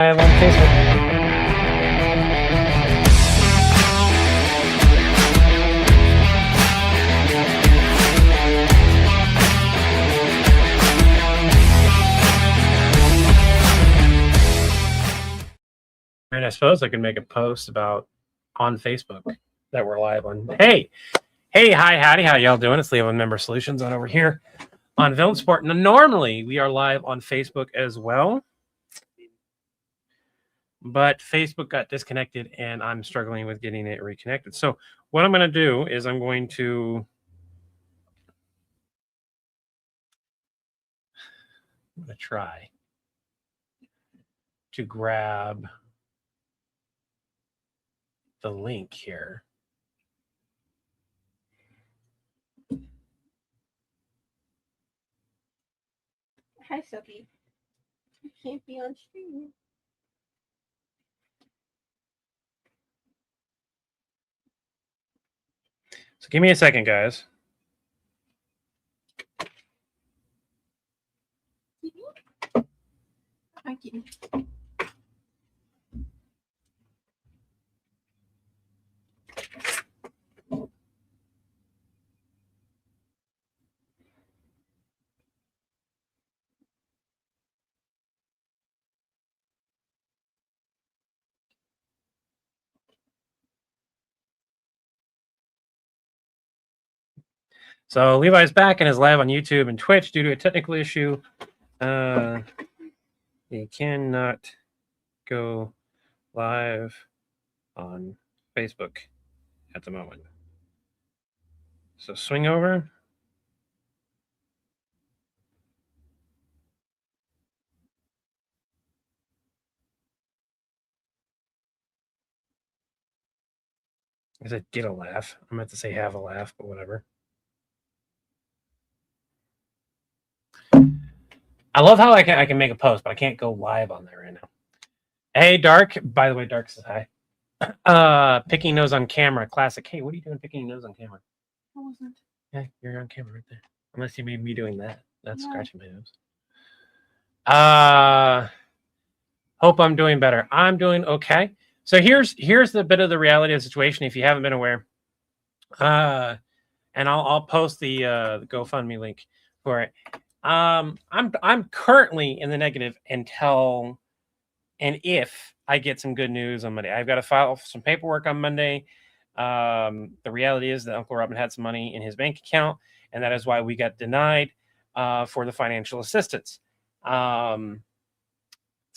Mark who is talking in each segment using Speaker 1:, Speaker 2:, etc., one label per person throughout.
Speaker 1: live on Facebook. And I suppose I could make a post about on Facebook that we're live on. Hey, hi, howdy, how y'all doing? It's Levi Member Solutions on over here on Film Sport. Now, normally we are live on Facebook as well, but Facebook got disconnected and I'm struggling with getting it reconnected. So what I'm going to do is I'm going to try to grab the link here.
Speaker 2: Hi, Sophie. You can't be on stream.
Speaker 1: So give me a second, guys.
Speaker 2: Thank you.
Speaker 1: So Levi's back and is live on YouTube and Twitch due to a technical issue. He cannot go live on Facebook at the moment. So swing over. I said get a laugh. I meant to say have a laugh, but whatever. I love how I can make a post, but I can't go live on there right now. Hey, Dark. By the way, Dark says hi. Picking nose on camera, classic. Hey, what are you doing picking your nose on camera?
Speaker 2: I wasn't.
Speaker 1: Yeah, you're on camera right there. Unless you made me doing that. That's
Speaker 2: Yeah.
Speaker 1: scratching my nose. Hope I'm doing better. I'm doing okay. So here's the bit of the reality of the situation. If you haven't been aware, and I'll post the GoFundMe link for it. I'm currently in the negative until and if I get some good news on Monday. I've got to file some paperwork on Monday. The reality is that Uncle Robin had some money in his bank account, and that is why we got denied for the financial assistance. So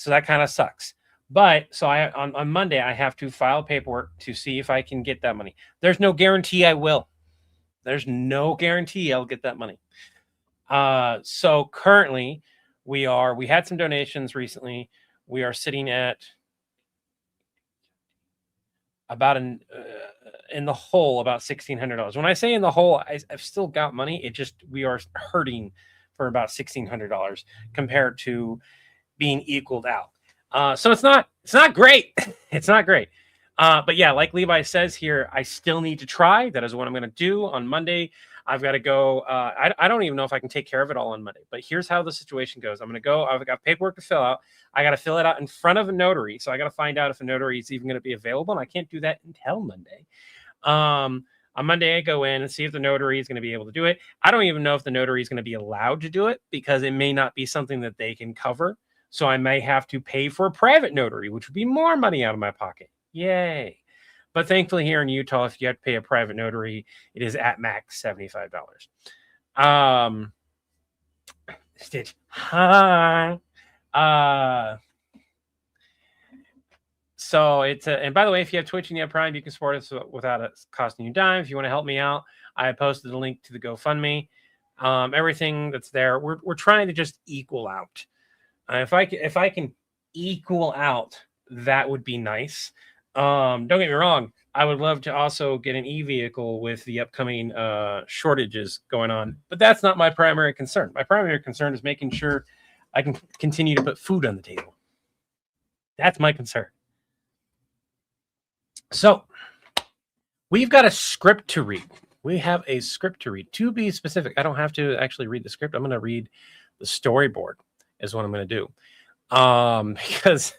Speaker 1: that kind of sucks. But so on Monday, I have to file paperwork to see if I can get that money. There's no guarantee I will. There's no guarantee I'll get that money. So currently we had some donations recently. We are sitting at about in the hole about $1,600. When I say in the hole, I've still got money. It just we are hurting for about $1,600 compared to being equaled out. So it's not great. It's not great. But yeah, like Levi says here, I still need to try. That is what I'm going to do on Monday. I've got to go. I don't even know if I can take care of it all on Monday. But here's how the situation goes. I'm going to go. I've got paperwork to fill out. I got to fill it out in front of a notary. So I got to find out if a notary is even going to be available. And I can't do that until Monday. On Monday, I go in and see if the notary is going to be able to do it. I don't even know if the notary is going to be allowed to do it because it may not be something that they can cover. So I may have to pay for a private notary, which would be more money out of my pocket. Yay. But thankfully here in Utah, if you have to pay a private notary, it is at max $75. Stitch. Hi. So it's and by the way, if you have Twitch and you have Prime, you can support us without it costing you a dime. If you want to help me out, I posted the link to the GoFundMe. Everything that's there, we're trying to just equal out. If I can equal out, that would be nice. Don't get me wrong. I would love to also get an e-vehicle with the upcoming shortages going on, but that's not my primary concern. My primary concern is making sure I can continue to put food on the table. That's my concern. So we've got a script to read. We have a script to read. To be specific, I don't have to actually read the script. I'm going to read the storyboard is what I'm going to do. Because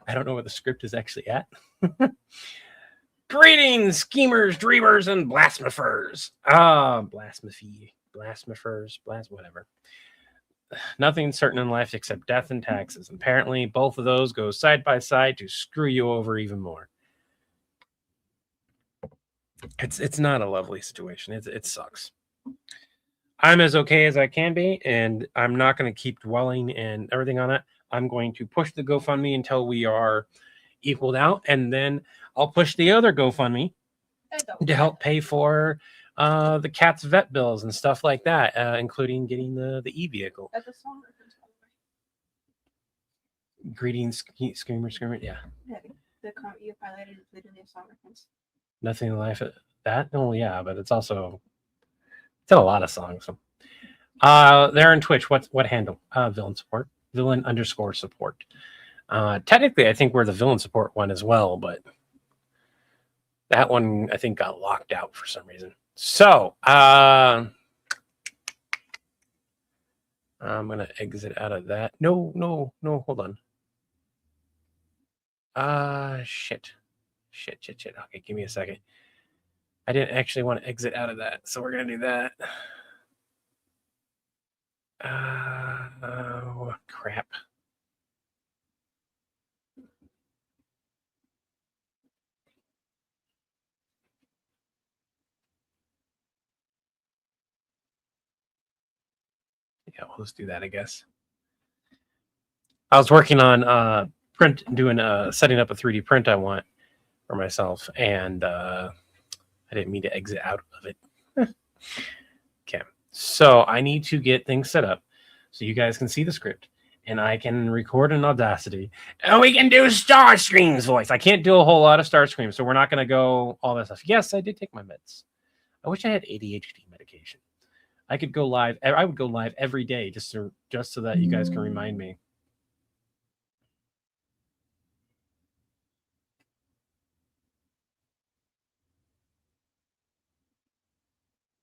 Speaker 1: I don't know where the script is actually at. Greetings, schemers, dreamers, and blasphemers. Blasphemers, whatever. Nothing's certain in life except death and taxes. Apparently, both of those go side by side to screw you over even more. It's not a lovely situation. It sucks. I'm as okay as I can be, and I'm not going to keep dwelling and everything on it. I'm going to push the GoFundMe until we are equaled out, and then I'll push the other GoFundMe to help pay for the cat's vet bills and stuff like that, including getting the e-vehicle.
Speaker 2: That's a song reference, by the way.
Speaker 1: Greetings, screamer, yeah.
Speaker 2: The comment you highlighted is literally a song reference.
Speaker 1: Nothing in life that? Oh yeah, but it's also it's in a lot of songs. They're on Twitch. What handle? Villain support. Villain_support. Technically, I think we're the villain support one as well, but that one I think got locked out for some reason. So I'm gonna exit out of that. No, hold on. Shit. Okay, give me a second. I didn't actually want to exit out of that, so we're gonna do that. Oh crap. Yeah, well, let's do that, I guess. I was working on setting up a 3D print I want for myself, and I didn't mean to exit out of it. Okay, so I need to get things set up so you guys can see the script, and I can record in Audacity, and we can do Starscream's voice. I can't do a whole lot of Starscream, so we're not going to go all that stuff. Yes, I did take my meds. I wish I had ADHD medication. I could go live. I would go live every day just so that you guys can remind me.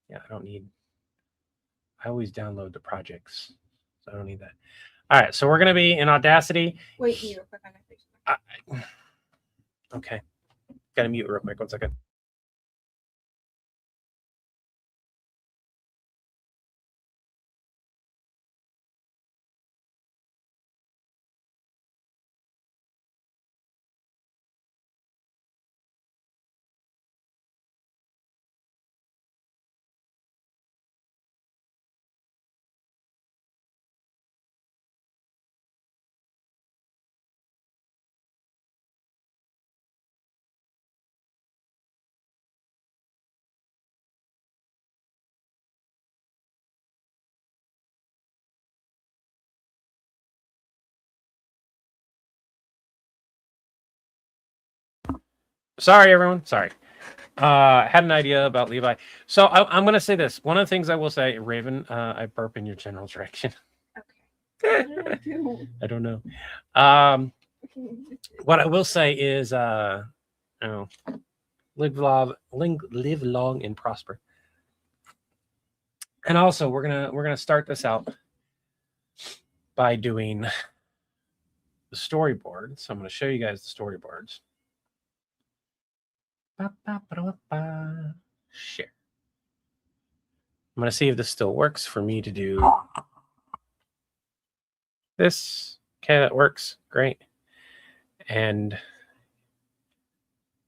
Speaker 1: Yeah, I always download the projects, so I don't need that. All right, so we're going to be in Audacity.
Speaker 2: Wait, mute real quick. I gotta fix it.
Speaker 1: Okay. Got to mute real quick. 1 second. Sorry, everyone. Sorry. Had an idea about Levi. So I'm going to say this. One of the things I will say, Raven, I burp in your general direction.
Speaker 2: Okay. What did I do?
Speaker 1: I don't know. What I will say is, live long and prosper. And also, we're gonna start this out by doing the storyboard. So I'm going to show you guys the storyboards. Share. I'm going to see if this still works for me to do this. Okay, that works. Great. And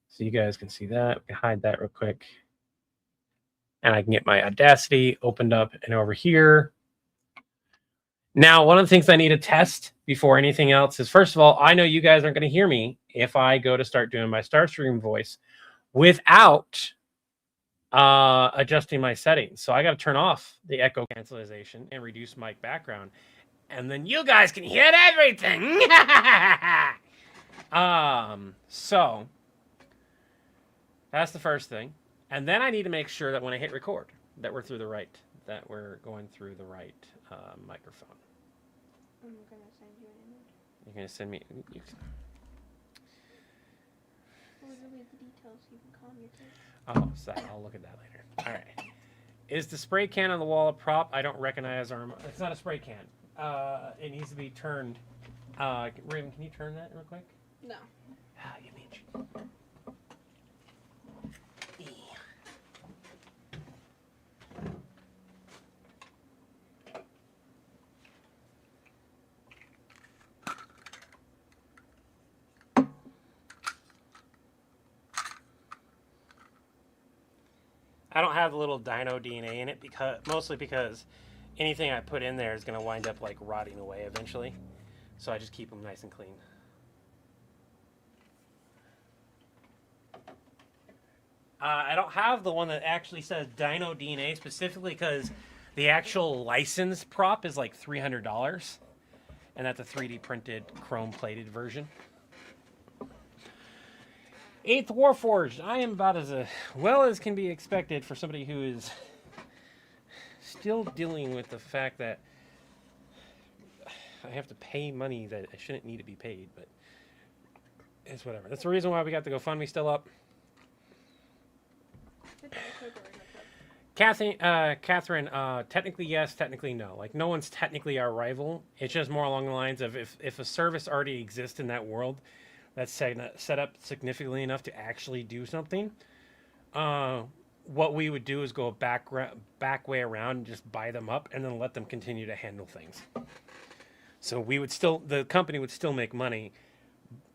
Speaker 1: so you guys can see that. We can hide that real quick. And I can get my Audacity opened up and over here. Now, one of the things I need to test before anything else is, first of all, I know you guys aren't going to hear me if I go to start doing my Starstream voice without adjusting my settings. So I got to turn off the echo cancellation and reduce mic background. And then you guys can hear everything. So that's the first thing. And then I need to make sure that when I hit record, that we're going through the right microphone.
Speaker 2: I'm gonna send you an image.
Speaker 1: You're gonna send me.
Speaker 2: Literally the details you can calm your kids.
Speaker 1: Oh, so I'll look at that later. All right. Is the spray can on the wall a prop? I don't recognize it's not a spray can. It needs to be turned. Raven, can you turn that real quick?
Speaker 2: No.
Speaker 1: Ah, you bitch. I don't have the little dino DNA in it mostly because anything I put in there is going to wind up like rotting away eventually. So I just keep them nice and clean. I don't have the one that actually says Dino DNA specifically because the actual license prop is like $300, and that's a 3D printed chrome plated version. 8th Warforged. I am about as well as can be expected for somebody who is still dealing with the fact that I have to pay money that I shouldn't need to be paid, but it's whatever. That's the reason why we got the GoFundMe still up. Catherine, technically yes, technically no. Like, no one's technically our rival. It's just more along the lines of if a service already exists in that world that's set up significantly enough to actually do something, what we would do is go back way around and just buy them up and then let them continue to handle things. So the company would still make money,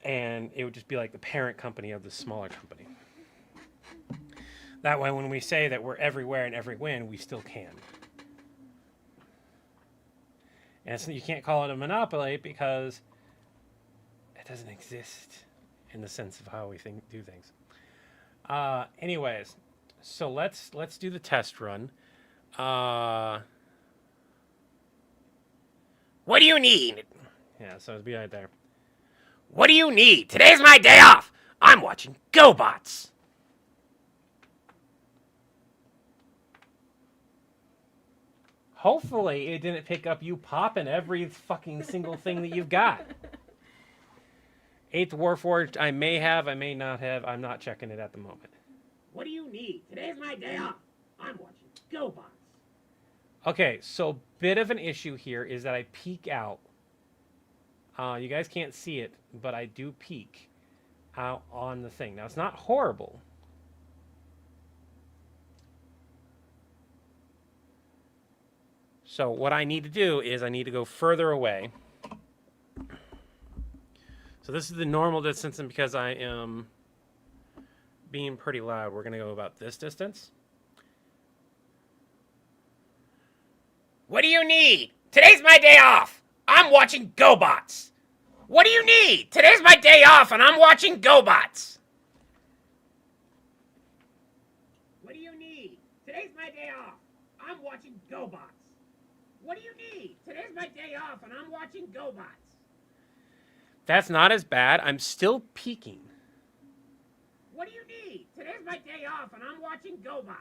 Speaker 1: and it would just be like the parent company of the smaller company. That way, when we say that we're everywhere and every win, we still can. And you can't call it a monopoly because it doesn't exist in the sense of how we do things. Anyways, so let's do the test run. What do you need? Yeah, so it'd be right there. What do you need? Today's my day off. I'm watching GoBots. Hopefully it didn't pick up you popping every fucking single thing that you've got. 8th Warforged, I may have, I may not have. I'm not checking it at the moment. What do you need? Today's my day off. I'm watching GoBots. Okay, so bit of an issue here is that I peek out. You guys can't see it, but I do peek out on the thing. Now, it's not horrible. So what I need to do is I need to go further away. So this is the normal distance, and because I am being pretty loud, we're going to go about this distance. What do you need? Today's my day off. I'm watching GoBots. What do you need? Today's my day off, and I'm watching GoBots. What do you need? Today's my day off. I'm watching GoBots. What do you need? Today's my day off, and I'm watching GoBots. That's not as bad. I'm still peeking. What do you need? Today's my day off, and I'm watching GoBots.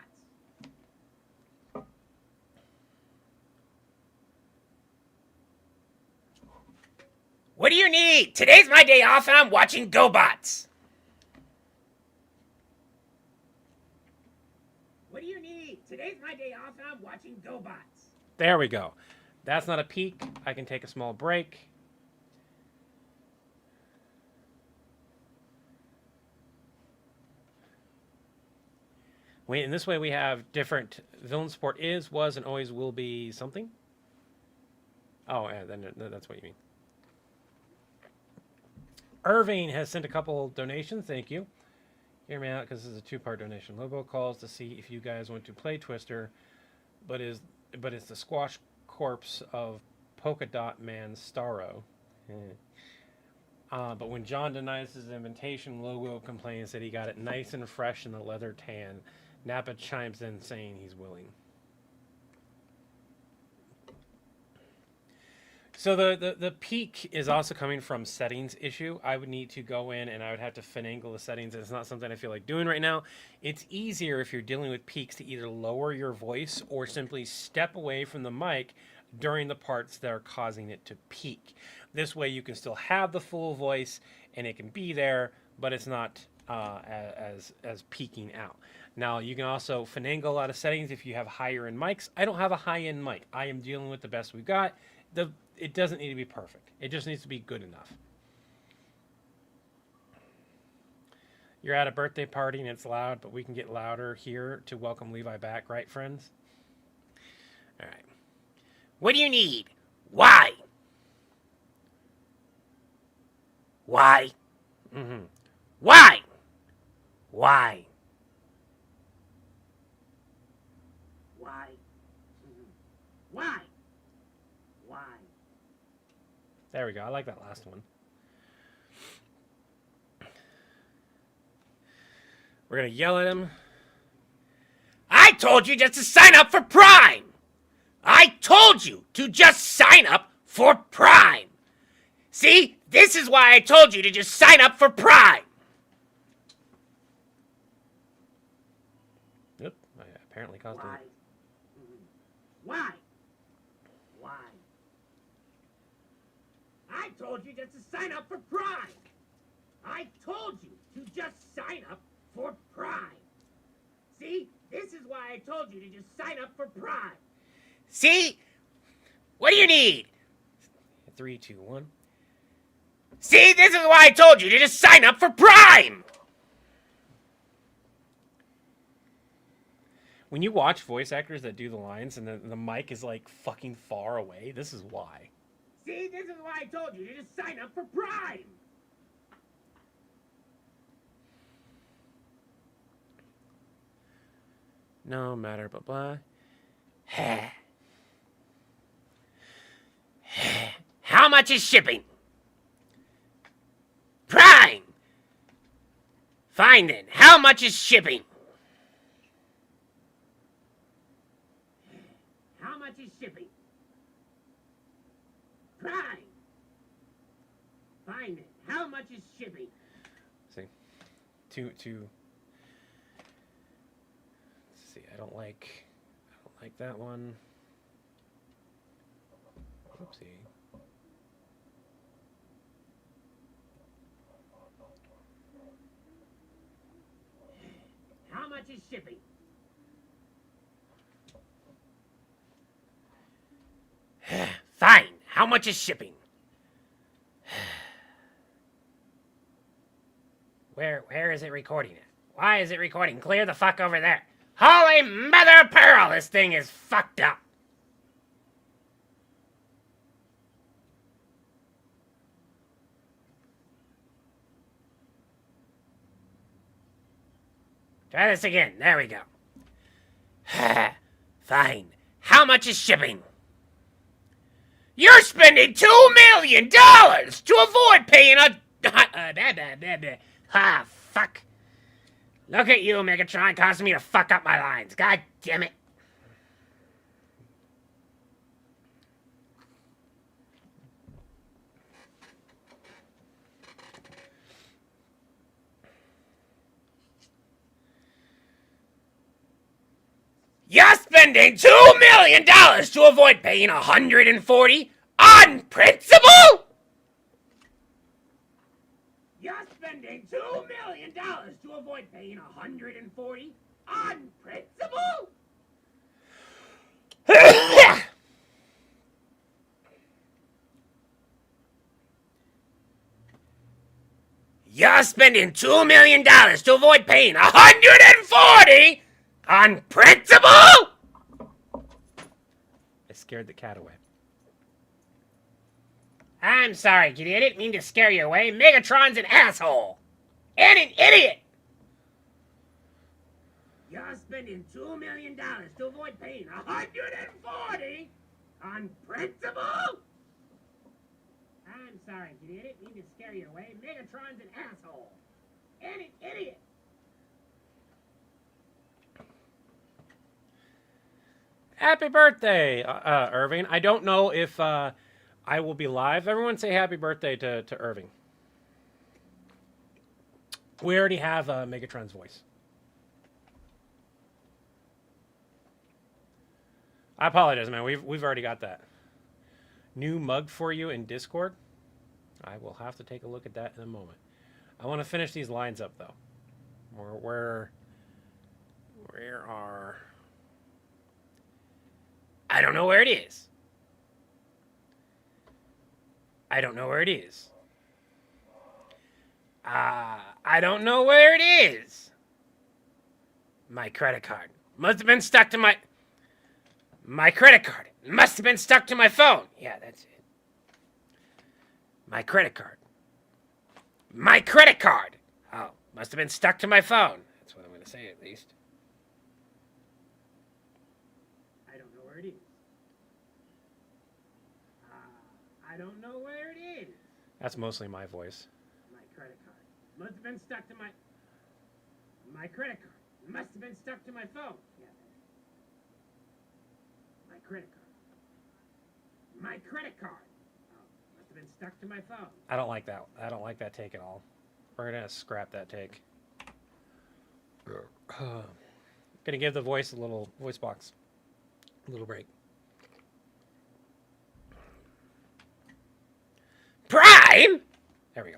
Speaker 1: What do you need? Today's my day off, and I'm watching GoBots. What do you need? Today's my day off, and I'm watching GoBots. There we go. That's not a peek. I can take a small break. In this way, we have different villain support is, was, and always will be something. Oh, yeah, then that's what you mean. Irving has sent a couple donations. Thank you. Hear me out, because this is a two-part donation. Lobo calls to see if you guys want to play Twister, but it's the squash corpse of Polka Dot Man Starro. But when John denies his invitation, Logo complains that he got it nice and fresh in the leather tan. Nappa chimes in saying he's willing. So the peak is also coming from settings issue. I would need to go in and I would have to finagle the settings. It's not something I feel like doing right now. It's easier if you're dealing with peaks to either lower your voice or simply step away from the mic during the parts that are causing it to peak. This way you can still have the full voice and it can be there, but it's not as peaking out. Now, you can also finagle a lot of settings if you have higher end mics. I don't have a high-end mic. I am dealing with the best we've got. It doesn't need to be perfect. It just needs to be good enough. You're at a birthday party and it's loud, but we can get louder here to welcome Levi back, right, friends? All right. What do you need? Why? Why? Mm-hmm. Why? Why? Why? Mm-hmm. Why? Why? There we go. I like that last one. We're going to yell at him. I told you just to sign up for Prime! I told you to just sign up for Prime! See? This is why I told you to just sign up for Prime! Yep, I apparently caused it. Why? Why? I told you just to sign up for Prime! I told you to just sign up for Prime! See? This is why I told you to just sign up for Prime! See? What do you need? 3, 2, 1. See? This is why I told you to just sign up for Prime! When you watch voice actors that do the lines and the mic is like fucking far away, this is why. See, this is why I told you to just sign up for Prime! No matter, blah blah. How much is shipping? Prime! Fine then, how much is shipping? How much is shipping? Prime! Fine then, how much is shipping? See, two. Let's see, I don't like that one. Oopsie. How much is shipping? Fine. How much is shipping? Where is it recording it? Why is it recording? Clear the fuck over there. Holy mother of pearl, this thing is fucked up. Try this again. There we go. Fine. How much is shipping? You're spending $2 million to avoid paying a... Ah, fuck. Look at you, Megatron, causing me to fuck up my lines. God damn it. You're spending $2 million to avoid paying $140 on principle? You're spending $2 million to avoid paying $140 on principle? You're spending $2 million to avoid paying $140 on principle? I scared the cat away. I'm sorry, kitty. I didn't mean to scare you away. Megatron's an asshole. And an idiot. You're spending $2 million to avoid paying $140 on principle? I'm sorry, kitty. I didn't mean to scare you away. Megatron's an asshole. And an idiot. Happy birthday, Irving. I don't know if I will be live. Everyone say happy birthday to Irving. We already have Megatron's voice. I apologize, man. We've already got that. New mug for you in Discord. I will have to take a look at that in a moment. I want to finish these lines up, though. Where are... I don't know where it is. I don't know where it is. I don't know where it is. My credit card. Must have been stuck to my... My credit card. Must have been stuck to my phone. Yeah, that's it. My credit card. My credit card! Oh, must have been stuck to my phone. That's what I'm going to say, at least. I don't know where it is. I don't know where it is. That's mostly my voice. My credit card. Must have been stuck to my... My credit card. Must have been stuck to my phone. Yeah. My credit card. My credit card. Oh, must have been stuck to my phone. I don't like that. I don't like that take at all. We're going to scrap that take. Gonna give the voice a little voice box. A little break. Prime! There we go.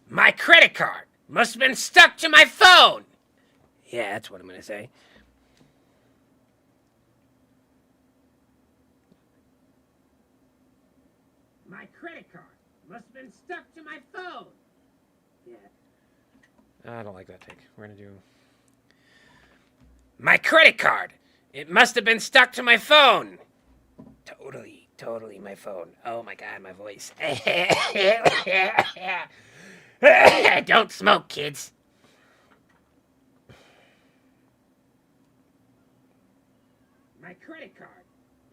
Speaker 1: My credit card must have been stuck to my phone. Yeah, that's what I'm gonna say. My credit card must have been stuck to my phone. Yeah. I don't like that take. We're gonna do... My credit card! It must have been stuck to my phone! Totally my phone. Oh my god, my voice. Don't smoke, kids. My credit card.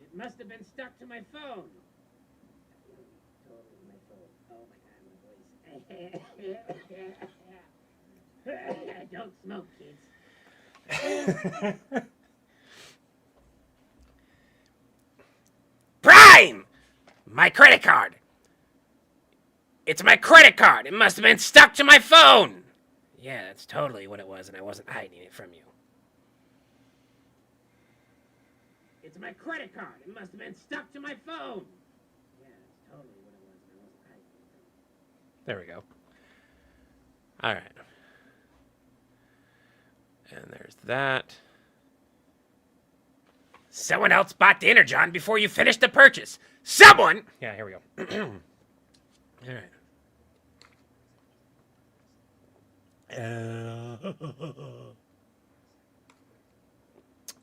Speaker 1: It must have been stuck to my phone. Totally my phone. Oh my god, my voice. Don't smoke, kids. Prime! My credit card. It's my credit card. It must have been stuck to my phone. Yeah, that's totally what it was, and I wasn't hiding it from you. It's my credit card. It must have been stuck to my phone. Yeah, that's totally what it was, and I wasn't hiding it from you. There we go. All right. And there's that. Someone else bought the Energon before you finished the purchase. Someone! Yeah, here we go. All right.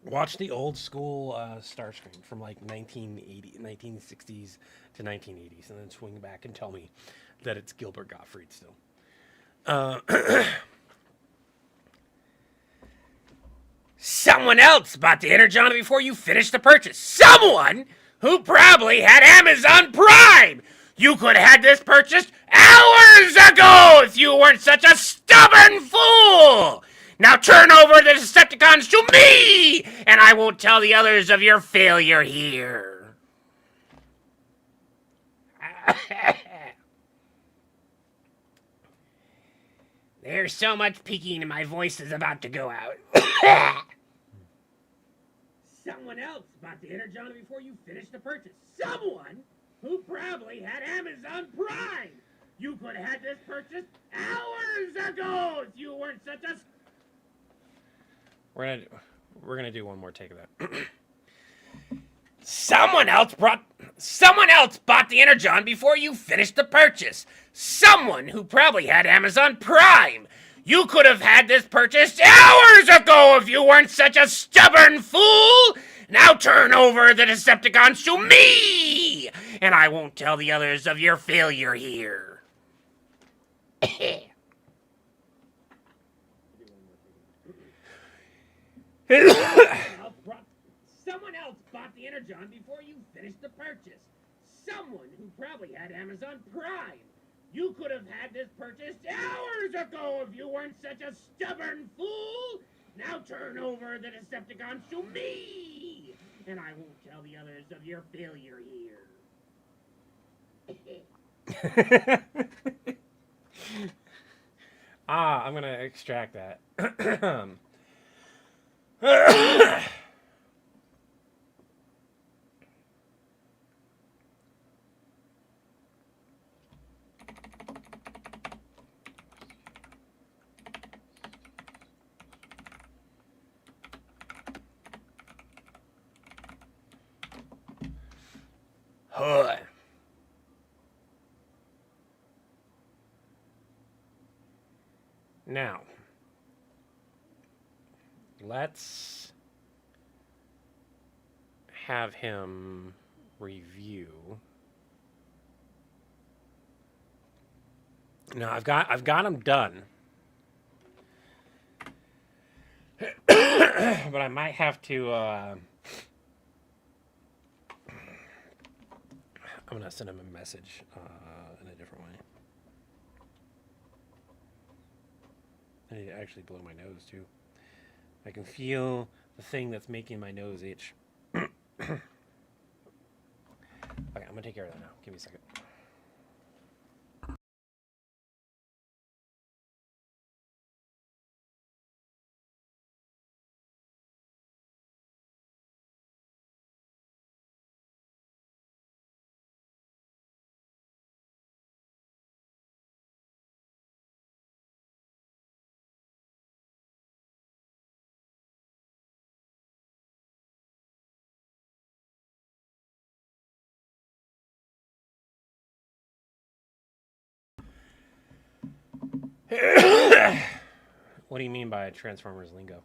Speaker 1: Watch the old school Starscream from like 1960s to 1980s, and then swing back and tell me that it's Gilbert Gottfried still. Someone else bought the Energon before you finished the purchase. Someone who probably had Amazon Prime. You could have had this purchased hours ago if you weren't such a stubborn fool. Now turn over the Decepticons to me, and I won't tell the others of your failure here. There's so much peeking and my voice is about to go out. Someone else bought the Energon before you finished the purchase. Someone who probably had Amazon Prime. You could have had this purchase hours ago if you weren't such a... We're gonna do one more take of that. Someone else bought the Energon before you finished the purchase. Someone who probably had Amazon Prime. You could have had this purchased hours ago if you weren't such a stubborn fool. Now turn over the Decepticons to me, and I won't tell the others of your failure here. Someone else bought the Energon before you finished the purchase. Someone who probably had Amazon Prime. You could have had this purchased hours ago if you weren't such a stubborn fool. Now turn over the Decepticons to me, and I won't tell the others of your failure here. I'm gonna extract that. Now, let's have him review. No, I've got him done. But I might have to I'm gonna send him a message in a different way. I need to actually blow my nose too. I can feel the thing that's making my nose itch. Okay, I'm gonna take care of that now. Give me a second. What do you mean by Transformers lingo?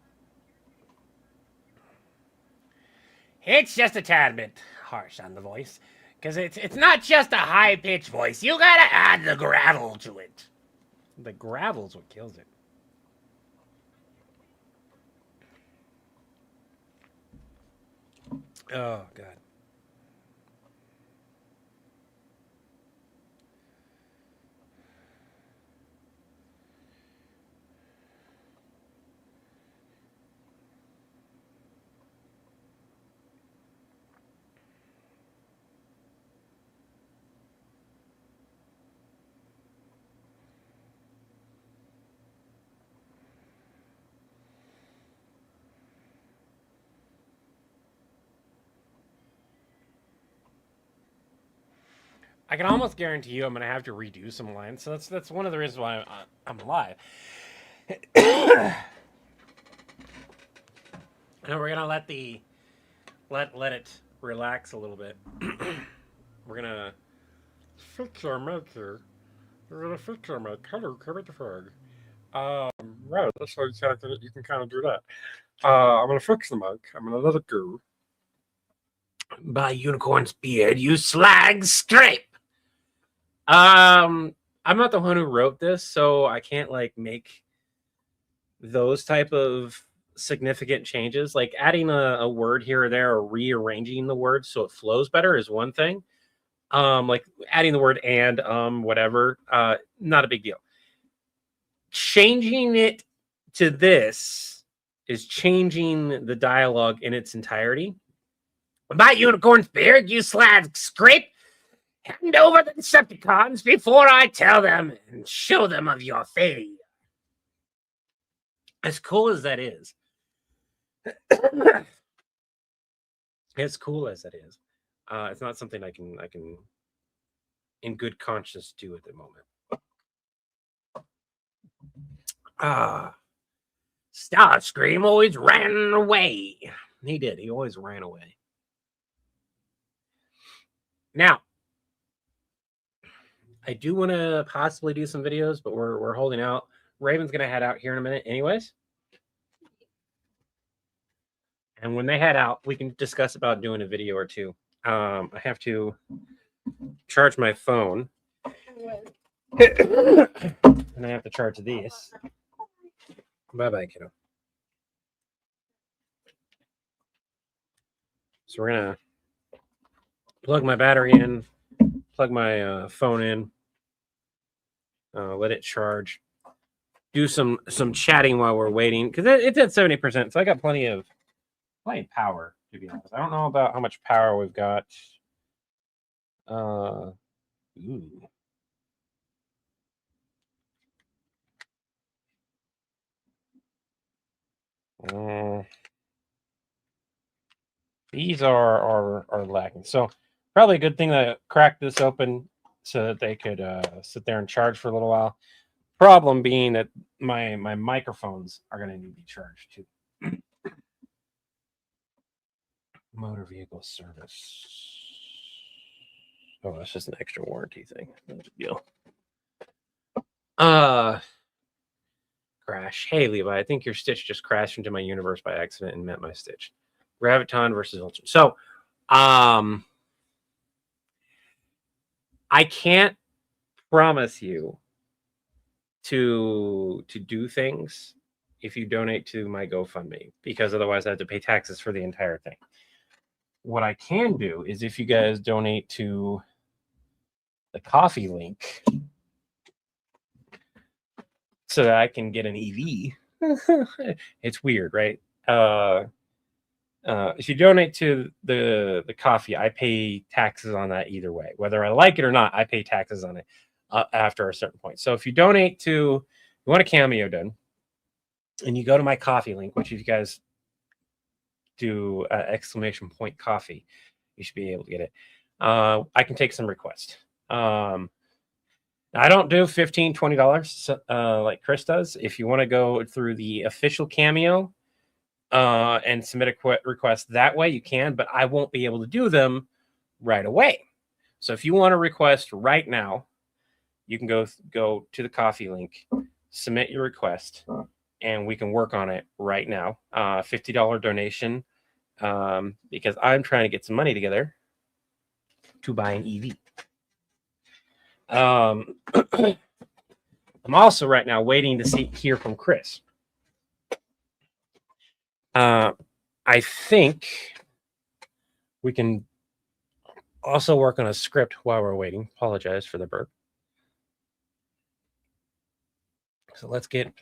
Speaker 1: It's just a tad bit harsh on the voice, because it's not just a high-pitched voice. You gotta add the gravel to it. The gravel's what kills it. Oh, God. I can almost guarantee you I'm going to have to redo some lines. So that's one of the reasons why I'm live. And we're going to let it relax a little bit. We're going to fix our mic here. We're going to fix our mic. Hello, Kermit the Frog. Right, that's how you can kind of do that. I'm going to fix the mic. I'm going to let it go. By Unicorn's beard, you slag scrape. I'm not the one who wrote this, so I can't like make those type of significant changes. Like adding a word here or there, or rearranging the word so it flows better is one thing. Like adding the word and whatever, not a big deal. Changing it to this is changing the dialogue in its entirety. By Unicorn's beard, you slag scrape. Hand over the Decepticons before I tell them and show them of your failure. As cool as that is, as cool as that is, it's not something I can, in good conscience, do at the moment. Starscream always ran away. He did. He always ran away. Now, I do want to possibly do some videos, but we're holding out. Raven's gonna head out here in a minute, anyways. And when they head out, we can discuss about doing a video or two. I have to charge my phone. And I have to charge these. Bye-bye, kiddo. So we're going to plug my battery in, plug my phone in, let it charge, do some chatting while we're waiting, because it's at 70%, so I got plenty of power, to be honest. I don't know about how much power we've got. These are lacking. So probably a good thing to crack this open so that they could sit there and charge for a little while. Problem being that my microphones are going to need to be charged too. Motor vehicle service. Oh, that's just an extra warranty thing. No big deal. Crash. Hey, Levi, I think your Stitch just crashed into my universe by accident and met my Stitch. Graviton versus Ultron. So, I can't promise you to do things if you donate to my GoFundMe, because otherwise I have to pay taxes for the entire thing. What I can do is if you guys donate to the coffee link so that I can get an EV. It's weird, right? If you donate to the coffee, I pay taxes on that either way. Whether I like it or not, I pay taxes on it after a certain point. So if you donate to, you want a cameo done, and you go to my coffee link, which if you guys do !coffee, you should be able to get it. I can take some requests. I don't do $15, $20 like Chris does. If you want to go through the official Cameo and submit a request that way, you can, but I won't be able to do them right away. So if you want to request right now, you can go to the coffee link, submit your request, and we can work on it right now. $50 donation, because I'm trying to get some money together to buy an EV. I'm also right now waiting to hear from Chris. I think we can also work on a script while we're waiting. Apologize for the burp. So let's get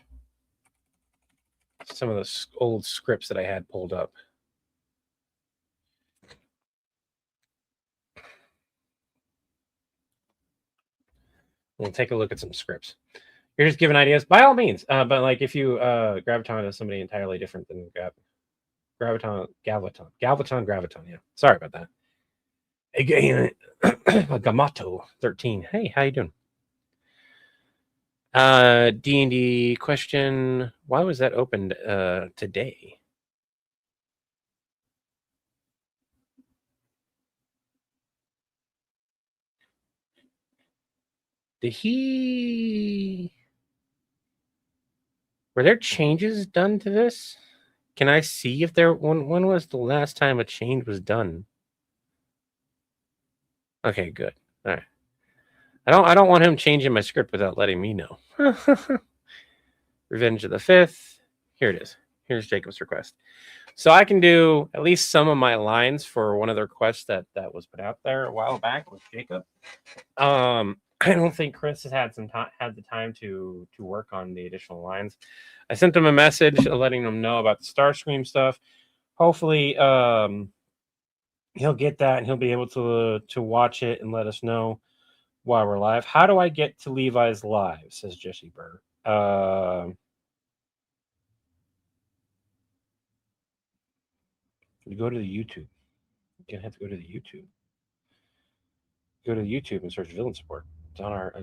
Speaker 1: some of the old scripts that I had pulled up. We'll take a look at some scripts. You're just giving ideas, by all means. But like if you Graviton is somebody entirely different than Galvatron. Yeah. Sorry about that. Again, Gamato 13. Hey, how you doing? D&D question. Why was that opened today? Were there changes done to this? Can I see if when was the last time a change was done? Okay, good. All right. I don't want him changing my script without letting me know. Revenge of the Fifth. Here it is. Here's Jacob's request. So I can do at least some of my lines for one of the requests that was put out there a while back with Jacob. I don't think Chris has had the time to work on the additional lines. I sent him a message letting him know about the Starscream stuff. Hopefully, he'll get that and he'll be able to watch it and let us know while we're live. How do I get to Levi's live? Says Jesse Burr. You go to the YouTube. You're gonna have to go to the YouTube. Go to the YouTube and search Villain Support. It's on our.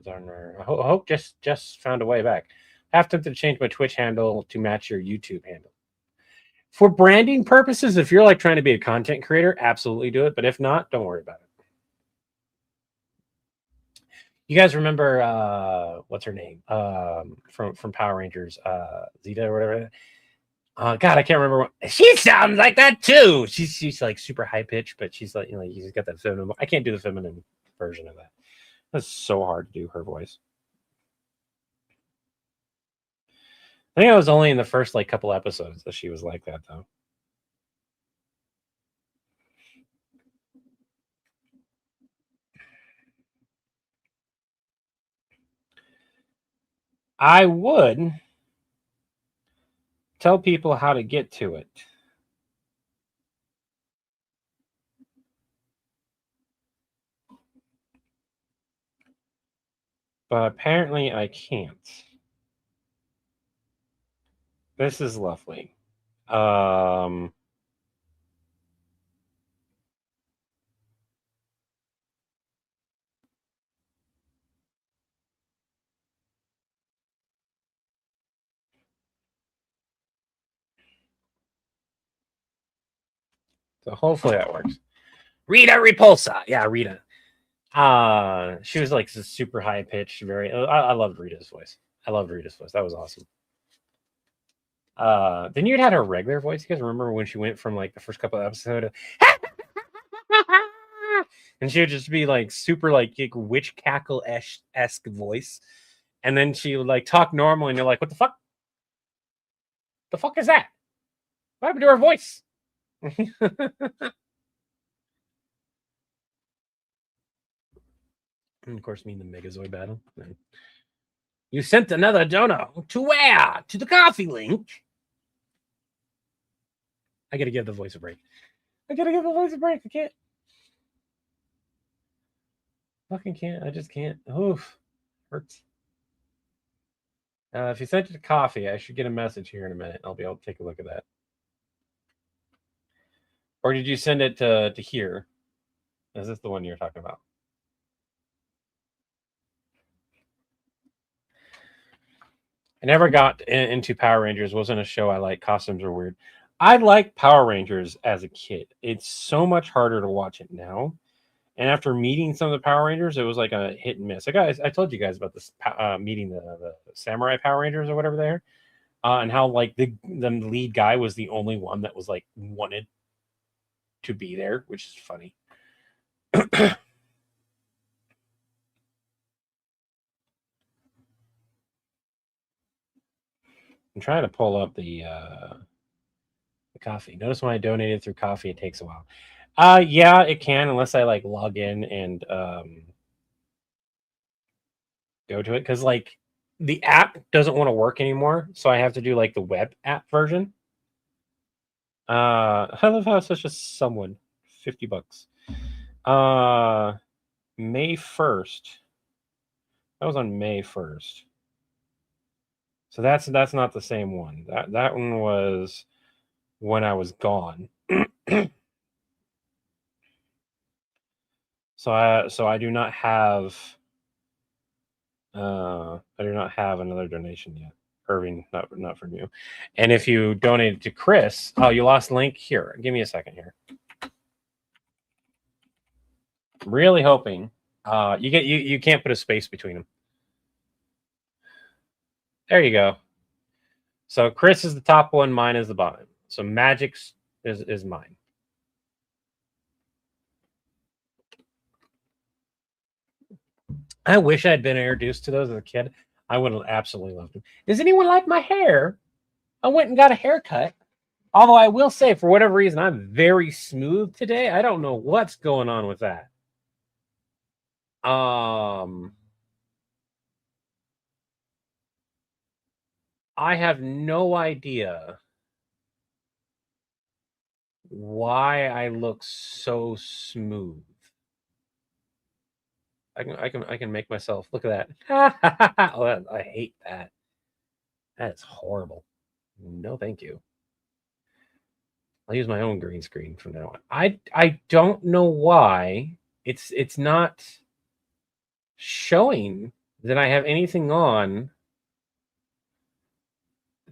Speaker 1: I hope just found a way back. I have to change my Twitch handle to match your YouTube handle. For branding purposes, if you're like trying to be a content creator, absolutely do it. But if not, don't worry about it. You guys remember what's her name from Power Rangers, Zeta or whatever? God, I can't remember. She sounds like that too. She's like super high pitched, but she's like, she's got that feminine. I can't do the feminine version of that. That's so hard to do her voice. I think I was only in the first like couple episodes that she was like that though. I would tell people how to get to it. But apparently I can't. This is lovely. So hopefully that works. Rita Repulsa. Yeah, Rita. She was like super high pitched, very. I loved Rita's voice. That was awesome. Then you had her regular voice. You guys remember when she went from like the first couple of episodes, and she would just be like super like witch cackle esque voice, and then she would like talk normal, and you're like, what the fuck? The fuck is that? What happened to her voice? And of course, me and the Megazoid battle. You sent another dono to where? To the coffee link. I gotta give the voice a break. I can't. Fucking can't. I just can't. Oof. Hurts. If you sent it to coffee, I should get a message here in a minute. I'll be able to take a look at that. Or did you send it to here? Is this the one you're talking about? I never got into Power Rangers. It wasn't a show I liked. Costumes were weird. I liked Power Rangers as a kid. It's so much harder to watch it now. And after meeting some of the Power Rangers, it was like a hit and miss. I told you guys about this meeting the Samurai Power Rangers or whatever they are, and how like the lead guy was the only one that was like wanted to be there, which is funny. I'm trying to pull up the coffee. Notice when I donated through coffee, it takes a while. Yeah, it can, unless I like log in and go to it, because like the app doesn't want to work anymore, so I have to do like the web app version. I love how it's such a someone. $50. May 1st. That was on May 1st. So that's not the same one. That one was when I was gone. So I do not have another donation yet. Irving, not from you. And if you donated to Chris, oh, you lost link here. Give me a second here. I'm really hoping you can't put a space between them. There you go. So Chris is the top one, mine is the bottom. So Magic's is mine. I wish I'd been introduced to those as a kid. I would have absolutely loved them. Does anyone like my hair? I went and got a haircut. Although I will say, for whatever reason, I'm very smooth today. I don't know what's going on with that. I have no idea why I look so smooth. I can make myself look at that. Oh, I hate that. That is horrible. No, thank you. I'll use my own green screen from now on. I don't know why it's not showing that I have anything on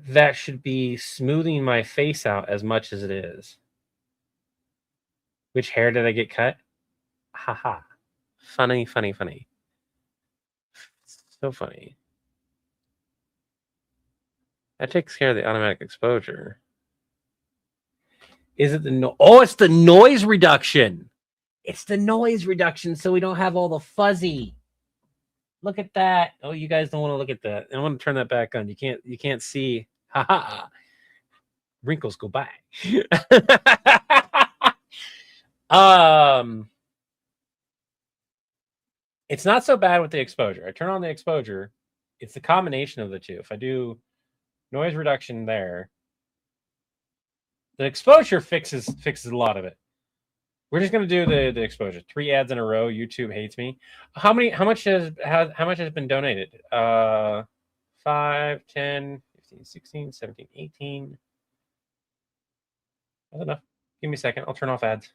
Speaker 1: that should be smoothing my face out as much as it is. Which hair did I get cut? Haha. Funny. So funny. That takes care of the automatic exposure. Is it it's the noise reduction. It's the noise reduction, so we don't have all the fuzzy. Look at that. Oh, you guys don't want to look at that. I want to turn that back on. You can't see. Haha. Wrinkles go by. It's not so bad with the exposure. I turn on the exposure. It's the combination of the two. If I do noise reduction there, the exposure fixes a lot of it. We're just gonna do the exposure. 3 ads in a row. YouTube hates me. How much has been donated? 5, 10, 15, 16, 17, 18. That's enough. Give me a second. I'll turn off ads.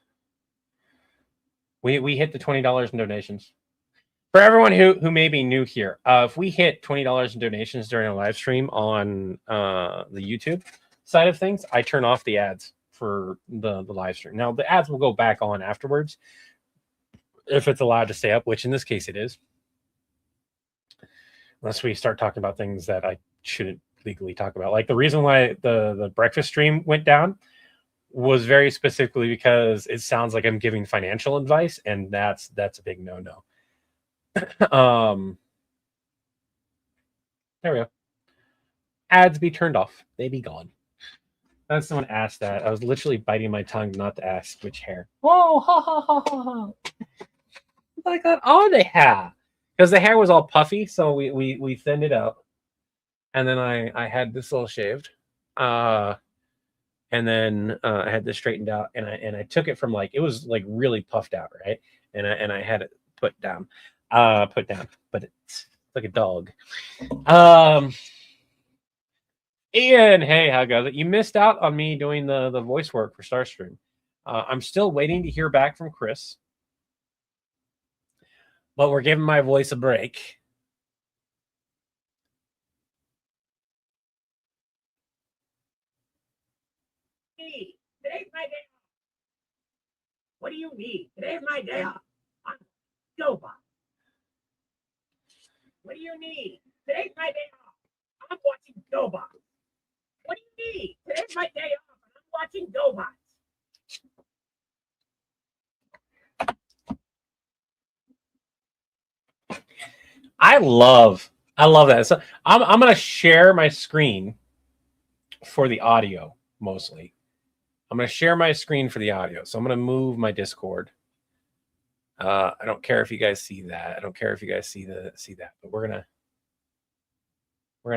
Speaker 1: We hit the $20 in donations. For everyone who may be new here, if we hit $20 in donations during a live stream on the YouTube side of things, I turn off the ads for the live stream. Now, the ads will go back on afterwards if it's allowed to stay up, which in this case it is. Unless we start talking about things that I shouldn't legally talk about. Like the reason why the breakfast stream went down was very specifically because it sounds like I'm giving financial advice, and that's a big no. There we go. Ads be turned off. They be gone. That's someone asked that. I was literally biting my tongue not to ask which hair. Oh, ha ha ha ha ha. I got all the hair because the hair was all puffy, so we thinned it out, and then I had this little shaved, and then I had this straightened out, and I took it from like it was like really puffed out, right, and I had it put down, but it's like a dog. Ian, hey, how goes it? You missed out on me doing the voice work for Starstream. I'm still waiting to hear back from Chris, but we're giving my voice a break.
Speaker 3: Today's my day off. What do you need? Today's my day off. Go, Bob. What do you need? Today's my day off. I'm watching GoBots. What do you need? Today's my day off, and I'm watching GoBots.
Speaker 1: I love that. So I'm gonna share my screen for the audio mostly. I'm gonna share my screen for the audio. So I'm gonna move my Discord. I don't care if you guys see that. I don't care if you guys see that, but we're gonna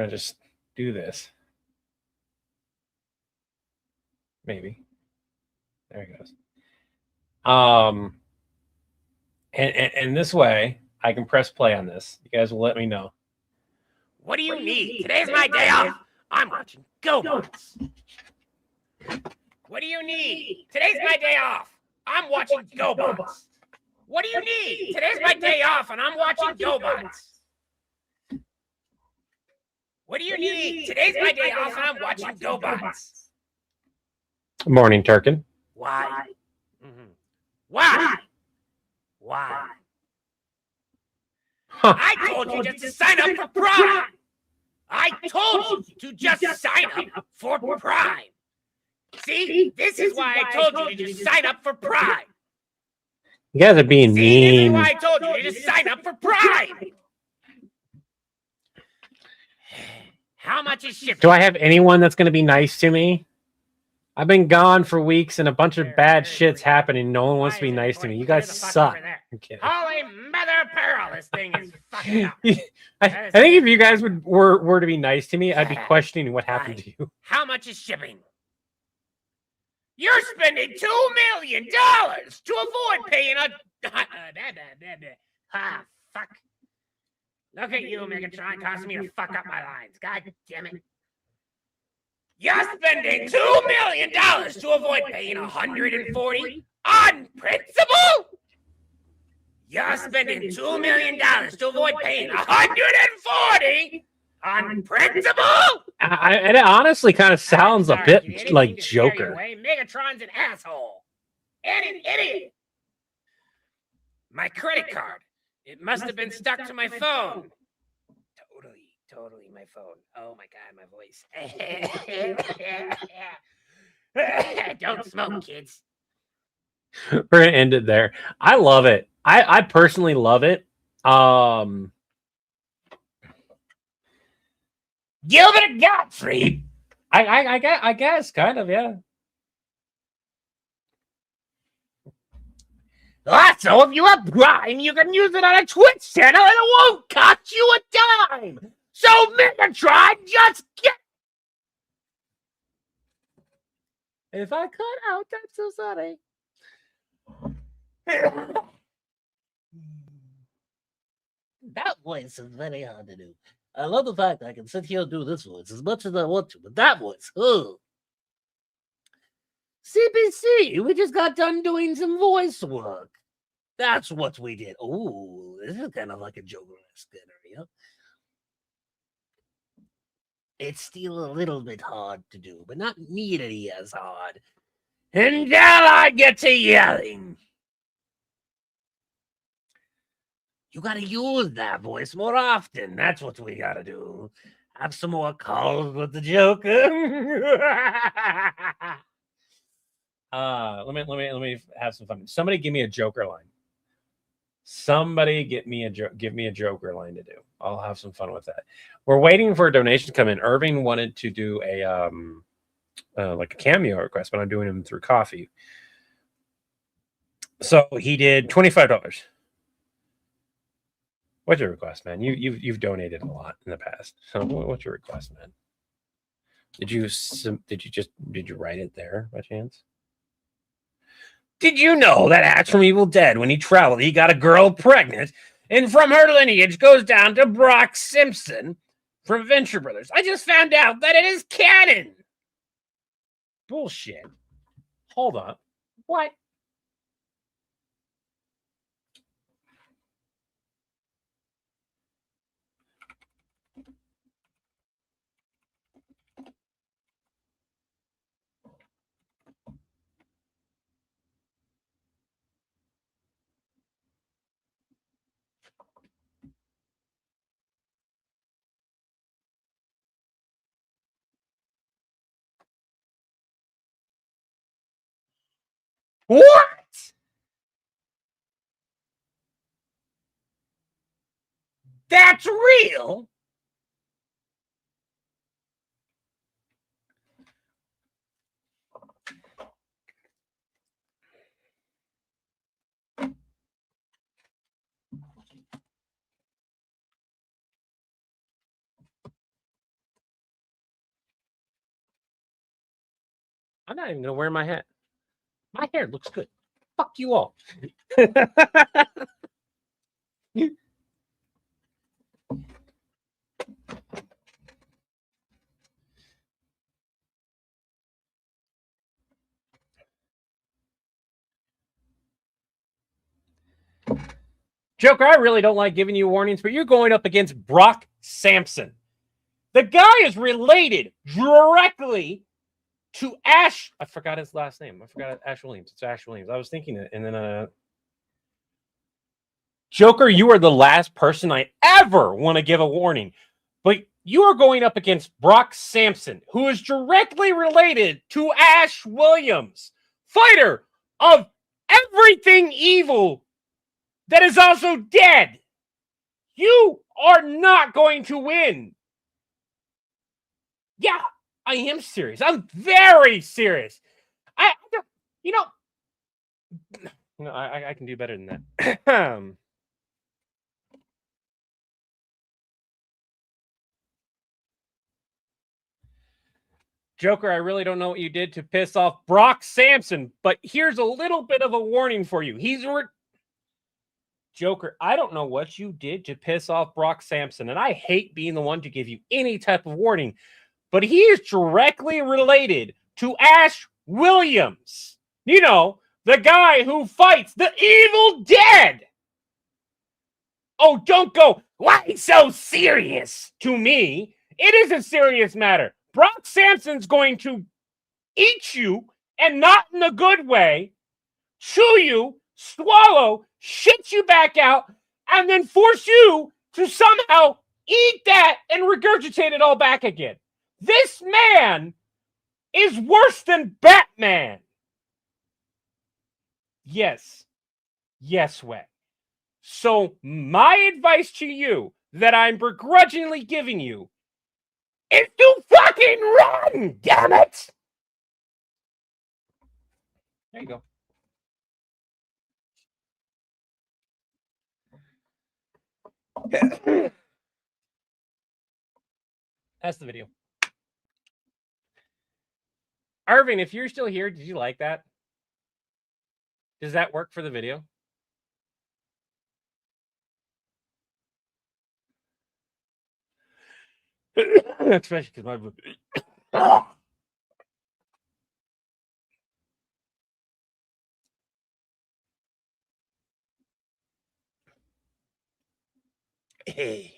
Speaker 1: just do this. Maybe. There it goes. And this way I can press play on this. You guys will let me know.
Speaker 3: What do you need? Today's my day off. I'm watching GoBots. What do you need? Today's my day off. I'm watching GoBots. What do you need? Today's my day off, and I'm watching GoBots. What do you need? Today's my day off, and I'm watching GoBots.
Speaker 1: Morning, Turkin.
Speaker 3: Why? Mm-hmm. Why? Why?
Speaker 1: Huh.
Speaker 3: I told you just to sign up for Prime. I told you to just sign up for Prime. See, this is why I told you to just sign up for Prime.
Speaker 1: You guys are being mean.
Speaker 3: This is why I told you to just sign up for Prime. How much is shipping?
Speaker 1: Do I have anyone that's going to be nice to me? I've been gone for weeks and a bunch of bad shit's happening. No one wants to be nice to me. You guys suck. I'm kidding.
Speaker 3: Holy mother pearl, this thing is fucking up.
Speaker 1: I think if you guys were to be nice to me, I'd be questioning what happened to you.
Speaker 3: How much is shipping? You're spending $2 million to avoid paying a... Ah, fuck. Look at you, Megatron, causing me to fuck up my lines. God damn it. You're spending $2 million to avoid paying $140 on principal? You're spending $2 million to avoid paying $140 on principal?
Speaker 1: It honestly kind of sounds a bit like Joker.
Speaker 3: Megatron's an asshole and an idiot. My credit card. It must have been stuck to my phone. Totally my phone. Oh my God, my voice. Don't smoke, kids.
Speaker 1: We're gonna end it there. I love it. I personally love it.
Speaker 3: Gilbert Gottfried.
Speaker 1: I guess kind of, yeah.
Speaker 3: Also, if you have Prime, you can use it on a Twitch channel and it won't cost you a dime. So Megatron, just get.
Speaker 1: If I cut out, I'm so sorry.
Speaker 4: That voice is very hard to do. I love the fact I can sit here and do this voice as much as I want to, but that voice, oh. CPC, we just got done doing some voice work. That's what we did. Oh, this is kind of like a Joker-esque area. It's still a little bit hard to do, but not nearly as hard. Until I get to yelling. You gotta use that voice more often. That's what we gotta do. have some more calls with the Joker.
Speaker 1: Let me have some fun. Somebody give me a Joker line. Somebody give me a Joker line to do. I'll have some fun with that. We're waiting for a donation to come in. Irving wanted to do a like a cameo request, but I'm doing them through coffee. So he did $25. What's your request, man? You've donated a lot in the past. So what's your request, man? Did you write it there by chance? Did you know that Axe from Evil Dead, when he traveled, he got a girl pregnant, and from her lineage goes down to Brock Simpson from Venture Brothers? I just found out that it is canon. Bullshit. Hold on. What? What? That's real? I'm not even going to wear my hat. My hair looks good. Fuck you all. Joker, I really don't like giving you warnings, but you're going up against Brock Sampson. The guy is related directly to Ash. I forgot his last name. I forgot Ash Williams. It's Ash Williams. I was thinking it, and then Joker, you are the last person I ever want to give a warning. But you are going up against Brock Sampson, who is directly related to Ash Williams, fighter of everything evil that is also dead. You are not going to win. Yeah, I am serious. I'm very serious. I can do better than that. Joker, I really don't know what you did to piss off Brock Sampson, but here's a little bit of a warning for you. Joker, I don't know what you did to piss off Brock Sampson, and I hate being the one to give you any type of warning, but he is directly related to Ash Williams. You know, the guy who fights the Evil Dead. Oh, don't go, why so serious to me? It is a serious matter. Brock Sampson's going to eat you, and not in a good way, chew you, swallow, shit you back out, and then force you to somehow eat that and regurgitate it all back again. This man is worse than Batman. Yes, way. So my advice to you that I'm begrudgingly giving you is to fucking run, damn it! There you go. That's the video. Irving, if you're still here, did you like that? Does that work for the video? Especially because my... Hey.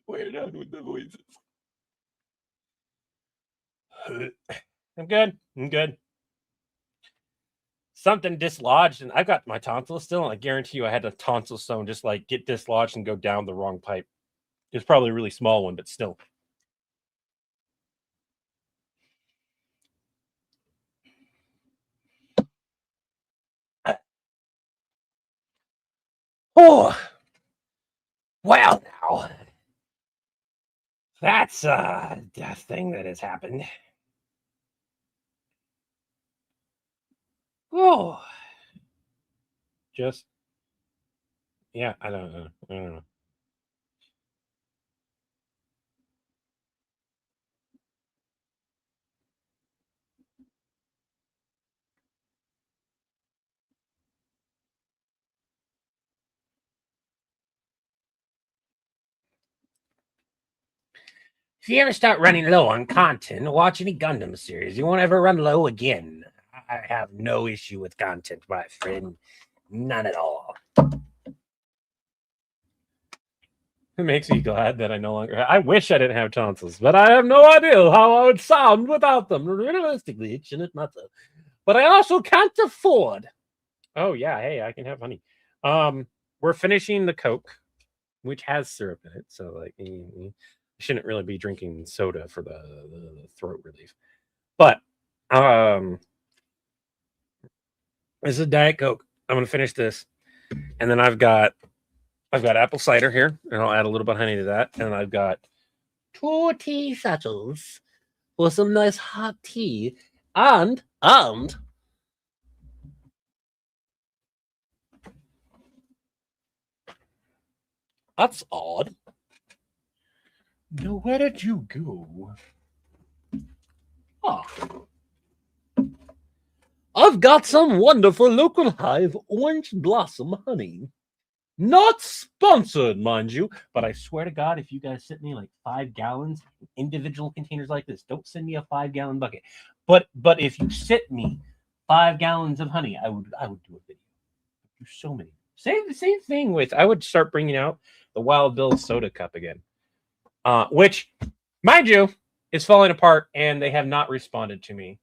Speaker 1: We're done with the voices. I'm good. I'm good. Something dislodged, and I've got my tonsil still, and I guarantee you I had a tonsil stone just like get dislodged and go down the wrong pipe. It's probably a really small one, but still. Oh, well, now that's a thing that has happened. Oh, just yeah, I don't know. I don't know. If you ever start running low on content, watch any Gundam series. You won't ever run low again. I have no issue with content, my friend. None at all. It makes me glad that I no longer. I wish I didn't have tonsils, but I have no idea how I would sound without them. Realistically, it shouldn't matter. But I also can't afford. Oh yeah, hey, I can have honey. We're finishing the Coke, which has syrup in it, so like, shouldn't really be drinking soda for the throat relief. But this is Diet Coke. I'm gonna finish this, and then I've got apple cider here, and I'll add a little bit of honey to that, and I've got 2 tea satchels for some nice hot tea, and that's odd. Now, where did you go? Ah. I've got some wonderful local hive orange blossom honey. Not sponsored, mind you, but I swear to God, if you guys send me like 5 gallons, individual containers like this, don't send me a 5-gallon bucket. But if you sent me 5 gallons of honey, I would do a video. Do so many. Same thing with. I would start bringing out the Wild Bill soda cup again, which, mind you, is falling apart, and they have not responded to me.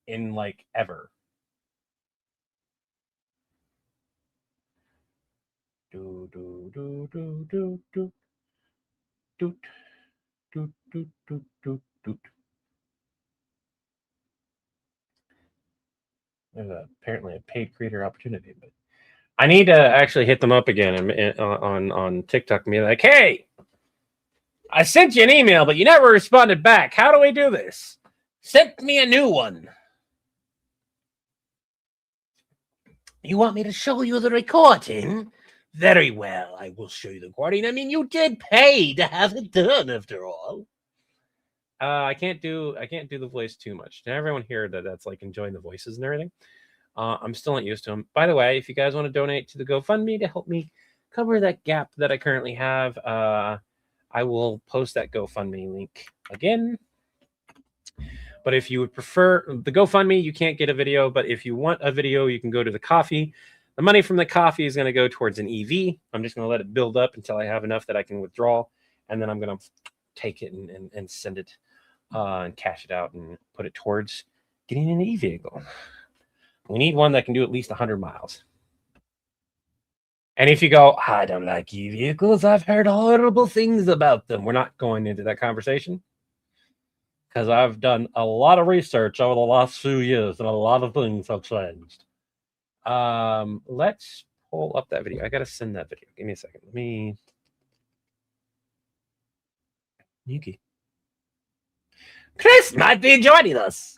Speaker 1: In like ever. Do do do do do do do do do do do do. There's apparently a paid creator opportunity, but I need to actually hit them up again and on TikTok and be like, "Hey, I sent you an email, but you never responded back. How do we do this? Send me a new one." You want me to show you the recording? Very well, I will show you the recording. I mean, you did pay to have it done, after all. I can't do the voice too much. Did everyone hear that? That's like enjoying the voices and everything. I'm still not used to them. By the way, if you guys want to donate to the GoFundMe to help me cover that gap that I currently have, I will post that GoFundMe link again. But if you would prefer the GoFundMe, you can't get a video. But if you want a video, you can go to the coffee. The money from the coffee is going to go towards an EV. I'm just going to let it build up until I have enough that I can withdraw. And then I'm going to take it and send it and cash it out and put it towards getting an e-vehicle. We need one that can do at least 100 miles. And if you go, I don't like e-vehicles, I've heard horrible things about them. We're not going into that conversation, because I've done a lot of research over the last few years, and a lot of things have changed. Let's pull up that video. I got to send that video. Give me a second. Let me... Yuki. Chris might be joining us.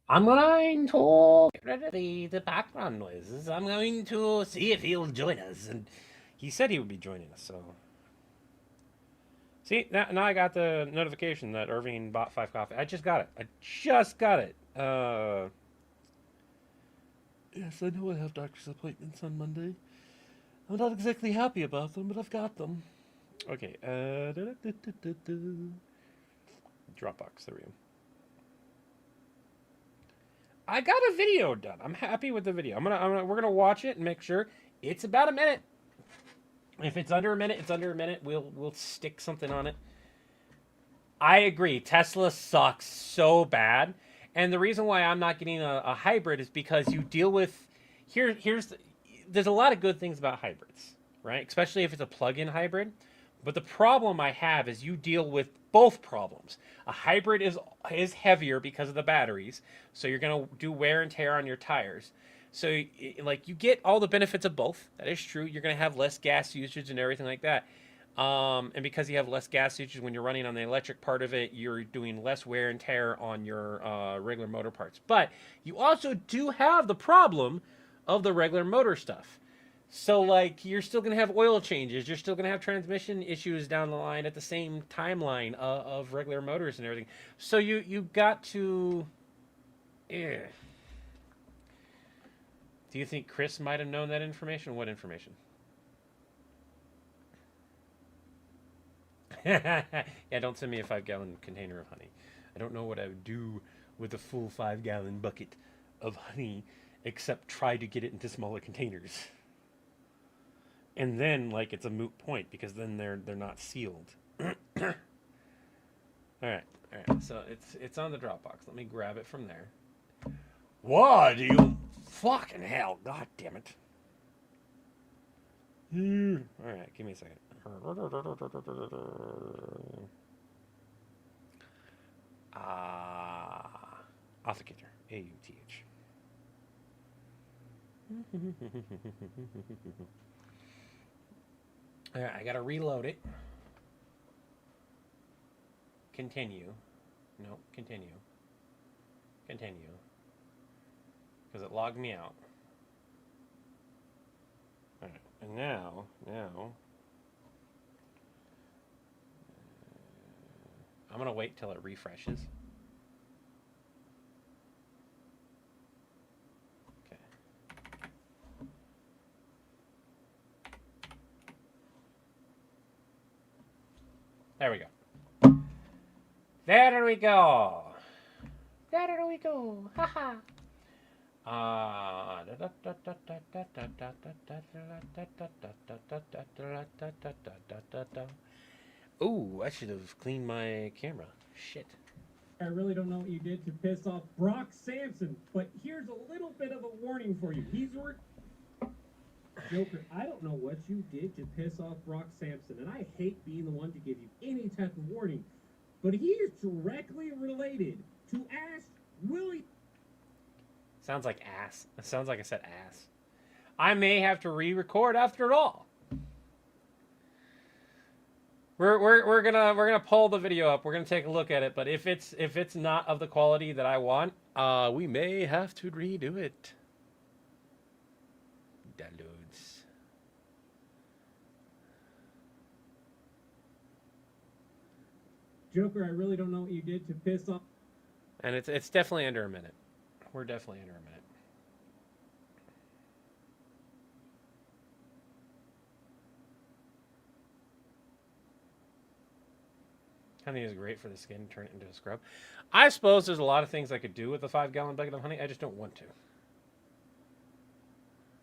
Speaker 1: I'm going to get rid of the background noises. I'm going to see if he'll join us. And he said he would be joining us, so... See, now I got the notification that Irving bought 5 coffee. I just got it. Yes, I know I have doctor's appointments on Monday. I'm not exactly happy about them, but I've got them. Okay, Dropbox, there we go. I got a video done. I'm happy with the video. We're gonna watch it and make sure it's about a minute. If it's under a minute, it's under a minute. We'll stick something on it. I agree. Tesla sucks so bad. And the reason why I'm not getting a hybrid is because you deal with there's a lot of good things about hybrids, right? Especially if it's a plug-in hybrid. But the problem I have is you deal with both problems. A hybrid is heavier because of the batteries, so you're going to do wear and tear on your tires. So like you get all the benefits of both. That is true. You're going to have less gas usage and everything like that. And because you have less gas usage when you're running on the electric part of it, you're doing less wear and tear on your regular motor parts. But you also do have the problem of the regular motor stuff. So, like, you're still going to have oil changes. You're still going to have transmission issues down the line at the same timeline of regular motors and everything. So you got to... Yeah. Do you think Chris might have known that information? What information? Yeah, don't send me a 5-gallon container of honey. I don't know what I would do with a full 5-gallon bucket of honey except try to get it into smaller containers. And then, like, it's a moot point because then they're not sealed. All right. So it's on the Dropbox. Let me grab it from there. What do you fucking hell? God damn it! All right, give me a second. Authenticator. AUTH. All right, I gotta reload it. Continue. No, continue. Continue. Because it logged me out. All right, and now, I'm gonna wait till it refreshes. Okay. There we go. There we go. There we go. Haha. Ooh, I should have cleaned my camera. Shit.
Speaker 5: I really don't know what you did to piss off Brock Sampson, but here's a little bit of a warning for you. Joker, I don't know what you did to piss off Brock Sampson, and I hate being the one to give you any type of warning, but he is directly related to Ash Willie.
Speaker 1: Sounds like ass. It sounds like I said ass. I may have to re-record after all. We're gonna pull the video up. We're gonna take a look at it. But if it's not of the quality that I want, we may have to redo it. Downloads.
Speaker 5: Joker, I really don't know what you did to piss off.
Speaker 1: And it's definitely under a minute. We're definitely under a minute. Honey is great for the skin. Turn it into a scrub. I suppose there's a lot of things I could do with a 5-gallon bucket of honey. I just don't want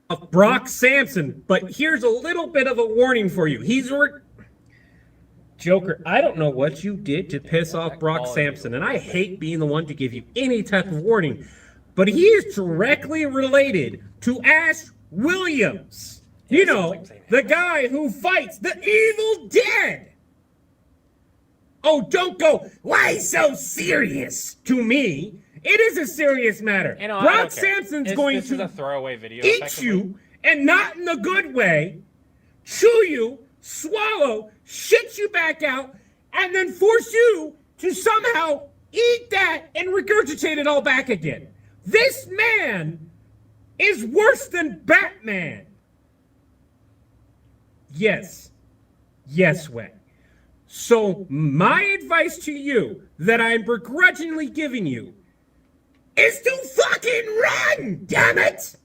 Speaker 1: to.
Speaker 5: Brock Sampson, but here's a little bit of a warning for you. Joker, I don't know what you did to piss off Brock Sampson, and I hate being the one to give you any type of warning, but he is directly related to Ash Williams. You know, the guy who fights the Evil Dead. Oh, don't go, why so serious to me? It is a serious matter.
Speaker 1: You know,
Speaker 5: Brock Sampson's going
Speaker 1: this is
Speaker 5: to
Speaker 1: a throwaway video,
Speaker 5: eat you, and not in the good way, chew you, swallow, shit you back out, and then force you to somehow eat that and regurgitate it all back again. This man is worse than Batman. Yes, Way. So my advice to you that I'm begrudgingly giving you is to fucking run, damn it!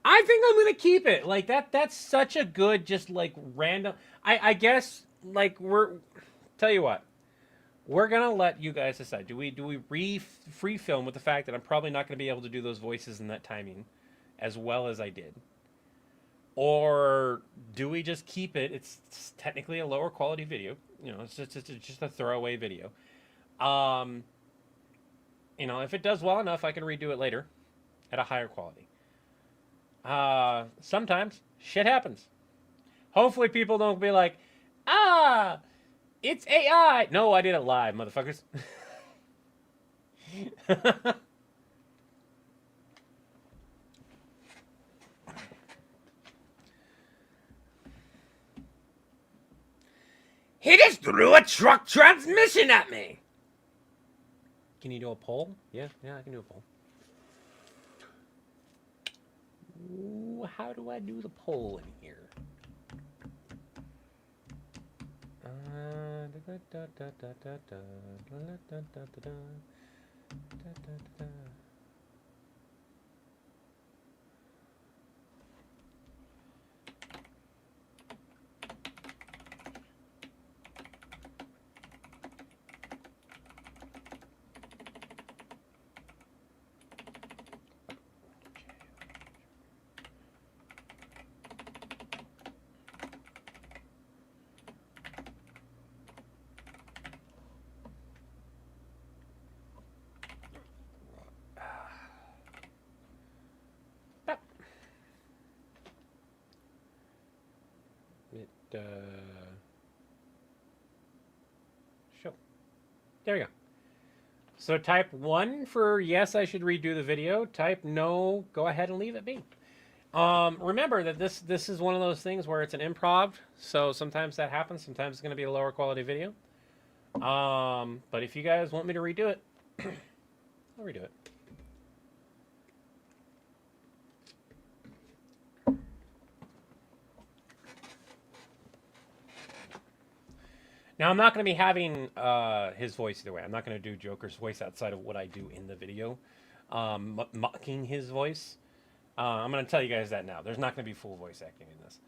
Speaker 1: I think I'm gonna keep it. Like that's such a good, just like random. I guess like tell you what, we're gonna let you guys decide. Do we free film with the fact that I'm probably not gonna be able to do those voices in that timing, as well as I did? Or do we just keep it? It's technically a lower quality video. You know, it's just a throwaway video. You know, if it does well enough, I can redo it later at a higher quality. Sometimes shit happens. Hopefully people don't be like, ah, it's AI. No, I did it live, motherfuckers.
Speaker 3: He just threw a truck transmission at me.
Speaker 1: Can you do a poll? Yeah, I can do a poll. Ooh, how do I do the poll in here? Show. There you go. So type 1 for yes, I should redo the video. Type no, go ahead and leave it be. Remember that this is one of those things where it's an improv, so sometimes that happens. Sometimes it's going to be a lower quality video. But if you guys want me to redo it, I'll redo it. Now, I'm not going to be having his voice either way. I'm not going to do Joker's voice outside of what I do in the video, mocking his voice. I'm going to tell you guys that now. There's not going to be full voice acting in this.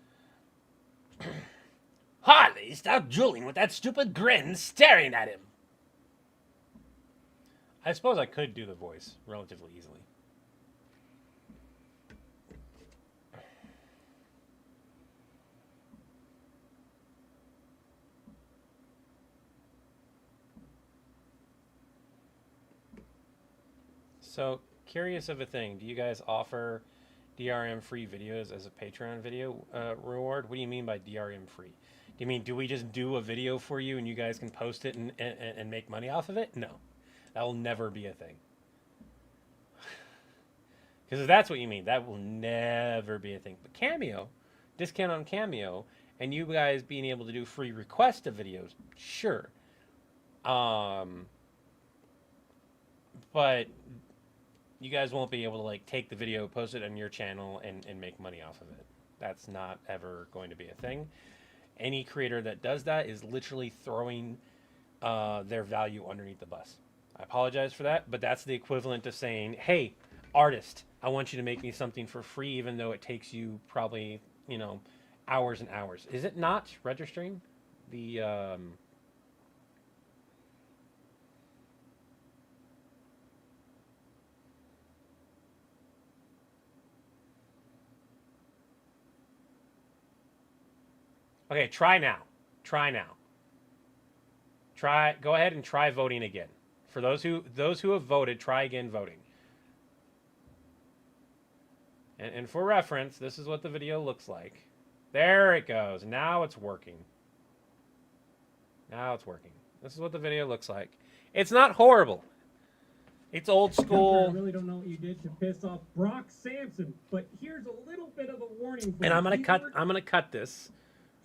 Speaker 3: Harley, stop drooling with that stupid grin staring at him.
Speaker 1: I suppose I could do the voice relatively easily. So, curious of a thing. Do you guys offer DRM free videos as a Patreon video reward? What do you mean by DRM free? Do you mean, do we just do a video for you and you guys can post it and make money off of it? No. That will never be a thing. Because if that's what you mean, that will never be a thing. But Cameo, discount on Cameo, and you guys being able to do free request of videos, sure. But you guys won't be able to like take the video, post it on your channel, and make money off of it. That's not ever going to be a thing. Any creator that does that is literally throwing their value underneath the bus. I apologize for that, but that's the equivalent of saying, hey, artist, I want you to make me something for free, even though it takes you probably, you know, hours and hours. Is it not registering? The okay, try now. Try now. Go ahead and try voting again. For those who have voted, try again voting. And for reference, this is what the video looks like. There it goes. Now it's working. Now it's working. This is what the video looks like. It's not horrible. It's old school.
Speaker 5: I really don't know what you did to piss off Brock Sampson, but here's a little bit of a warning for
Speaker 1: And
Speaker 5: you.
Speaker 1: I'm gonna cut this.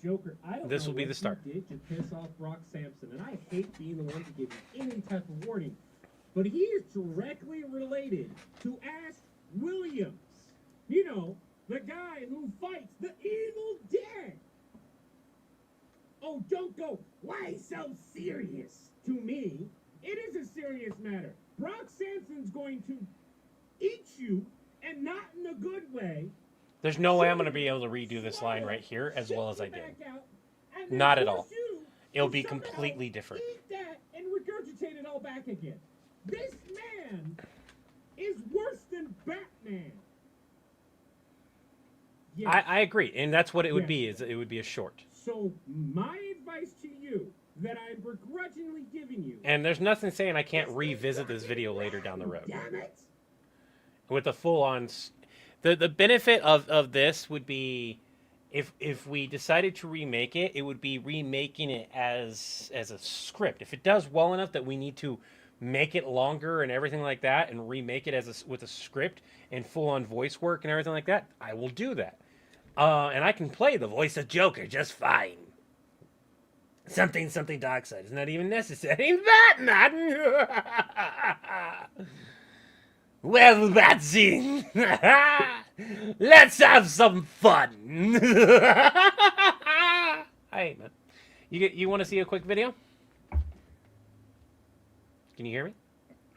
Speaker 5: Joker, I don't
Speaker 1: This
Speaker 5: know
Speaker 1: will be
Speaker 5: what
Speaker 1: the start.
Speaker 5: you did to piss off Brock Sampson, and I hate being the one to give you any type of warning, but he is directly related to Ash Williams. You know, the guy who fights the Evil Dead. Oh, don't go, why so serious? To me, it is a serious matter. Brock Sampson's going to eat you, and not in a good way.
Speaker 1: There's no way I'm going to be able to redo this line right here as well as I did. Not at all. It'll be completely different.
Speaker 5: Eat that and regurgitate it all back again. This man is worse than Batman. Yes.
Speaker 1: I agree, and that's what it would
Speaker 5: Yes.
Speaker 1: be. Is it would be a short.
Speaker 5: So my advice to you that I'm begrudgingly giving you.
Speaker 1: And there's nothing saying I can't revisit this video later down the road
Speaker 5: Damn it.
Speaker 1: with a full-on. The benefit of this would be if we decided to remake it, it would be remaking it as a script. If it does well enough that we need to make it longer and everything like that, and remake it with a script and full-on voice work and everything like that, I will do that. And I can play the voice of Joker just fine. Something Darkseid is not even necessary. Batman. Well, that's it. Let's have some fun. Hey, man. You want to see a quick video? Can you hear me?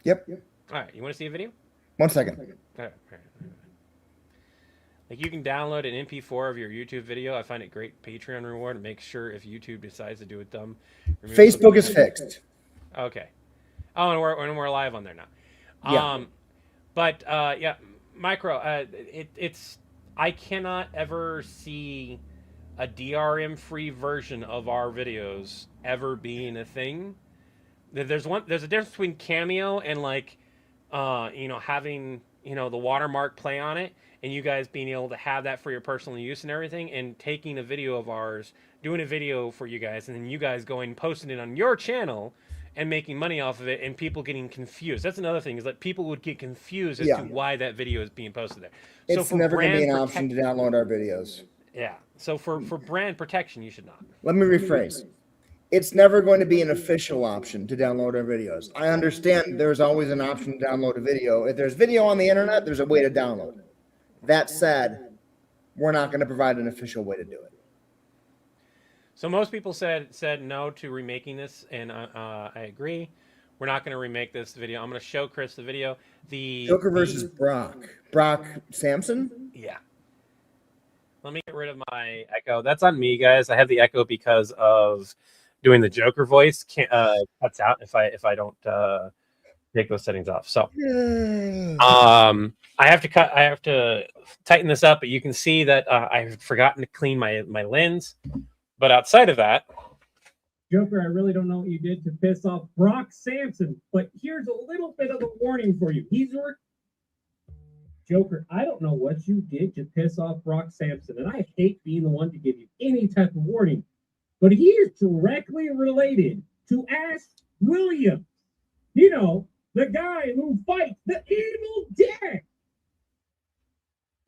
Speaker 6: Yep.
Speaker 1: All right. You want to see a video?
Speaker 6: 1 second.
Speaker 1: All right. Like, you can download an MP4 of your YouTube video. I find it great Patreon reward. And make sure if YouTube decides to do it dumb.
Speaker 6: Facebook is fixed.
Speaker 1: Okay. Oh, and we're live on there now.
Speaker 6: Yeah.
Speaker 1: But yeah, Micro. It's I cannot ever see a DRM-free version of our videos ever being a thing. There's a difference between Cameo and like, having the watermark play on it, and you guys being able to have that for your personal use and everything, and taking a video of ours, doing a video for you guys, and then you guys going and posting it on your channel and making money off of it, and people getting confused. That's another thing, is that people would get confused as to why that video is being posted there.
Speaker 6: It's never going to be an option to download our videos.
Speaker 1: Yeah. So for brand protection, you should not.
Speaker 6: Let me rephrase. It's never going to be an official option to download our videos. I understand there's always an option to download a video. If there's video on the internet, there's a way to download it. That said, we're not going to provide an official way to do it.
Speaker 1: So most people said no to remaking this, and I agree. We're not going to remake this video. I'm going to show Chris the video.
Speaker 6: Joker versus Brock. Brock Samson?
Speaker 1: Yeah. Let me get rid of my echo. That's on me, guys. I have the echo because of doing the Joker voice. Cuts out if I don't take those settings off. So I have to tighten this up, but you can see that I've forgotten to clean my lens. But outside of that,
Speaker 5: Joker, I really don't know what you did to piss off Brock Samson, but here's a little bit of a warning for you. Joker, I don't know what you did to piss off Brock Samson, and I hate being the one to give you any type of warning, but he is directly related to Ash Williams. You know, the guy who fights the Evil Dead.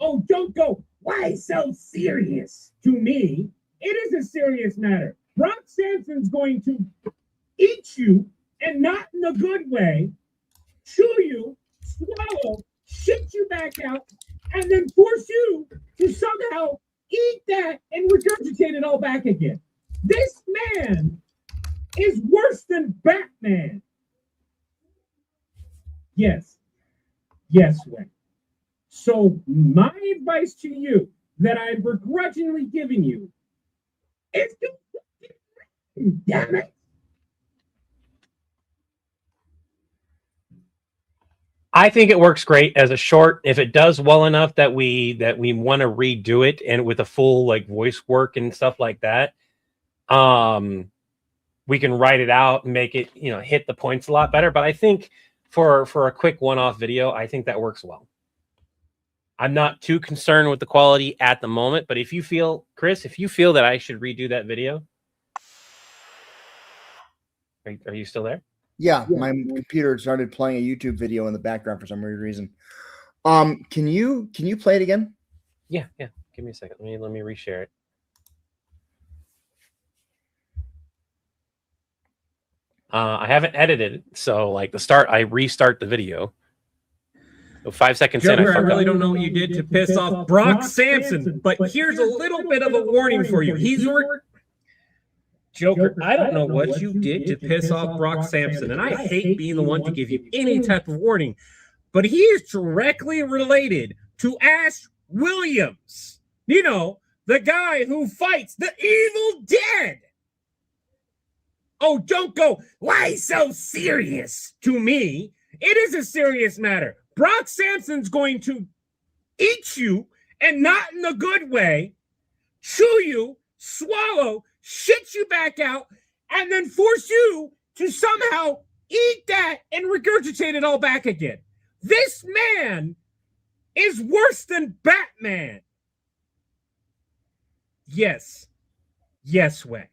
Speaker 5: Oh, don't go, why so serious? To me, it is a serious matter. Brock Samson's going to eat you, and not in a good way, chew you, swallow, shit you back out, and then force you to somehow eat that and regurgitate it all back again. This man is worse than Batman. Yes, Wayne. So my advice to you that I'm begrudgingly giving you is to damn it.
Speaker 1: I think it works great as a short. If it does well enough that we want to redo it and with a full like voice work and stuff like that, we can write it out and make it hit the points a lot better. But I think for a quick one-off video, I think that works well. I'm not too concerned with the quality at the moment, but if you feel, Chris, that I should redo that video, are you still there?
Speaker 6: Yeah, my computer started playing a YouTube video in the background for some weird reason. Can you play it again?
Speaker 1: Yeah. Give me a second. Let me reshare it. I haven't edited it, so like I restart the video. So 5 seconds in,
Speaker 5: Joker, I really don't know what you did to piss off Brock Samson, but here's a little bit of a warning for you. Joker, I don't know what you did to piss off Brock Samson, and I hate being the one to give you any type of warning, but he is directly related to Ash Williams. You know, the guy who fights the Evil Dead. Oh, don't go, why so serious? To me, it is a serious matter. Brock Samson's going to eat you, and not in the good way, chew you, swallow, shit you back out, and then force you to somehow eat that and regurgitate it all back again. This man is worse than Batman. Yes. Yes way.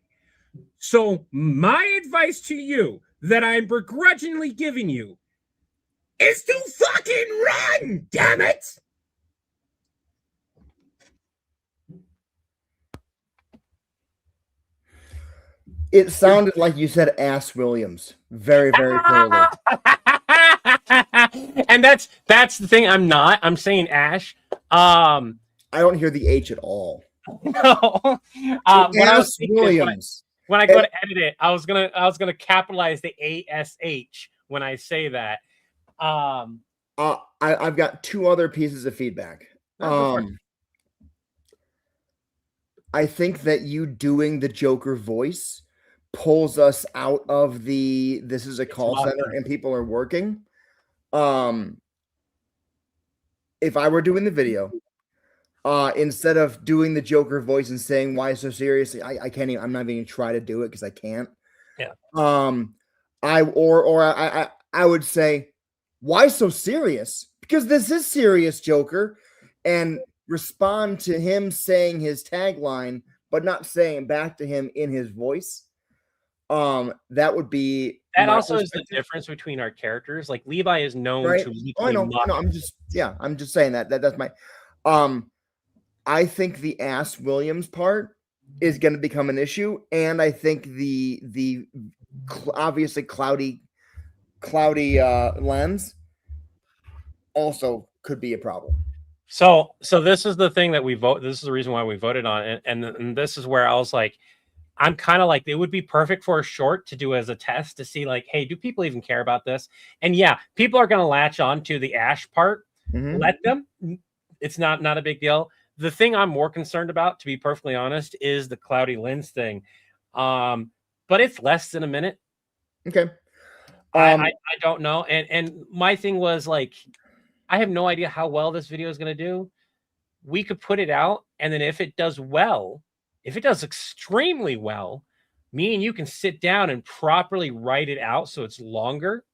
Speaker 5: So my advice to you that I'm begrudgingly giving you is to fucking run, damn it!
Speaker 6: It sounded like you said Ass Williams. Very, very clearly.
Speaker 1: And that's the thing. I'm not. I'm saying Ash.
Speaker 6: I don't hear the H at all.
Speaker 1: No. What I was
Speaker 6: Ass
Speaker 1: thinking is
Speaker 6: Williams.
Speaker 1: when I go to edit it, I was gonna capitalize the ASH when I say that.
Speaker 6: I've got two other pieces of feedback. I think that you doing the Joker voice pulls us out of the this is a call center and people are working. If I were doing the video, instead of doing the Joker voice and saying why so seriously, I can't even, I'm not even gonna try to do it because I can't.
Speaker 1: Yeah.
Speaker 6: I would say, why so serious? Because this is serious, Joker, and respond to him saying his tagline, but not saying back to him in his voice. That would be
Speaker 1: that also is the difference between our characters. Like Levi is known to
Speaker 6: I know. I'm just saying that's my I think the Ass Williams part is going to become an issue, and I think the obviously cloudy lens also could be a problem.
Speaker 1: So this is the thing that we vote. This is the reason why we voted on it, and this is where I was like, I'm kind of like, it would be perfect for a short to do as a test to see like, hey, do people even care about this? And yeah, people are going to latch on to the Ash part.
Speaker 6: Mm-hmm.
Speaker 1: Let them. It's not a big deal. The thing I'm more concerned about, to be perfectly honest, is the cloudy lens thing. But it's less than a minute.
Speaker 6: Okay.
Speaker 1: I don't know. And my thing was like, I have no idea how well this video is going to do. We could put it out, and then if it does well, if it does extremely well, me and you can sit down and properly write it out so it's longer.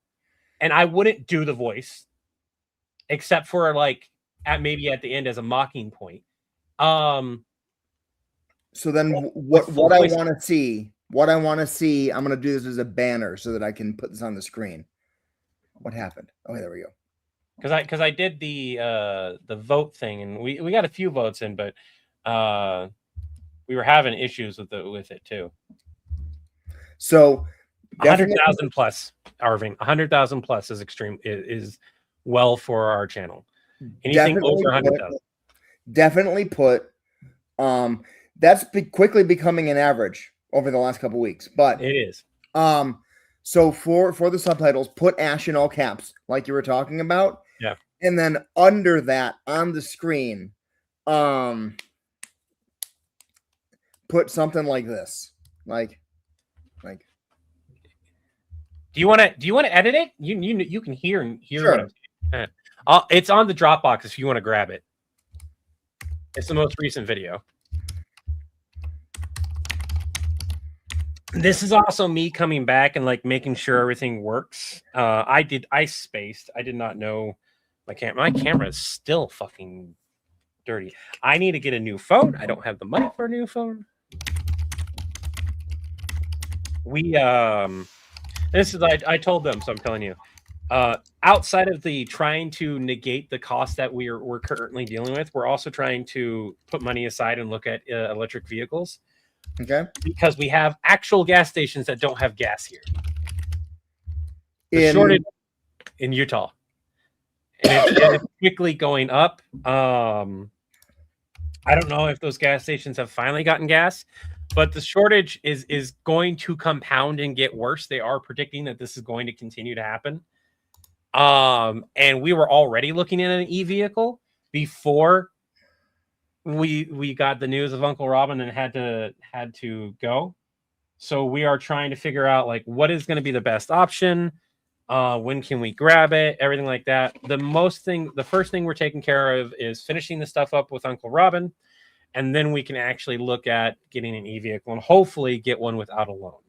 Speaker 1: And I wouldn't do the voice, except for like maybe at the end as a mocking point.
Speaker 6: So then what I want to see, I'm going to do this as a banner so that I can put this on the screen. What happened? Oh, there we go.
Speaker 1: Because I did the vote thing, and we got a few votes in, but we were having issues with it too.
Speaker 6: So
Speaker 1: 100,000 plus, Arving. 100,000 plus is extreme. Is well for our channel. Anything over 100,000.
Speaker 6: Definitely put. That's quickly becoming an average over the last couple weeks, but
Speaker 1: it is.
Speaker 6: So for the subtitles, put Ash in all caps, like you were talking about.
Speaker 1: Yeah.
Speaker 6: And then under that on the screen, put something like this. Like
Speaker 1: Do you want to edit it? You can hear
Speaker 6: sure.
Speaker 1: What I'm saying. It's on the Dropbox if you want to grab it. It's the most recent video. This is also me coming back and like making sure everything works. I spaced. I did not know my camera is still fucking dirty. I need to get a new phone. I don't have the money for a new phone. This is I told them, so I'm telling you. Outside of the trying to negate the cost that we're currently dealing with, we're also trying to put money aside and look at electric vehicles.
Speaker 6: Okay.
Speaker 1: Because we have actual gas stations that don't have gas here. Shortage in Utah. And it's quickly going up. I don't know if those gas stations have finally gotten gas, but the shortage is going to compound and get worse. They are predicting that this is going to continue to happen. And we were already looking at an e-vehicle before we got the news of Uncle Robin and had to go. So we are trying to figure out like what is going to be the best option. When can we grab it? Everything like that. The first thing we're taking care of is finishing the stuff up with Uncle Robin, and then we can actually look at getting an e-vehicle and hopefully get one without a loan.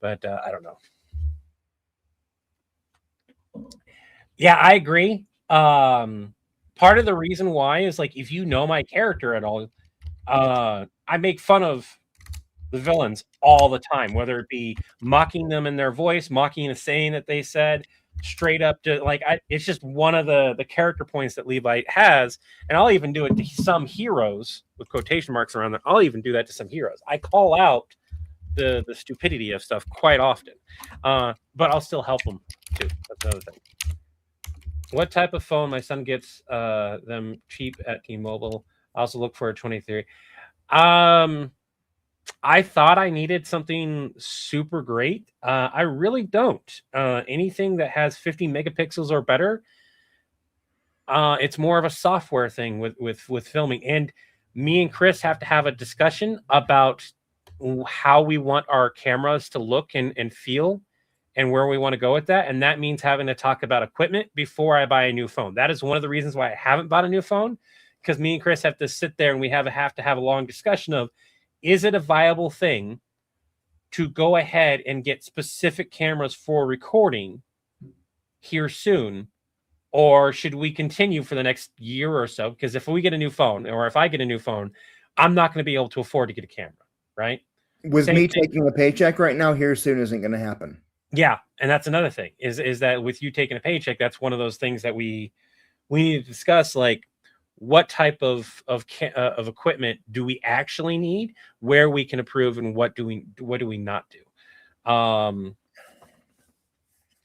Speaker 1: But I don't know. Yeah, I agree. Part of the reason why is like if you know my character at all, I make fun of the villains all the time, whether it be mocking them in their voice, mocking a saying that they said, straight up to like it's just one of the character points that Levi has, and I'll even do it to some heroes with quotation marks around them. I'll even do that to some heroes. I call out the stupidity of stuff quite often, but I'll still help them too. That's another thing. What type of phone? My son gets them cheap at T-Mobile. I also look for a 23. I thought I needed something super great. I really don't. Anything that has 50 megapixels or better, it's more of a software thing with filming. And me and Chris have to have a discussion about how we want our cameras to look and feel and where we want to go with that. And that means having to talk about equipment before I buy a new phone. That is one of the reasons why I haven't bought a new phone, because me and Chris have to sit there and we have to have a long discussion of, is it a viable thing to go ahead and get specific cameras for recording here soon? Or should we continue for the next year or so? Because if we get a new phone, or if I get a new phone, I'm not going to be able to afford to get a camera, right?
Speaker 6: With
Speaker 1: Same
Speaker 6: me
Speaker 1: thing.
Speaker 6: taking a paycheck right now, here soon isn't going to happen.
Speaker 1: Yeah, and that's another thing is that with you taking a paycheck, that's one of those things that we need to discuss. Like, what type of equipment do we actually need, where we can approve, and what do we not do?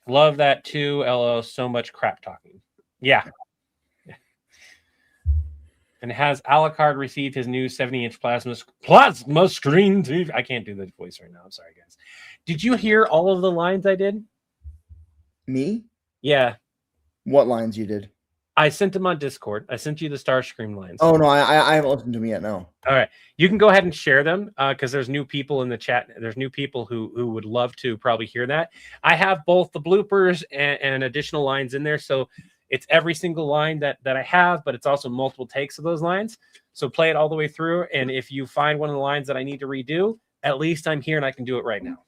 Speaker 1: Love that too. LO, so much crap talking. Yeah. And has Alucard received his new 70-inch plasma screen TV? I can't do the voice right now. I'm sorry, guys. Did you hear all of the lines I did?
Speaker 6: Me?
Speaker 1: Yeah.
Speaker 6: What lines you did?
Speaker 1: I sent them on Discord. I sent you the Starcream lines.
Speaker 6: Oh no, I haven't listened to them yet. No.
Speaker 1: All right, you can go ahead and share them because there's new people in the chat. There's new people who would love to probably hear that. I have both the bloopers and additional lines in there, so it's every single line that I have, but it's also multiple takes of those lines. So play it all the way through, and if you find one of the lines that I need to redo, at least I'm here and I can do it right now.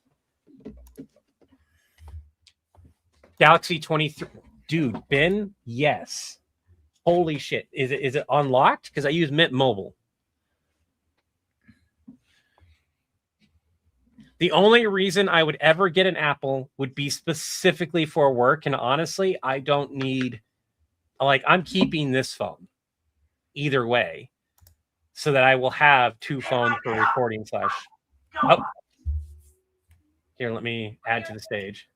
Speaker 1: Galaxy 23. Dude, Ben, yes. Holy shit. Is it unlocked? Because I use Mint Mobile. The only reason I would ever get an Apple would be specifically for work. And honestly, I don't need, like, I'm keeping this phone either way so that I will have two phones for recording / Oh. Here, let me add to the stage.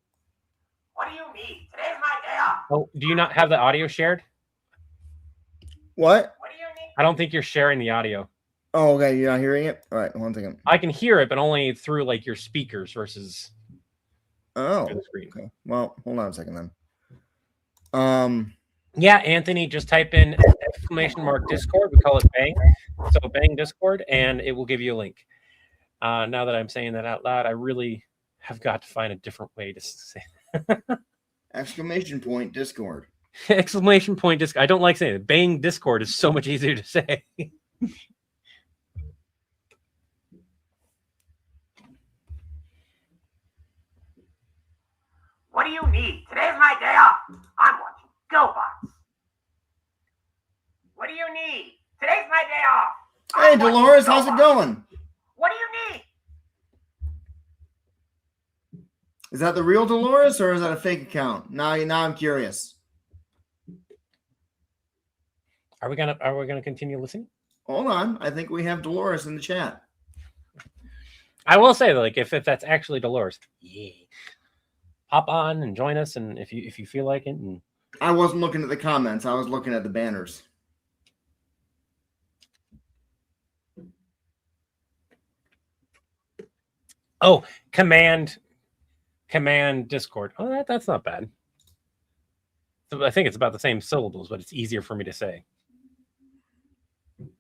Speaker 3: What do you need? Today's my day off.
Speaker 1: Oh, do you not have the audio shared?
Speaker 6: What?
Speaker 3: What do you need?
Speaker 1: I don't think you're sharing the audio.
Speaker 6: Oh, okay. You're not hearing it? All right. One second.
Speaker 1: I can hear it, but only through like your speakers versus
Speaker 6: Oh.
Speaker 1: through the screen.
Speaker 6: Okay. Well, hold on a second then.
Speaker 1: Yeah, Anthony, just type in !Discord. We call it Bang. So Bang Discord, and it will give you a link. Now that I'm saying that out loud, I really have got to find a different way to say
Speaker 6: !Discord.
Speaker 1: !Discord. I don't like saying it. Bang Discord is so much easier to say.
Speaker 3: What do you need? Today's my day off. I'm watching GoBots. What do you need? Today's my day off.
Speaker 6: Hey,
Speaker 3: I'm watching
Speaker 6: Dolores, how's it
Speaker 3: GoBots.
Speaker 6: going?
Speaker 3: What do you need?
Speaker 6: Is that the real Dolores or is that a fake account? Now I'm curious.
Speaker 1: Are we gonna continue listening?
Speaker 6: Hold on. I think we have Dolores in the chat.
Speaker 1: I will say, like, if that's actually Dolores, yeah, hop on and join us, and if you feel like it. And
Speaker 6: I wasn't looking at the comments. I was looking at the banners.
Speaker 1: oh, command Discord. Oh, that's not bad. So I think it's about the same syllables, but it's easier for me to say.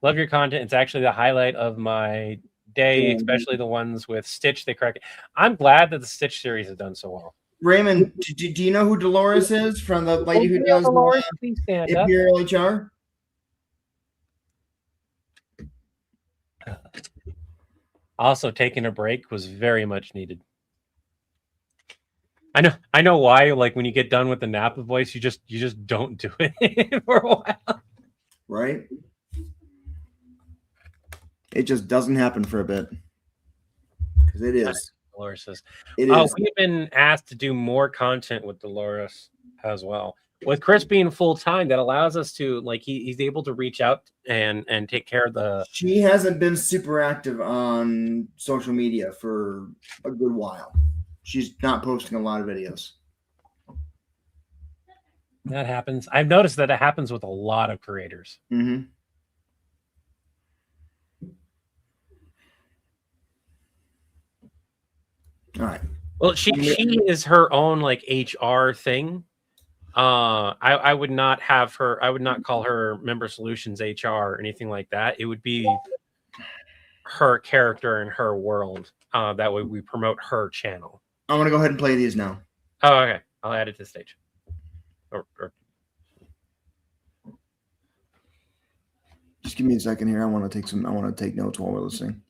Speaker 1: Love your content. It's actually the highlight of my day, especially the ones with Stitch. They crack it. I'm glad that the Stitch series has done so well.
Speaker 6: Raymond, do you know who Dolores is from the lady who does
Speaker 1: Dolores, please stand up.
Speaker 6: Imperial HR?
Speaker 1: Also, taking a break was very much needed. I know why. Like when you get done with the Napa voice, you just don't do it for a while.
Speaker 6: Right? It just doesn't happen for a bit. Because it is.
Speaker 1: Dolores says,
Speaker 6: It is.
Speaker 1: we've been asked to do more content with Dolores as well. With Chris being full time, that allows us to like he's able to reach out and take care of the.
Speaker 6: She hasn't been super active on social media for a good while. She's not posting a lot of videos.
Speaker 1: That happens. I've noticed that it happens with a lot of creators.
Speaker 6: Mm-hmm. All right.
Speaker 1: Well, she is her own like HR thing. I would not have her. I would not call her Member Solutions HR or anything like that. It would be her character and her world. That way we promote her channel.
Speaker 6: I'm gonna go ahead and play these now.
Speaker 1: Oh, okay. I'll add it to the stage. Or
Speaker 6: Just give me a second here. I want to take notes while we're listening.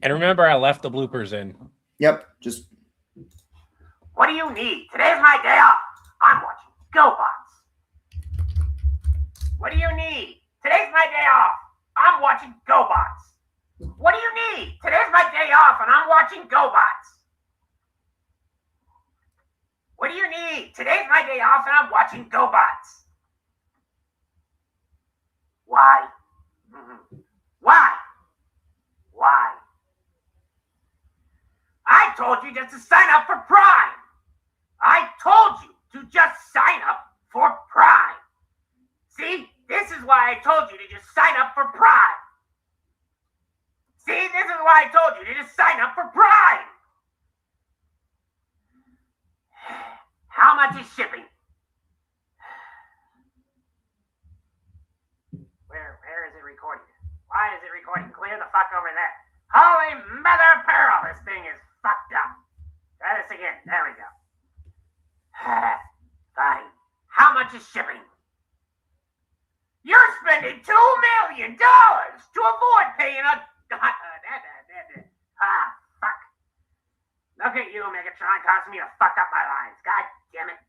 Speaker 1: and remember, I left the bloopers in.
Speaker 6: Yep. Just
Speaker 3: What do you need? Today's my day off. I'm watching GoBots. What do you need? Today's my day off. I'm watching GoBots. What do you need? Today's my day off and I'm watching GoBots. What do you need? Today's my day off and I'm watching GoBots. Why? Why? Why? I told you just to sign up for Prime. I told you to just sign up for Prime. See, this is why I told you to just sign up for Prime. See, this is why I told you to just sign up for Prime. How much is shipping? Where is it recording? Why is it recording? Clear the fuck over there. Holy mother of pearl, this thing is fucked up. Try this again. There we go. Fine. How much is shipping? You're spending $2 million to avoid paying a... fuck. Look at you, Megatron, causing me to fuck up my lines. God damn it.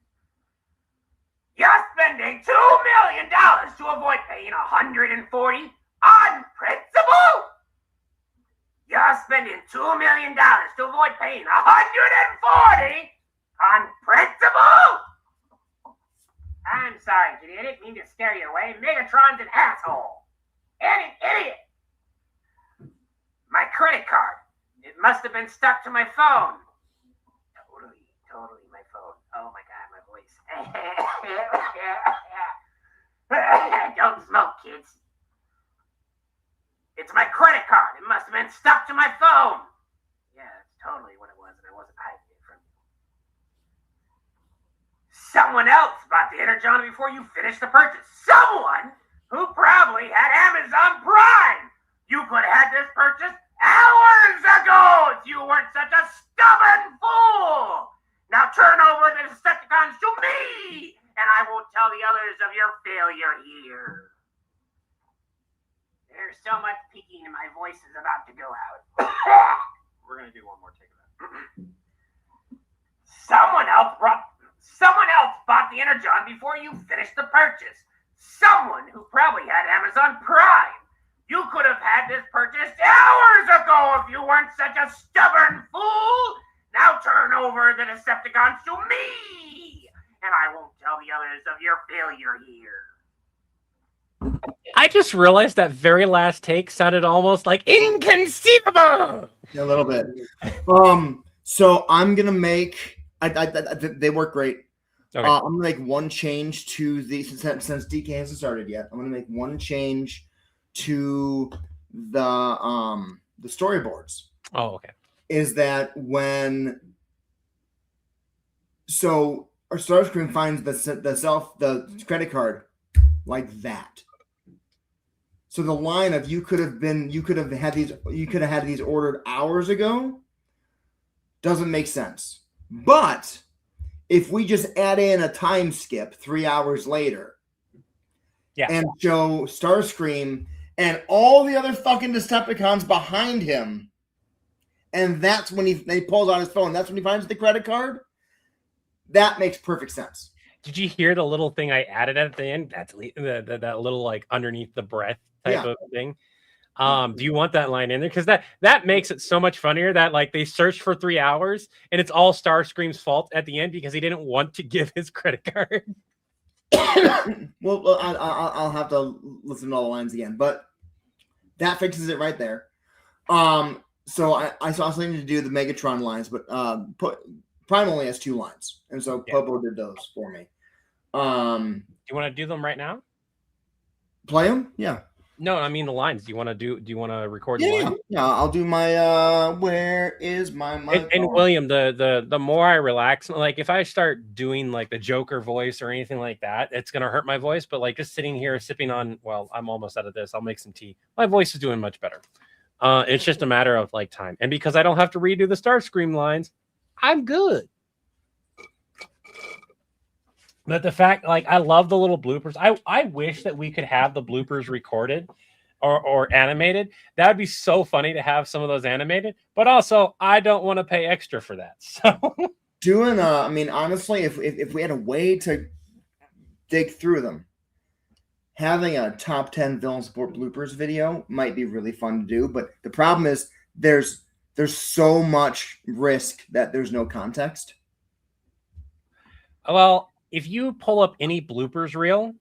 Speaker 3: You're spending $2 million to avoid paying $140 on principle? You're spending $2 million to avoid paying $140 on principle? I'm sorry, Judy. I didn't mean to scare you away. Megatron's an asshole. And an idiot. My credit card. It must have been stuck to my phone. Totally my phone. Oh my god, my voice. Don't smoke, kids. It's my credit card. It must have been stuck to my phone. Yeah, that's totally what it was, and I wasn't hiding it from you. Someone else bought the Energon before you finished the purchase. Someone who probably had Amazon Prime. You could have had this purchase hours ago if you weren't such a stubborn fool. Now turn over the Decepticons to me, and I won't tell the others of your failure here. There's so much peeking, and my voice is about to go out. We're gonna do one more take of that. Someone else bought the Energon before you finished the purchase. Someone who probably had Amazon Prime. You could have had this purchased hours ago if you weren't such a stubborn fool. Now turn over the Decepticons to me, and I won't tell the others of your failure here.
Speaker 1: I just realized that very last take sounded almost like inconceivable.
Speaker 6: a little bit. So I'm gonna make. They work great.
Speaker 1: Okay.
Speaker 6: I'm gonna make one change to the since DK hasn't started yet. I'm gonna make one change to the storyboards.
Speaker 1: Oh, okay.
Speaker 6: Is that when our Starcream finds the credit card like that. So the line of you could have had these ordered hours ago doesn't make sense. But if we just add in a time skip 3 hours later, and show Starscream and all the other fucking Decepticons behind him, and that's when he pulls out his phone. That's when he finds the credit card. That makes perfect sense.
Speaker 1: Did you hear the little thing I added at the end? That's that little like underneath the breath type of thing. Do you want that line in there? Because that makes it so much funnier that like they searched for 3 hours and it's all Starscream's fault at the end because he didn't want to give his credit card.
Speaker 6: Well, I'll have to listen to all the lines again, but that fixes it right there. So I saw something to do the Megatron lines, but Prime only has 2 lines, and so Popo did those for me.
Speaker 1: Do you want to do them right now?
Speaker 6: Play them? Yeah.
Speaker 1: No, I mean the lines. Do you want to record the lines?
Speaker 6: Yeah, I'll do my where is my mic?
Speaker 1: And William, the more I relax, like if I start doing like the Joker voice or anything like that, it's gonna hurt my voice. But like just sitting here sipping on, well, I'm almost out of this. I'll make some tea. My voice is doing much better. It's just a matter of like time. And because I don't have to redo the Starscream lines, I'm good. But the fact, like, I love the little bloopers. I wish that we could have the bloopers recorded or animated. That would be so funny to have some of those animated. But also, I don't want to pay extra for that. So
Speaker 6: doing, I mean, honestly, if we had a way to dig through them, having a top 10 villain support bloopers video might be really fun to do. But the problem is there's so much risk that there's no context.
Speaker 1: Well, if you pull up any bloopers reel,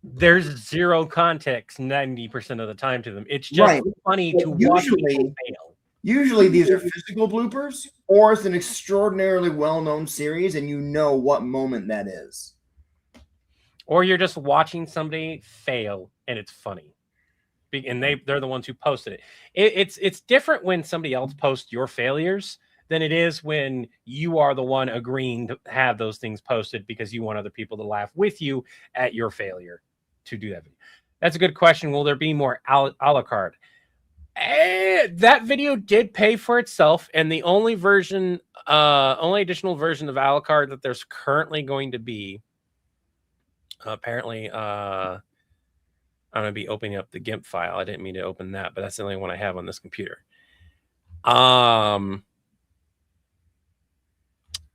Speaker 1: there's zero context 90% of the time to them. It's just funny to watch people fail.
Speaker 6: Usually these are physical bloopers, or it's an extraordinarily well-known series, and you know what moment that is.
Speaker 1: Or you're just watching somebody fail, and it's funny. And they're the ones who posted it. It's different when somebody else posts your failures than it is when you are the one agreeing to have those things posted because you want other people to laugh with you at your failure to do that video. That's a good question. Will there be more a la carte? That video did pay for itself, and the only additional version of a la carte that there's currently going to be, apparently, I'm going to be opening up the GIMP file. I didn't mean to open that, but that's the only one I have on this computer.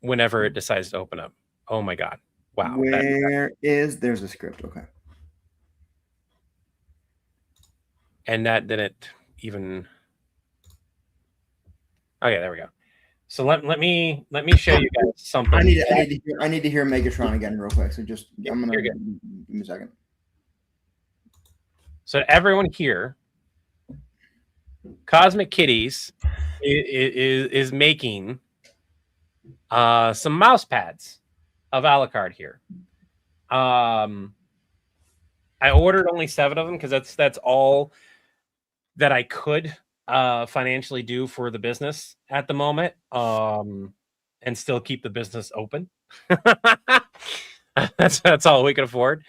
Speaker 1: Whenever it decides to open up. Oh my God. Wow.
Speaker 6: There's a script. Okay.
Speaker 1: And that didn't even. Okay, there we go. So let me show you guys something.
Speaker 6: I need to hear Megatron again real quick. So just I'm gonna give me a second.
Speaker 1: So everyone here, Cosmic Kitties is making some mouse pads of a la carte here. I ordered only 7 of them because that's all that I could financially do for the business at the moment, and still keep the business open. that's all we could afford.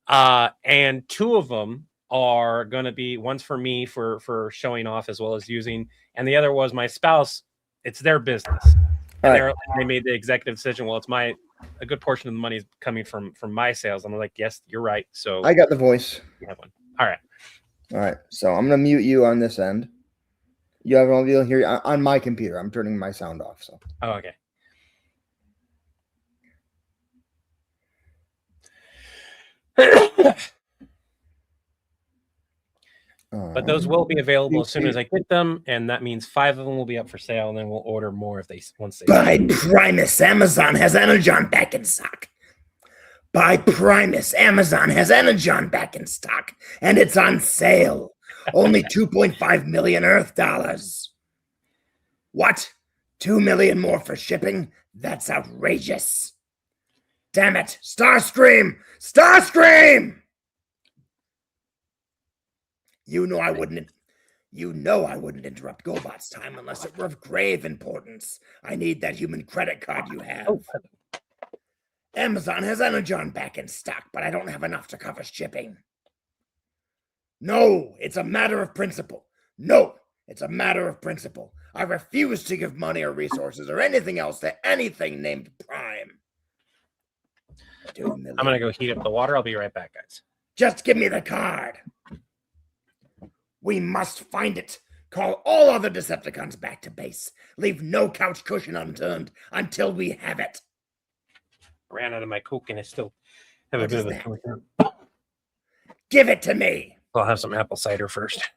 Speaker 1: And 2 of them are going to be, one's for me for showing off as well as using, and the other was my spouse. It's their business. Right. They made the executive decision. Well, a good portion of the money is coming from my sales. I'm like, yes, you're right. So
Speaker 6: I got the voice.
Speaker 1: You have one. All right.
Speaker 6: So I'm gonna mute you on this end. You have all the here on my computer. I'm turning my sound off. So.
Speaker 1: Oh, okay. But those will be available as soon as I get them, and that means 5 of them will be up for sale, and then we'll order more once they.
Speaker 3: By Primus, Amazon has Energon back in stock. By Primus, Amazon has Energon back in stock, and it's on sale. Only 2.5 million Earth dollars. What? 2 million more for shipping? That's outrageous. Damn it! Starscream! Starscream! You know I wouldn't interrupt GoBot's time unless it were of grave importance. I need that human credit card you have.
Speaker 1: Oh.
Speaker 3: Amazon has Energon back in stock, but I don't have enough to cover shipping.
Speaker 7: No, it's a matter of principle. No, it's a matter of principle. I refuse to give money or resources or anything else to anything named Prime. 2 million.
Speaker 1: I'm gonna go heat up the water. I'll be right back, guys.
Speaker 7: Just give me the card. We must find it. Call all other Decepticons back to base. Leave no couch cushion unturned until we have it.
Speaker 1: Ran out of my Coke and I still have a
Speaker 7: What
Speaker 1: bit
Speaker 7: is
Speaker 1: of a
Speaker 7: that?
Speaker 1: stomach hurt.
Speaker 7: Give it to me.
Speaker 1: I'll have some apple cider first.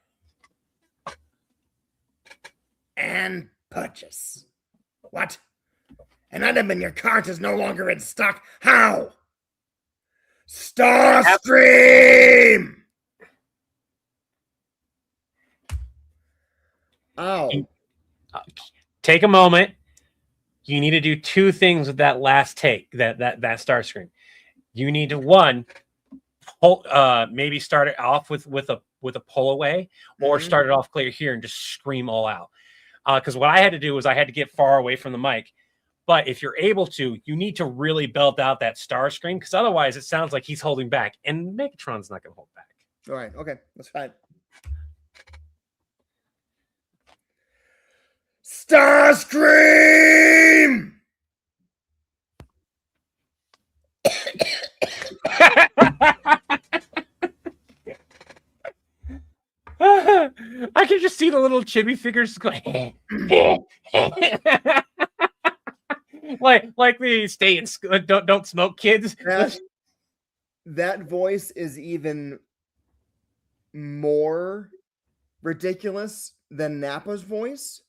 Speaker 7: And purchase. What? An item in your cart is no longer in stock. How? Starcream!
Speaker 6: Ow.
Speaker 1: Take a moment. You need to do two things with that last take, that Starscream. You need to, one, pull, maybe start it off with a pull away, or start it off clear here and just scream all out. Because what I had to do was I had to get far away from the mic. But if you're able to, you need to really belt out that Starscream, because otherwise it sounds like he's holding back, and Megatron's not going to hold back.
Speaker 6: All right. Okay. That's fine.
Speaker 7: Starscream!
Speaker 1: I can just see the little chibi figures going like the stay in school, don't smoke kids.
Speaker 6: That voice is even more ridiculous than Nappa's voice.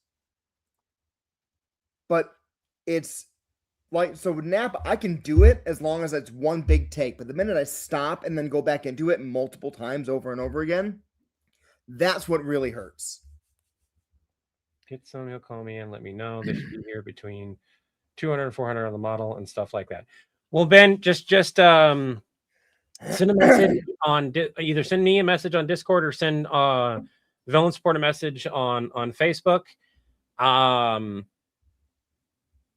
Speaker 6: But it's like, so with Nappa, I can do it as long as it's one big take. But the minute I stop and then go back into it multiple times over and over again, that's what really hurts.
Speaker 1: Get someone who'll call me and let me know. They should be here between 200 and 400 on the model and stuff like that. Well, Ben, just send a message on either send me a message on Discord or send Villain Support a message on Facebook.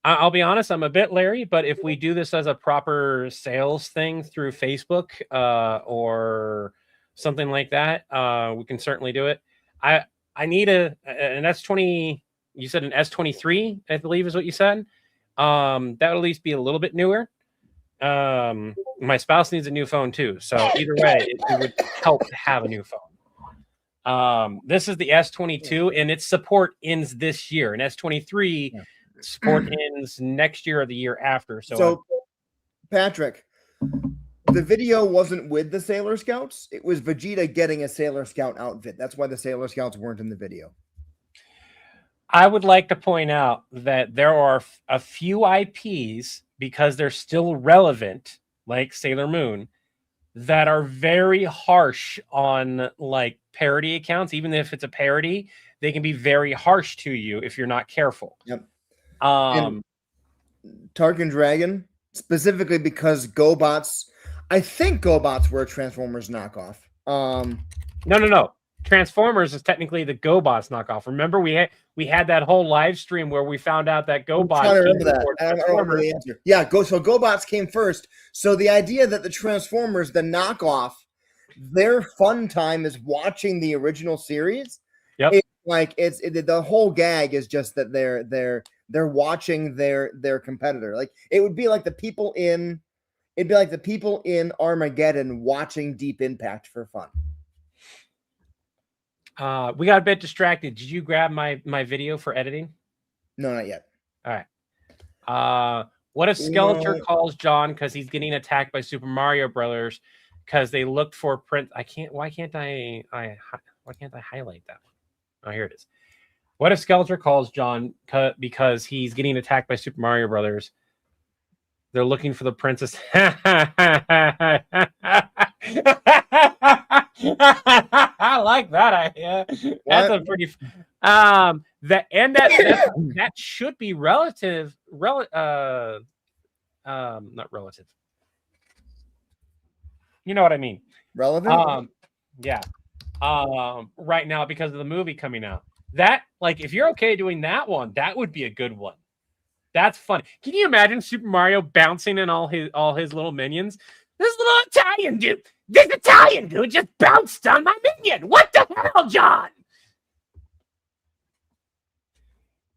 Speaker 1: I'll be honest, I'm a bit leery, but if we do this as a proper sales thing through Facebook or something like that, we can certainly do it. I need an S20. You said an S23, I believe is what you said. That would at least be a little bit newer. My spouse needs a new phone too, so either way, it would help to have a new phone. This is the S22, and its support ends this year. And S23 support ends next year or the year after. So
Speaker 6: Patrick, the video wasn't with the Sailor Scouts. It was Vegeta getting a Sailor Scout outfit. That's why the Sailor Scouts weren't in the video.
Speaker 1: I would like to point out that there are a few IPs, because they're still relevant, like Sailor Moon, that are very harsh on like parody accounts. Even if it's a parody, they can be very harsh to you if you're not careful.
Speaker 6: Yep.
Speaker 1: And
Speaker 6: Tarkin Dragon, specifically because GoBots, I think GoBots were a Transformers knockoff.
Speaker 1: No. Transformers is technically the GoBots knockoff. Remember, we had that whole live stream where we found out that GoBots.
Speaker 6: I remember that. I don't remember the answer. Yeah, so GoBots came first. So the idea that the Transformers, the knockoff, their fun time is watching the original series.
Speaker 1: Yep.
Speaker 6: It's like the whole gag is just that they're watching their competitor. Like it would be like the people in Armageddon watching Deep Impact for fun.
Speaker 1: We got a bit distracted. Did you grab my video for editing?
Speaker 6: No, not yet.
Speaker 1: All right. What if Skeletor calls John because he's getting attacked by Super Mario Brothers because they looked for Prince? Why can't I highlight that one? Oh, here it is. What if Skeletor calls John because he's getting attacked by Super Mario Brothers? They're looking for the princess. I like that idea. That's a pretty that should be not relative. You know what I mean?
Speaker 6: Relevant?
Speaker 1: Yeah. Right now because of the movie coming out. That, like, if you're okay doing that one, that would be a good one. That's funny. Can you imagine Super Mario bouncing in all his little minions?
Speaker 3: This little Italian dude. This Italian dude just bounced on my minion. What the hell, John?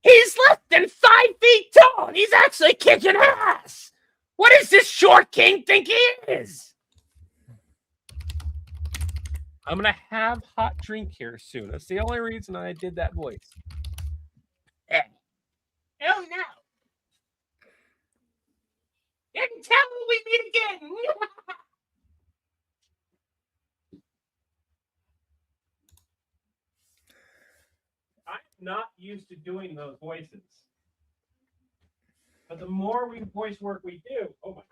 Speaker 3: He's less than 5 feet tall, and he's actually kicking ass. What does this short king think he is?
Speaker 1: I'm gonna have hot drink here soon. That's the only reason I did that voice.
Speaker 3: Oh no! Until we meet again.
Speaker 1: I'm not used to doing those voices, but the more voice work we do, oh my god.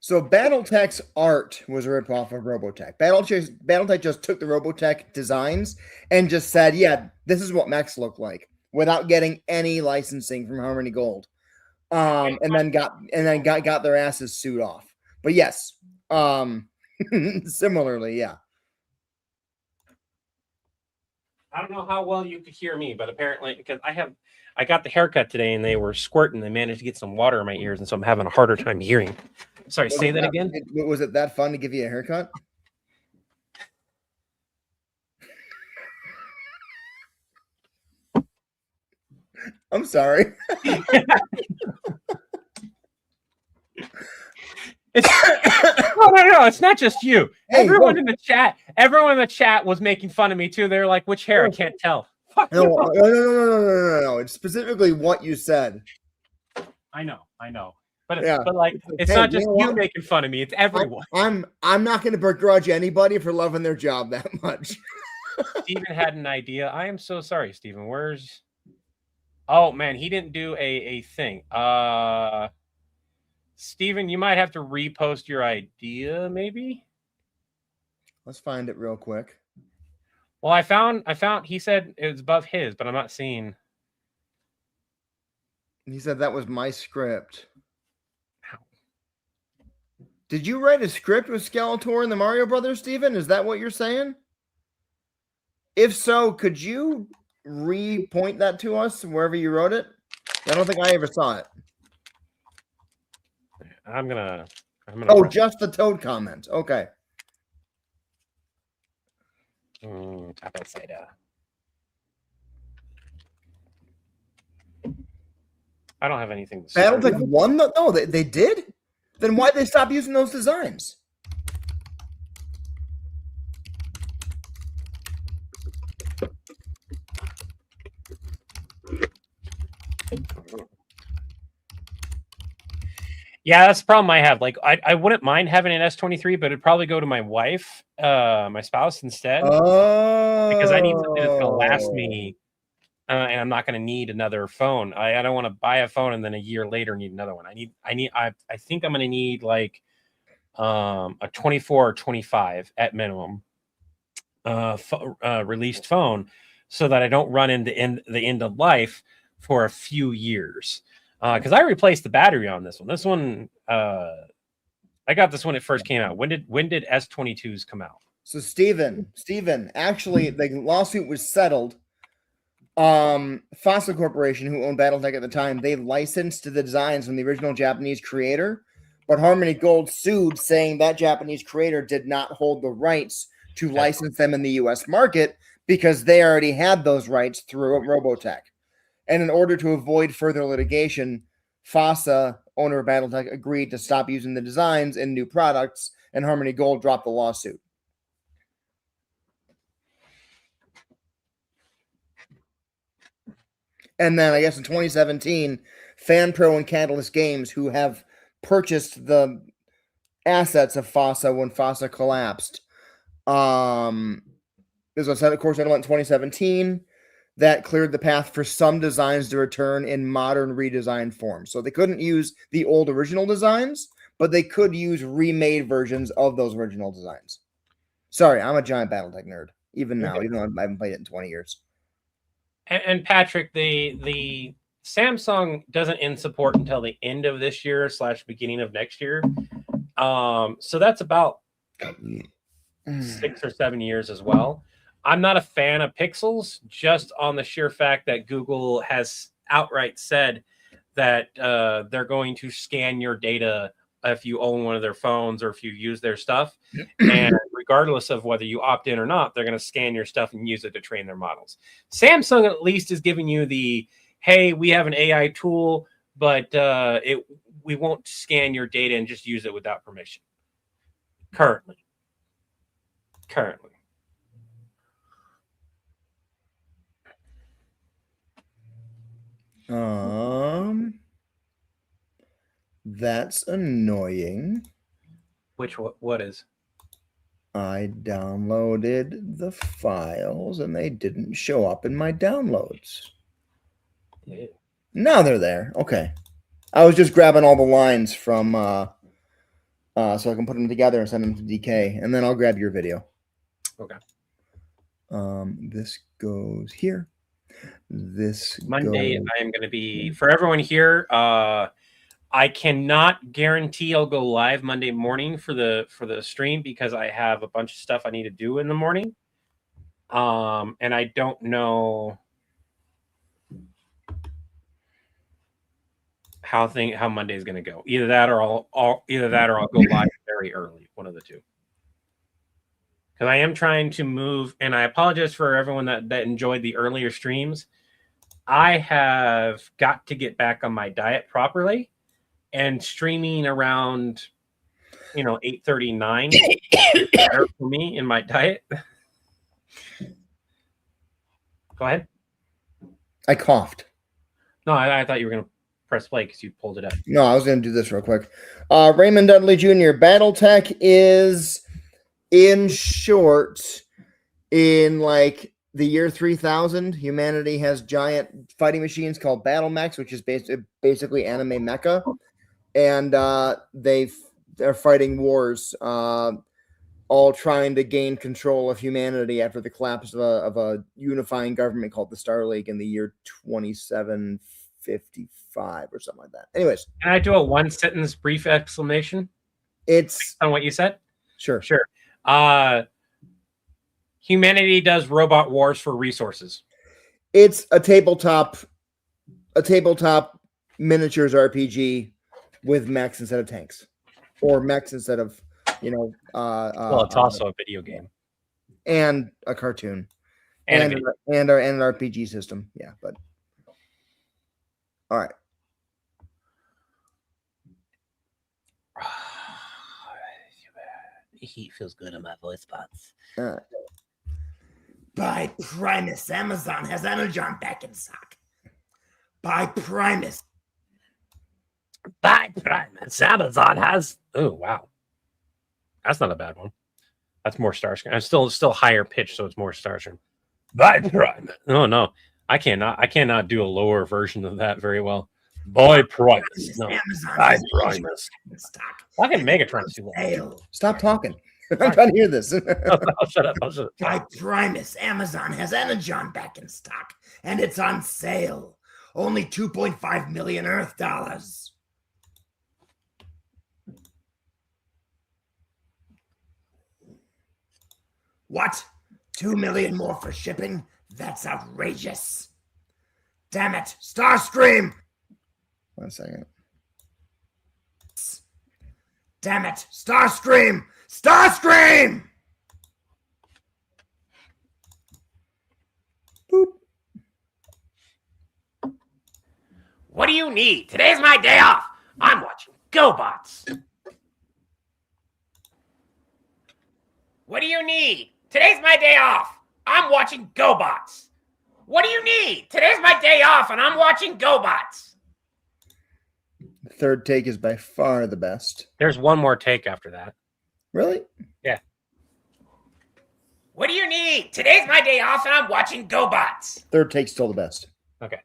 Speaker 6: So BattleTech's art was a rip off of Robotech. BattleTech just took the Robotech designs and just said, yeah, this is what mechs look like, without getting any licensing from Harmony Gold. And then got their asses sued off. But yes, similarly, yeah.
Speaker 1: I don't know how well you could hear me, but apparently, because I got the haircut today and they were squirting, they managed to get some water in my ears, and so I'm having a harder time hearing. Sorry, say that again.
Speaker 6: Was it that fun to give you a haircut? I'm sorry.
Speaker 1: No, it's not just you.
Speaker 6: Hey,
Speaker 1: everyone in the chat was making fun of me too. They're like, which hair? I can't tell. Fuck you.
Speaker 6: No. It's specifically what you said.
Speaker 1: I know. But
Speaker 6: Yeah.
Speaker 1: but like, it's
Speaker 6: Hey,
Speaker 1: not just
Speaker 6: you know
Speaker 1: you
Speaker 6: what?
Speaker 1: making fun of me. It's everyone.
Speaker 6: I'm not going to begrudge anybody for loving their job that much.
Speaker 1: Steven had an idea. I am so sorry, Steven. Where's? Oh man, he didn't do a thing. Steven, you might have to repost your idea, maybe.
Speaker 6: Let's find it real quick.
Speaker 1: Well, I found. He said it was above his, but I'm not seeing.
Speaker 6: He said that was my script. Did you write a script with Skeletor and the Mario Brothers, Steven? Is that what you're saying? If so, could you re-point that to us wherever you wrote it? I don't think I ever saw it.
Speaker 1: I'm gonna.
Speaker 6: Oh, just the Toad comment. Okay.
Speaker 1: Tap outside. I don't have anything to say.
Speaker 6: BattleTech won? No, they did? Then why'd they stop using those designs?
Speaker 1: Yeah, that's the problem I have. Like, I wouldn't mind having an S23, but it'd probably go to my wife, my spouse instead. Because I need something that's going to last me, and I'm not going to need another phone. I don't want to buy a phone and then a year later need another one. I think I'm going to need like a 24 or 25 at minimum released phone, so that I don't run into the end of life for a few years. Because I replaced the battery on this one. This one, I got this when it first came out. When did S22s come out?
Speaker 6: So Steven, actually, the lawsuit was settled. FASA Corporation, who owned BattleTech at the time, they licensed the designs from the original Japanese creator, but Harmony Gold sued, saying that Japanese creator did not hold the rights to license them in the U.S. market because they already had those rights through Robotech. And in order to avoid further litigation, FASA, owner of BattleTech, agreed to stop using the designs in new products, and Harmony Gold dropped the lawsuit. And then I guess in 2017, FanPro and Catalyst Games, who have purchased the assets of FASA when FASA collapsed, this was, of course, settlement in 2017. That cleared the path for some designs to return in modern redesigned form. So they couldn't use the old original designs, but they could use remade versions of those original designs. Sorry, I'm a giant BattleTech nerd, even now, even though I haven't played it in 20 years.
Speaker 1: And Patrick, the Samsung doesn't end support until the end of this year / beginning of next year. So that's about 6 or 7 years as well. I'm not a fan of pixels, just on the sheer fact that Google has outright said that they're going to scan your data own one of their phones or if you use their stuff. And regardless of whether you opt in or not, they're going to scan your stuff and use it to train their models. Samsung at least is giving you the, hey, we have an AI tool, but we won't scan your data and just use it without permission. Currently.
Speaker 6: That's annoying.
Speaker 1: What is?
Speaker 6: I downloaded the files and they didn't show up in my downloads.
Speaker 1: Yeah.
Speaker 6: Now they're there. Okay. I was just grabbing all the lines from so I can put them together and send them to DK, and then I'll grab your video.
Speaker 1: Okay.
Speaker 6: This goes here. This
Speaker 1: Monday,
Speaker 6: goes...
Speaker 1: I am going to be, for everyone here, I cannot guarantee I'll go live Monday morning for the stream because I have a bunch of stuff I need to do in the morning. And I don't know how Monday is going to go. Either that or I'll go live very early, one of the two. Because I am trying to move, and I apologize for everyone that enjoyed the earlier streams. I have got to get back on my diet properly, and streaming around, 8:39 better for me in my diet. Go ahead.
Speaker 6: I coughed.
Speaker 1: No, I thought you were going to press play because you pulled it up.
Speaker 6: No, I was going to do this real quick. Raymond Dudley Jr. Battletech is, in short, in like the year 3000, humanity has giant fighting machines called battle mechs, which is basically anime mecha, and they're fighting wars, all trying to gain control of humanity after the collapse of a unifying government called the Star League in the year 2755 or something like that. Anyways,
Speaker 1: can I do a one-sentence brief explanation?
Speaker 6: It's
Speaker 1: on what you said.
Speaker 6: Sure.
Speaker 1: Humanity does robot wars for resources.
Speaker 6: It's a tabletop miniatures RPG with mechs instead of tanks, or mechs instead of
Speaker 1: well, it's also a video game
Speaker 6: and a cartoon
Speaker 1: and
Speaker 6: an RPG system. Yeah, but all right.
Speaker 4: The heat feels good in my voice spots.
Speaker 7: By Primus, Amazon has Energon back in stock. By Primus.
Speaker 4: By Primus, Amazon has.
Speaker 1: Oh wow, that's not a bad one. That's more Starstream. I'm still higher pitched, so it's more Starstream. By Primus. No, I cannot do a lower version of that very well. By Primus. No. By Primus. Fucking Megatron's too long.
Speaker 6: Stop talking. I'm trying to hear this.
Speaker 1: I'll shut up.
Speaker 7: By Primus, Amazon has Energon back in stock, and it's on sale. Only 2.5 million Earth dollars. What? 2 million more for shipping? That's outrageous. Damn it, Starscream!
Speaker 6: 1 second.
Speaker 7: Damn it, Starscream! Starscream!
Speaker 6: Boop.
Speaker 3: What do you need? Today's my day off. I'm watching GoBots. What do you need? Today's my day off. I'm watching GoBots. What do you need? Today's my day off and I'm watching GoBots.
Speaker 6: The third take is by far the best.
Speaker 1: There's one more take after that.
Speaker 6: Really?
Speaker 1: Yeah.
Speaker 3: What do you need? Today's my day off and I'm watching GoBots.
Speaker 6: Third take's still the best.
Speaker 1: Okay.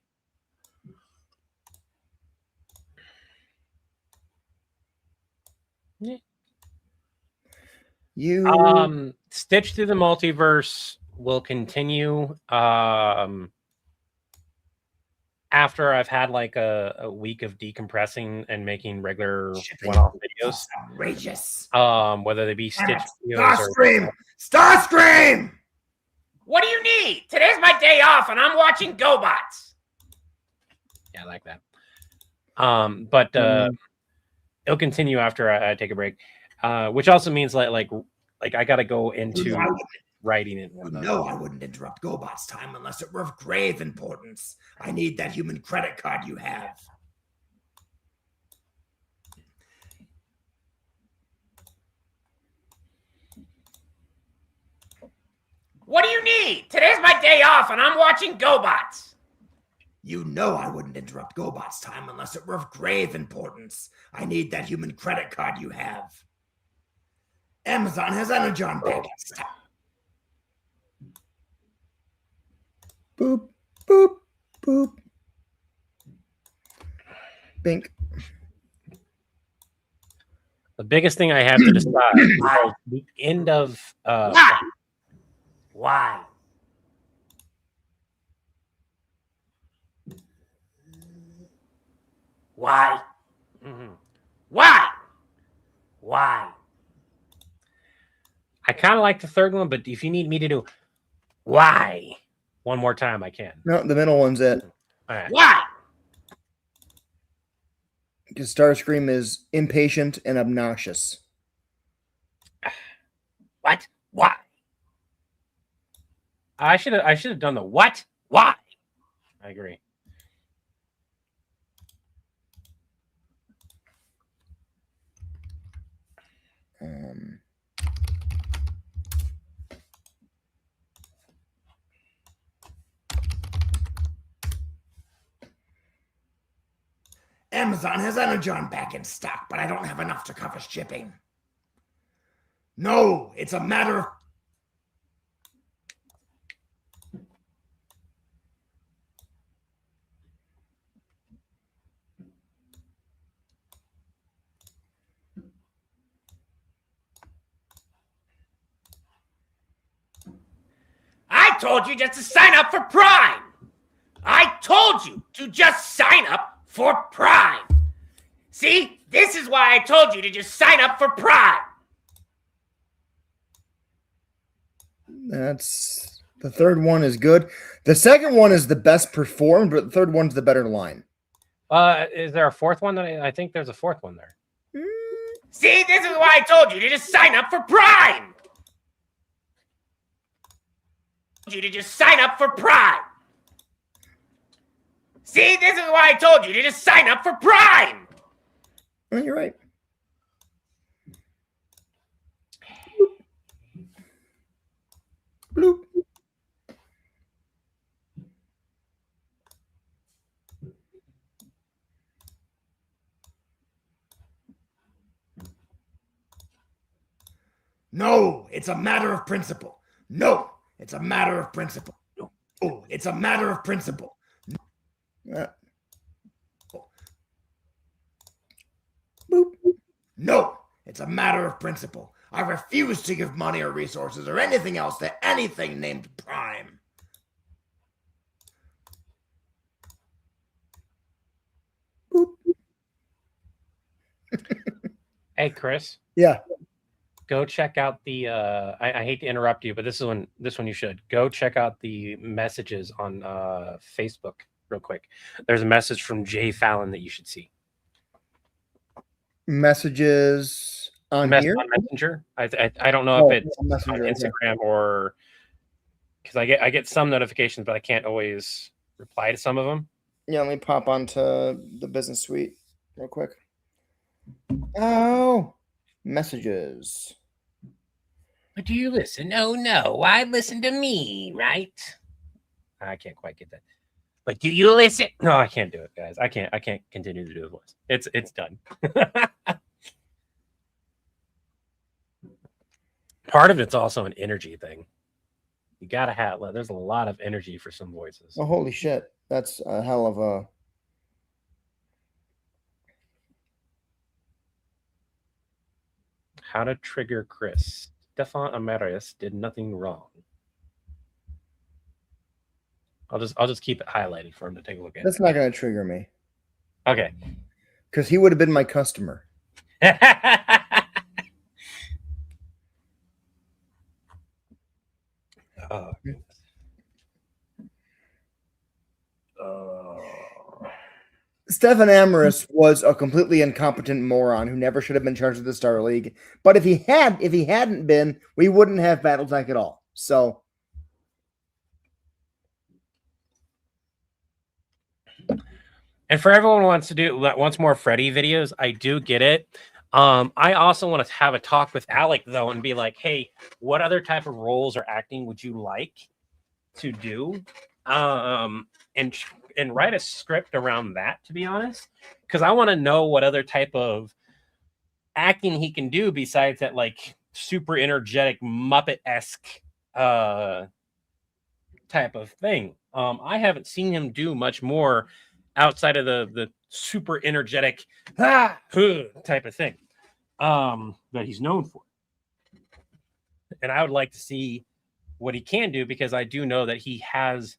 Speaker 1: Stitch Through the Multiverse will continue after I've had like a week of decompressing and making regular one-off videos.
Speaker 7: Outrageous.
Speaker 1: Whether they be Stitch
Speaker 7: Starscream! Starscream!
Speaker 3: What do you need? Today's my day off and I'm watching GoBots.
Speaker 1: Yeah, I like that. But it'll continue after I take a break, which also means like I got to go into writing it.
Speaker 7: You know I wouldn't interrupt GoBot's time unless it were of grave importance. I need that human credit card you have.
Speaker 3: What do you need? Today's my day off and I'm watching GoBots.
Speaker 7: You know I wouldn't interrupt GoBot's time unless it were of grave importance. I need that human credit card you have. Amazon has energy on back in stock.
Speaker 6: Boop, boop, boop. Bink.
Speaker 1: The biggest thing I have to decide is the end of
Speaker 3: Why? Why? Why? Why?
Speaker 1: I kind of like the third one, but if you need me to do why one more time, I can.
Speaker 6: No, the middle one's it.
Speaker 1: All right.
Speaker 3: Why?
Speaker 6: Because Starscream is impatient and obnoxious.
Speaker 3: What? Why?
Speaker 1: I should have done the what? Why? I agree.
Speaker 7: Amazon has Energon back in stock, but I don't have enough to cover shipping. No, it's a matter of...
Speaker 3: I told you just to sign up for Prime. I told you to just sign up for Prime. See, this is why I told you to just sign up for Prime.
Speaker 6: That's the third one is good. The second one is the best performed, but the third one's the better line.
Speaker 1: Is there a fourth one? That I think there's a fourth one there.
Speaker 3: See, this is why I told you to just sign up for Prime. You to just sign up for Prime. See, this is why I told you to just sign up for Prime.
Speaker 6: Oh, you're right. Bloop.
Speaker 7: No, it's a matter of principle. No, it's a matter of principle. No, it's a matter of principle.
Speaker 6: Boop.
Speaker 7: No, it's a matter of principle. I refuse to give money or resources or anything else to anything named Prime.
Speaker 6: Boop.
Speaker 1: Hey, Chris.
Speaker 6: Yeah.
Speaker 1: Go check out the I hate to interrupt you, but this one you should go check out the messages on Facebook real quick. There's a message from Jay Fallon that you should see.
Speaker 6: Messages on here?
Speaker 1: On Messenger. I don't know if it's
Speaker 6: Messenger,
Speaker 1: on Instagram or because I get some notifications, but I can't always reply to some of them.
Speaker 6: Yeah, let me pop onto the business suite real quick. Oh, messages.
Speaker 3: But do you listen? Oh no, why listen to me, right?
Speaker 1: I can't quite get that.
Speaker 3: But do you listen?
Speaker 1: No, I can't do it, guys. I can't continue to do the voice. It's done. Part of it's also an energy thing. You gotta have. There's a lot of energy for some voices.
Speaker 6: Oh, holy shit. That's a hell of a...
Speaker 1: How to trigger Chris. Stefan Amarius did nothing wrong. I'll just keep it highlighted for him to take a look at.
Speaker 6: That's not going to trigger me.
Speaker 1: Okay.
Speaker 6: Because he would have been my customer.
Speaker 1: Oh, goodness.
Speaker 6: Stephen Amorous was a completely incompetent moron who never should have been charged with the Star League. But if he hadn't been, we wouldn't have BattleTech at all. So
Speaker 1: And for everyone who wants more Freddy videos, I do get it. I also want to have a talk with Alec though and be like, hey, what other type of roles or acting would you like to do? And write a script around that, to be honest. Because I want to know what other type of acting he can do besides that like super energetic Muppet-esque type of thing. I haven't seen him do much more outside of the super energetic type of thing that he's known for. And I would like to see what he can do, because I do know that he has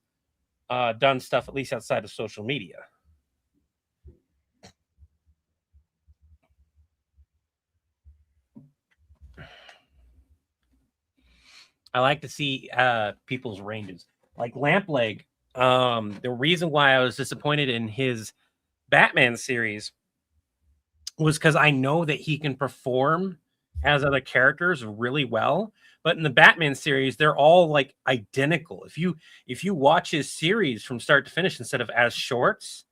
Speaker 1: done stuff at least outside of social media. I like to see people's ranges. Like Lampleg, the reason why I was disappointed in his Batman series was because I know that he can perform as other characters really well, but in the Batman series, they're all like identical. If you watch his series from start to finish instead of as shorts,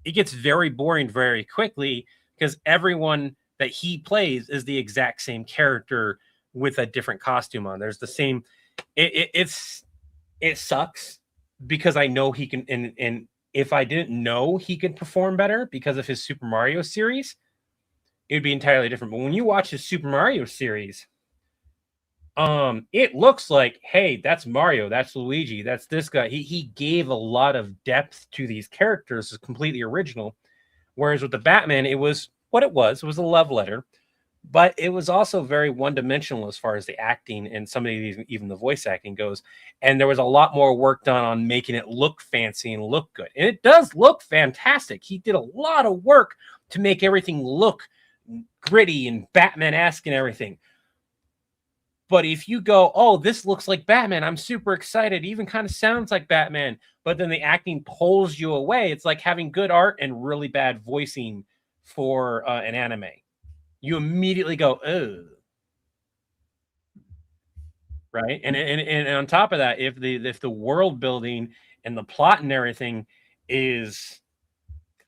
Speaker 1: it gets very boring very quickly, because everyone that he plays is the exact same character with a different costume on. There's the same. It sucks, because I know he can. And if I didn't know he could perform better because of his Super Mario series, it would be entirely different. But when you watch his Super Mario series, it looks like, hey, that's Mario, that's Luigi, that's this guy. He gave a lot of depth to these characters. It's completely original. Whereas with the Batman, it was what it was. It was a love letter, but it was also very one-dimensional as far as the acting and some of these, even the voice acting goes. And there was a lot more work done on making it look fancy and look good. And it does look fantastic. He did a lot of work to make everything look gritty and Batman-esque and everything. But if you go, oh, this looks like Batman, I'm super excited, it even kind of sounds like Batman, but then the acting pulls you away. It's like having good art and really bad voicing for an anime. You immediately go, oh. Right? And on top of that, if the world building and the plot and everything is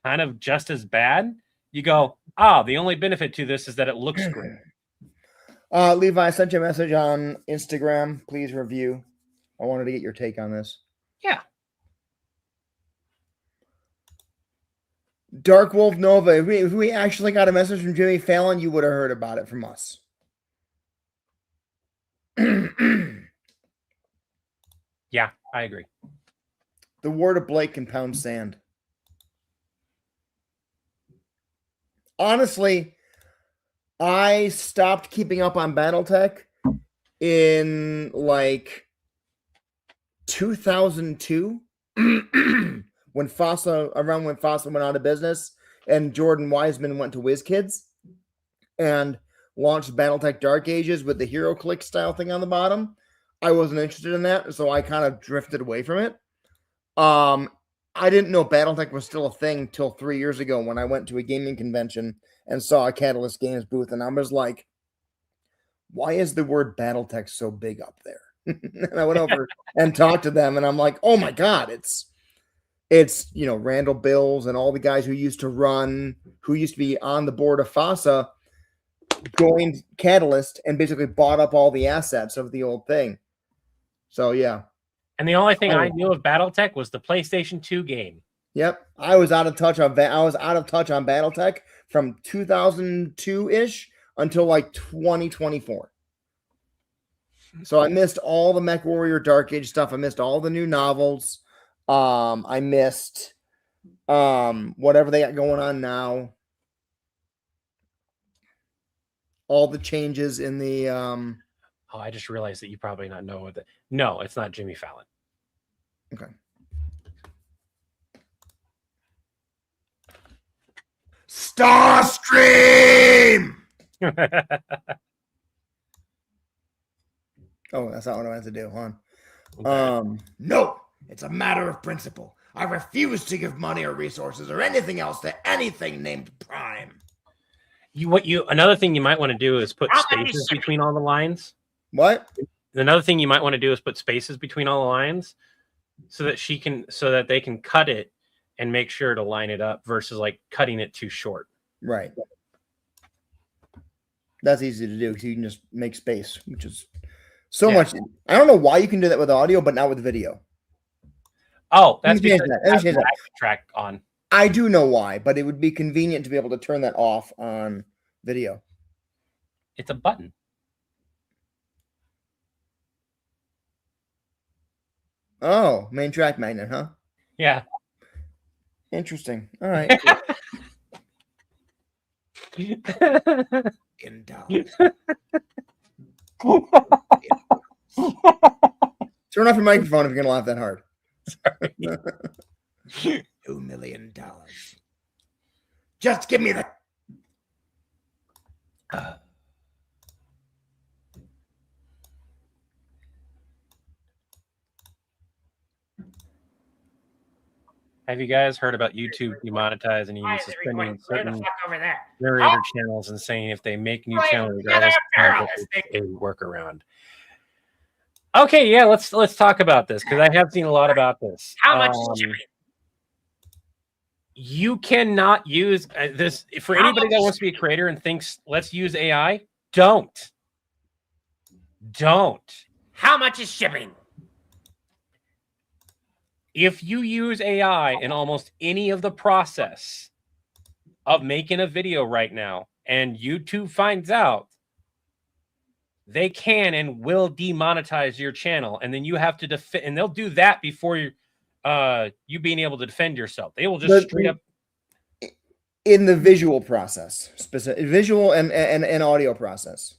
Speaker 1: kind of just as bad, you go, the only benefit to this is that it looks great.
Speaker 6: Levi, I sent you a message on Instagram. Please review. I wanted to get your take on this.
Speaker 1: Yeah.
Speaker 6: Dark Wolf Nova. If we actually got a message from Jimmy Fallon, you would have heard about it from us.
Speaker 1: Yeah, I agree.
Speaker 6: The word of Blake can pound sand. Honestly, I stopped keeping up on BattleTech in like 2002 when FASA went out of business and Jordan Wiseman went to WizKids and launched BattleTech Dark Ages with the Hero Click style thing on the bottom. I wasn't interested in that, so I kind of drifted away from it. I didn't know BattleTech was still a thing till 3 years ago when I went to a gaming convention and saw a Catalyst Games booth, and I was like, why is the word BattleTech so big up there? And I went over and talked to them, and I'm like, oh my God, it's Randall Bills and all the guys who used to be on the board of FASA joined Catalyst and basically bought up all the assets of the old thing. So yeah.
Speaker 1: And the only thing I knew of BattleTech was the PlayStation 2 game.
Speaker 6: Yep, I was out of touch on BattleTech from 2002-ish until like 2024. So I missed all the MechWarrior Dark Age stuff. I missed all the new novels. I missed whatever they got going on now. All the changes in the
Speaker 1: Oh, I just realized that you probably not know what No, it's not Jimmy Fallon.
Speaker 6: Okay.
Speaker 7: Starcream!
Speaker 6: Oh, that's not what I have to do, huh?
Speaker 1: Okay.
Speaker 7: No, it's a matter of principle. I refuse to give money or resources or anything else to anything named Prime.
Speaker 1: Another thing you might want to do is put
Speaker 3: How about
Speaker 1: spaces
Speaker 3: you-
Speaker 1: between all the lines.
Speaker 6: What?
Speaker 1: Another thing you might want to do is put spaces between all the lines so that they can cut it and make sure to line it up versus like cutting it too short.
Speaker 6: Right. That's easy to do because you can just make space, which is so much. I don't know why you can do that with audio, but not with video.
Speaker 1: Oh, that's
Speaker 6: Let me change
Speaker 1: because
Speaker 6: that. Let me change that.
Speaker 1: track on.
Speaker 6: I do know why, but it would be convenient to be able to turn that off on video.
Speaker 1: It's a button.
Speaker 6: Oh, main track magnet, huh?
Speaker 1: Yeah.
Speaker 6: Interesting. All right.
Speaker 7: In dollars.
Speaker 6: Turn off your microphone if you're gonna laugh that hard.
Speaker 7: $2 million. Just give me the.
Speaker 1: Have you guys heard about YouTube demonetizing and
Speaker 3: Why
Speaker 1: even
Speaker 3: is it
Speaker 1: suspending
Speaker 3: recording? Where the
Speaker 1: certain
Speaker 3: fuck over there?
Speaker 1: narrator channels and saying if they make new
Speaker 3: Right,
Speaker 1: channels,
Speaker 3: yeah,
Speaker 1: regardless
Speaker 3: they're
Speaker 1: of content,
Speaker 3: this
Speaker 1: it's a workaround? Okay, yeah, let's talk about this because I have seen a lot about this.
Speaker 3: How much shipping?
Speaker 1: You cannot use this for
Speaker 3: How
Speaker 1: anybody that
Speaker 3: much
Speaker 1: wants to be a creator and thinks let's use AI. Don't.
Speaker 3: How much is shipping?
Speaker 1: If you use AI in almost any of the process of making a video right now and YouTube finds out, they can and will demonetize your channel. And then you have to defend, and they'll do that before you being able to defend yourself. They will just straight up.
Speaker 6: In the visual process, specific visual and audio process.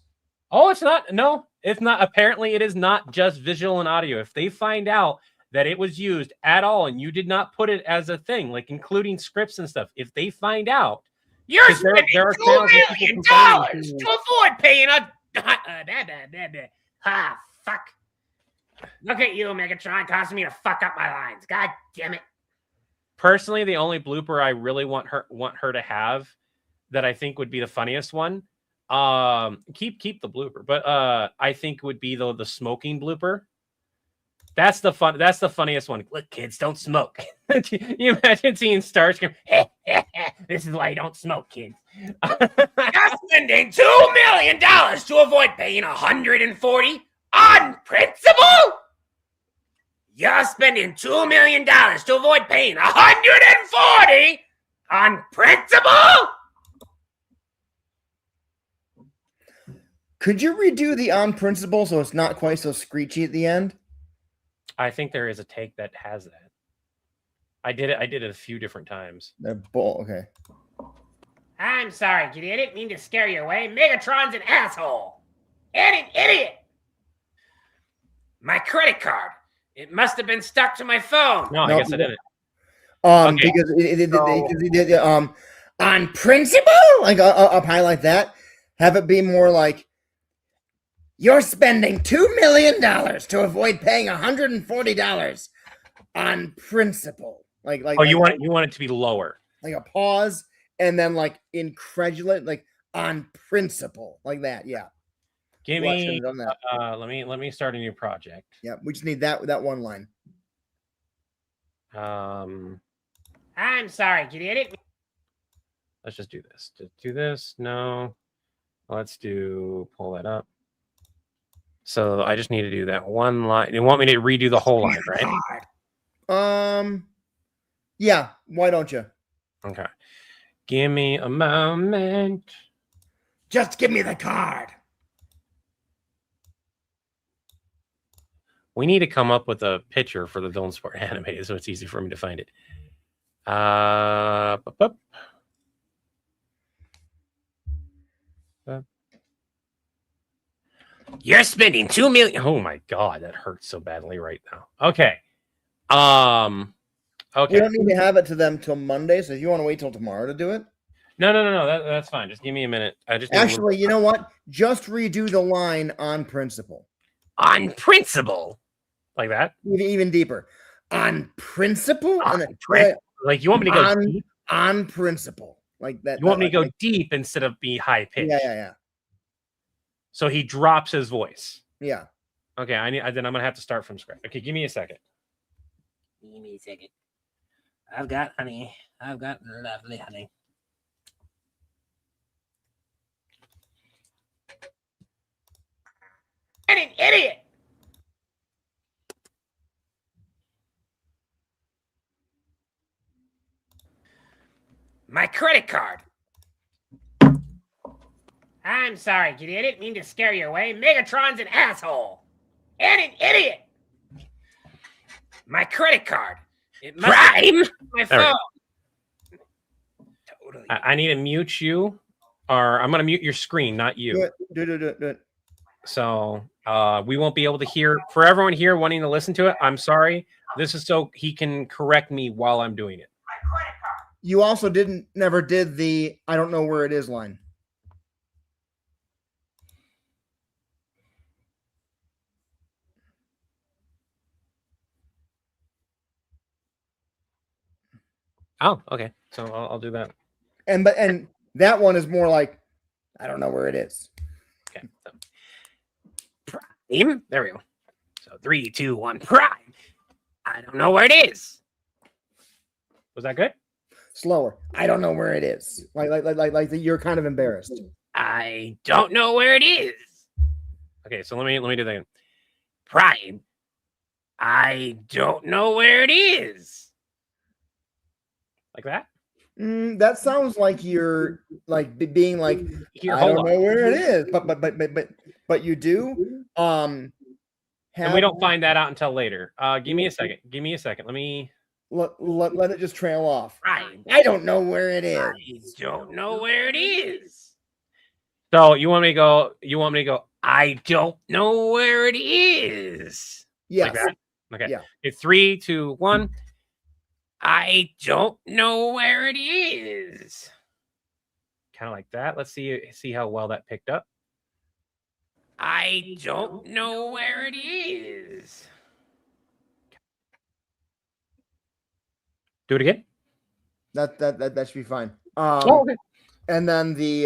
Speaker 1: Oh, it's not. No, it's not. Apparently, it is not just visual and audio. If they find out that it was used at all and you did not put it as a thing, like including scripts and stuff, if they find out,
Speaker 3: You're
Speaker 1: 'cause
Speaker 3: spending
Speaker 1: there are
Speaker 3: $2
Speaker 1: channels that people
Speaker 3: million
Speaker 1: complaining
Speaker 3: to avoid paying a. Fuck. Look at you, Megatron, causing me to fuck up my lines. God damn it.
Speaker 1: personally, the only blooper I really want her to have that I think would be the funniest one. Keep the blooper, but I think would be the smoking blooper. That's the funniest one. Look, kids, don't smoke. You imagine seeing Starcream. This is why you don't smoke, kids.
Speaker 3: You're spending $2 million to avoid paying $140 on principle? You're spending $2 million to avoid paying $140 on principle?
Speaker 6: Could you redo the on principle so it's not quite so screechy at the end?
Speaker 1: I think there is a take that has that. I did it a few different times.
Speaker 6: Okay.
Speaker 3: I'm sorry, kitty. I didn't mean to scare you away. Megatron's an asshole. And an idiot. My credit card. It must have been stuck to my phone.
Speaker 1: No, I guess I didn't.
Speaker 6: Okay. Because on principle, like I'll highlight that. Have it be more like you're spending $2 million to avoid paying $140 on principle.
Speaker 1: You want it to be lower.
Speaker 6: Like a pause and then like incredulous, like on principle, like that. Yeah.
Speaker 1: Give
Speaker 6: Well, I
Speaker 1: me.
Speaker 6: should've done that.
Speaker 1: Let me start a new project.
Speaker 6: Yeah, we just need that one line.
Speaker 1: Um,
Speaker 3: I'm sorry, kitty. I didn't.
Speaker 1: let's just do this. Just do this. No. Let's pull that up. So I just need to do that one line. You want me to redo the whole line, right?
Speaker 6: Yeah. Why don't you?
Speaker 1: Okay. Give me a moment.
Speaker 7: Just give me the card.
Speaker 1: We need to come up with a picture for the Villain Sport animated so it's easy for me to find it. Bup, bup. You're spending $2 million. Oh my god, that hurts so badly right now. Okay. Okay.
Speaker 6: We don't need to have it to them till Monday, so if you want to wait till tomorrow to do it.
Speaker 1: No. That's fine. Just give me a minute. I just
Speaker 6: Actually, you know what? Just redo the line on principle.
Speaker 1: on principle. Like that.
Speaker 6: Even deeper.
Speaker 7: On principle?
Speaker 1: On
Speaker 7: And-
Speaker 1: principle. Like you want me to go
Speaker 7: on,
Speaker 1: deep?
Speaker 7: on principle. Like that.
Speaker 1: You want me to go
Speaker 7: like-
Speaker 1: deep instead of be high pitched?
Speaker 7: Yeah.
Speaker 1: So he drops his voice.
Speaker 7: Yeah.
Speaker 1: Okay, then I'm gonna have to start from scratch. Okay, give me a second.
Speaker 4: Give me a second. I've got honey. I've got lovely honey.
Speaker 3: And an idiot. My credit card. I'm sorry, kitty. I didn't mean to scare you away. Megatron's an asshole. And an idiot. My credit card. It must
Speaker 4: Prime.
Speaker 3: my
Speaker 1: There we
Speaker 3: phone.
Speaker 1: go.
Speaker 3: Totally.
Speaker 1: I need to mute you, or I'm gonna mute your screen, not
Speaker 6: Do
Speaker 1: you.
Speaker 6: it. Do it.
Speaker 1: So we won't be able to hear. For everyone here wanting to listen to it, I'm sorry. This is so he can correct me while I'm doing it.
Speaker 3: My credit card.
Speaker 6: You also never did the I don't know where it is line.
Speaker 1: Oh, okay. So I'll do that.
Speaker 6: And that one is more like I don't know where it is.
Speaker 1: Okay. So,
Speaker 3: Prime. There we go. So 3, 2, 1. Prime. I don't know where it is.
Speaker 1: was that good?
Speaker 6: Slower. I don't know where it is. Like you're kind of embarrassed.
Speaker 3: I don't know where it is.
Speaker 1: Okay. So let me do that again.
Speaker 3: Prime. I don't know where it is.
Speaker 1: Like that.
Speaker 6: That sounds like you're like being like
Speaker 1: Here,
Speaker 6: I
Speaker 1: hold
Speaker 6: don't
Speaker 1: on.
Speaker 6: know where it is, but you do.
Speaker 1: And we don't find that out until later. Give me a second. Give me a second. Let me.
Speaker 6: let it just trail off.
Speaker 3: Prime.
Speaker 6: I don't know where it is.
Speaker 3: I don't know where it is.
Speaker 1: So you want me to go? You want me to go? I don't know where it is.
Speaker 6: Yes.
Speaker 1: Like that? Okay.
Speaker 6: Yeah.
Speaker 1: Okay, 3, 2, 1.
Speaker 3: I don't know where it is.
Speaker 1: Kind of like that. Let's see how well that picked up.
Speaker 3: I don't know where it is.
Speaker 1: Do it again.
Speaker 6: That should be fine.
Speaker 1: Okay.
Speaker 6: And then the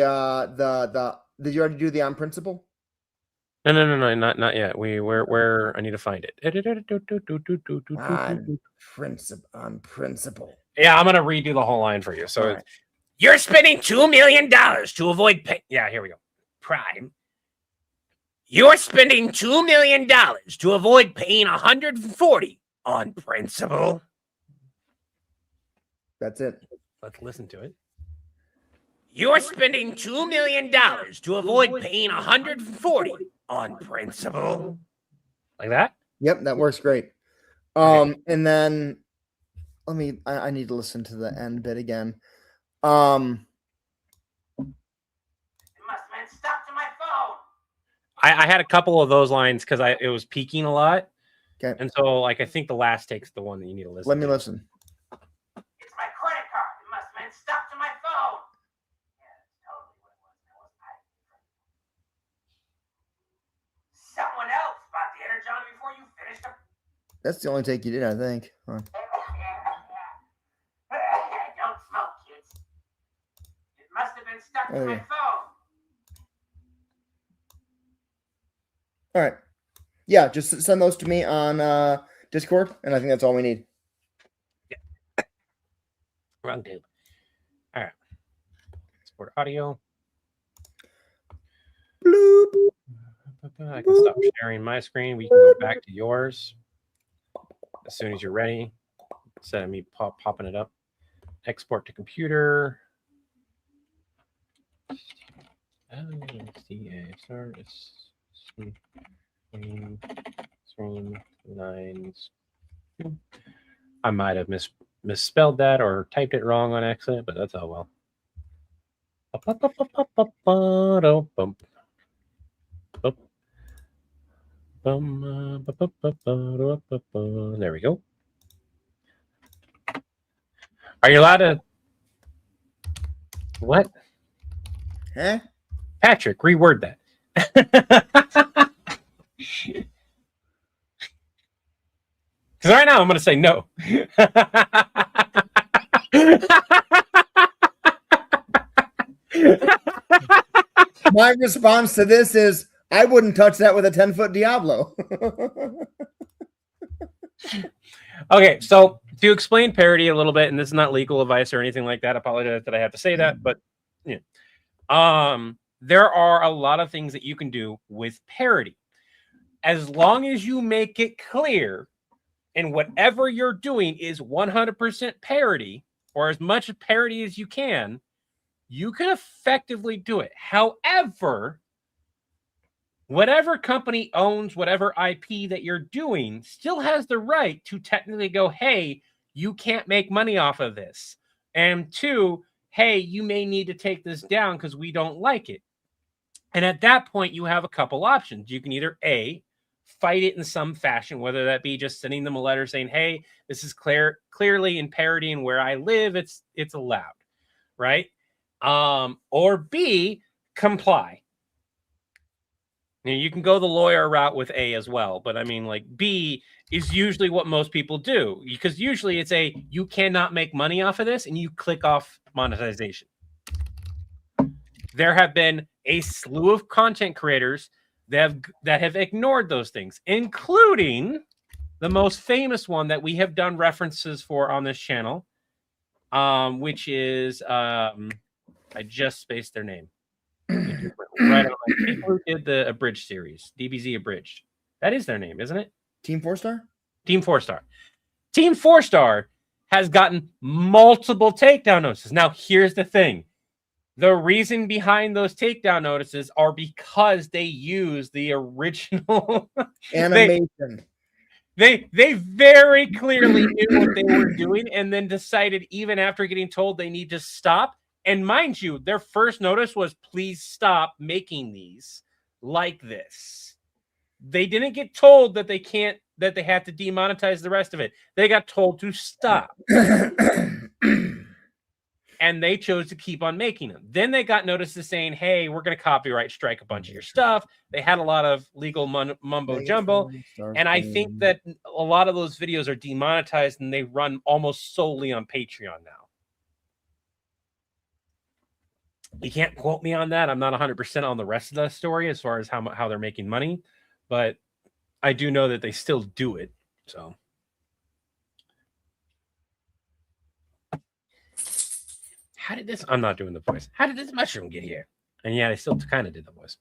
Speaker 6: did you already do the on principle?
Speaker 1: No, not yet. Where I need to find it.
Speaker 7: On principle.
Speaker 1: Yeah, I'm gonna redo the whole line for you. So
Speaker 6: All right.
Speaker 3: You're spending $2 million to avoid pay.
Speaker 1: yeah, here we go.
Speaker 3: Prime. You're spending $2 million to avoid paying $140 on principal.
Speaker 6: That's it.
Speaker 1: Let's listen to it.
Speaker 3: You're spending $2 million to avoid paying $140 on principal.
Speaker 1: Like that.
Speaker 6: Yep, that works great. And then I need to listen to the end bit again.
Speaker 3: It must have been stuck to my phone.
Speaker 1: I had a couple of those lines because it was peaking a lot.
Speaker 6: Okay.
Speaker 1: And so like I think the last take's the one that you need to listen
Speaker 6: Let me
Speaker 1: to.
Speaker 6: listen.
Speaker 3: It's my credit card. It must have been stuck to my phone. Yeah, that's totally what it was. That was someone else bought the energon before you finished the.
Speaker 6: That's the only take you did, I think. Huh.
Speaker 3: Don't smoke, kids. It must have been stuck to my
Speaker 6: Okay.
Speaker 3: phone.
Speaker 6: All right. Yeah, just send those to me on Discord, and I think that's all we need.
Speaker 1: Wrong tube. All right. Export audio.
Speaker 6: Bloop.
Speaker 1: I can stop sharing my screen. We can go back to yours as soon as you're ready. Instead of me popping it up. Export to computer. Stream lines. I might have misspelled that or typed it wrong on accident, but that's all well. There we go. Are you allowed to? What?
Speaker 6: Huh?
Speaker 1: Patrick, reword that. Because right now I'm going to say no.
Speaker 6: My response to this is I wouldn't touch that with a 10-foot Diablo.
Speaker 1: Okay, so to explain parody a little bit, and this is not legal advice or anything like that. I apologize that I have to say that, but yeah. There are a lot of things that you can do with parody. As long as you make it clear and whatever you're doing is 100% parody or as much parody as you can effectively do it. However, whatever company owns whatever IP that you're doing still has the right to technically go, hey, you can't make money off of this. And two, hey, you may need to take this down because we don't like it. And at that point, you have a couple options. You can either A, fight it in some fashion, whether that be just sending them a letter saying, hey, this is clearly in parody and where I live, it's allowed, right? Or B, comply. Now, you can go the lawyer route with A as well, but I mean, like, B is usually what most people do, because usually it's you cannot make money off of this, and you click off monetization. There have been a slew of content creators that have ignored those things, including the most famous one that we have done references for on this channel, which is I just spaced their name. Right on. People who did the Abridged series, DBZ Abridged. That is their name, isn't it?
Speaker 6: Team 4-star?
Speaker 1: Team 4-star. Team 4-star has gotten multiple takedown notices. Now, here's the thing. The reason behind those takedown notices are because they use the original
Speaker 6: animation.
Speaker 1: They very clearly knew what they were doing and then decided, even after getting told they need to stop. And mind you, their first notice was, please stop making these like this. They didn't get told that they have to demonetize the rest of it. They got told to stop. And they chose to keep on making them. Then they got notices saying, hey, we're going to copyright strike a bunch of your stuff. They had a lot of legal mumbo jumbo. And I think that a lot of those videos are demonetized and they run almost solely on Patreon now. You can't quote me on that. I'm not 100% on the rest of the story as far as how they're making money, but I do know that they still do it. So, how did this? I'm not doing the voice. How did this mushroom get here? And yeah, they still kind of did the voice.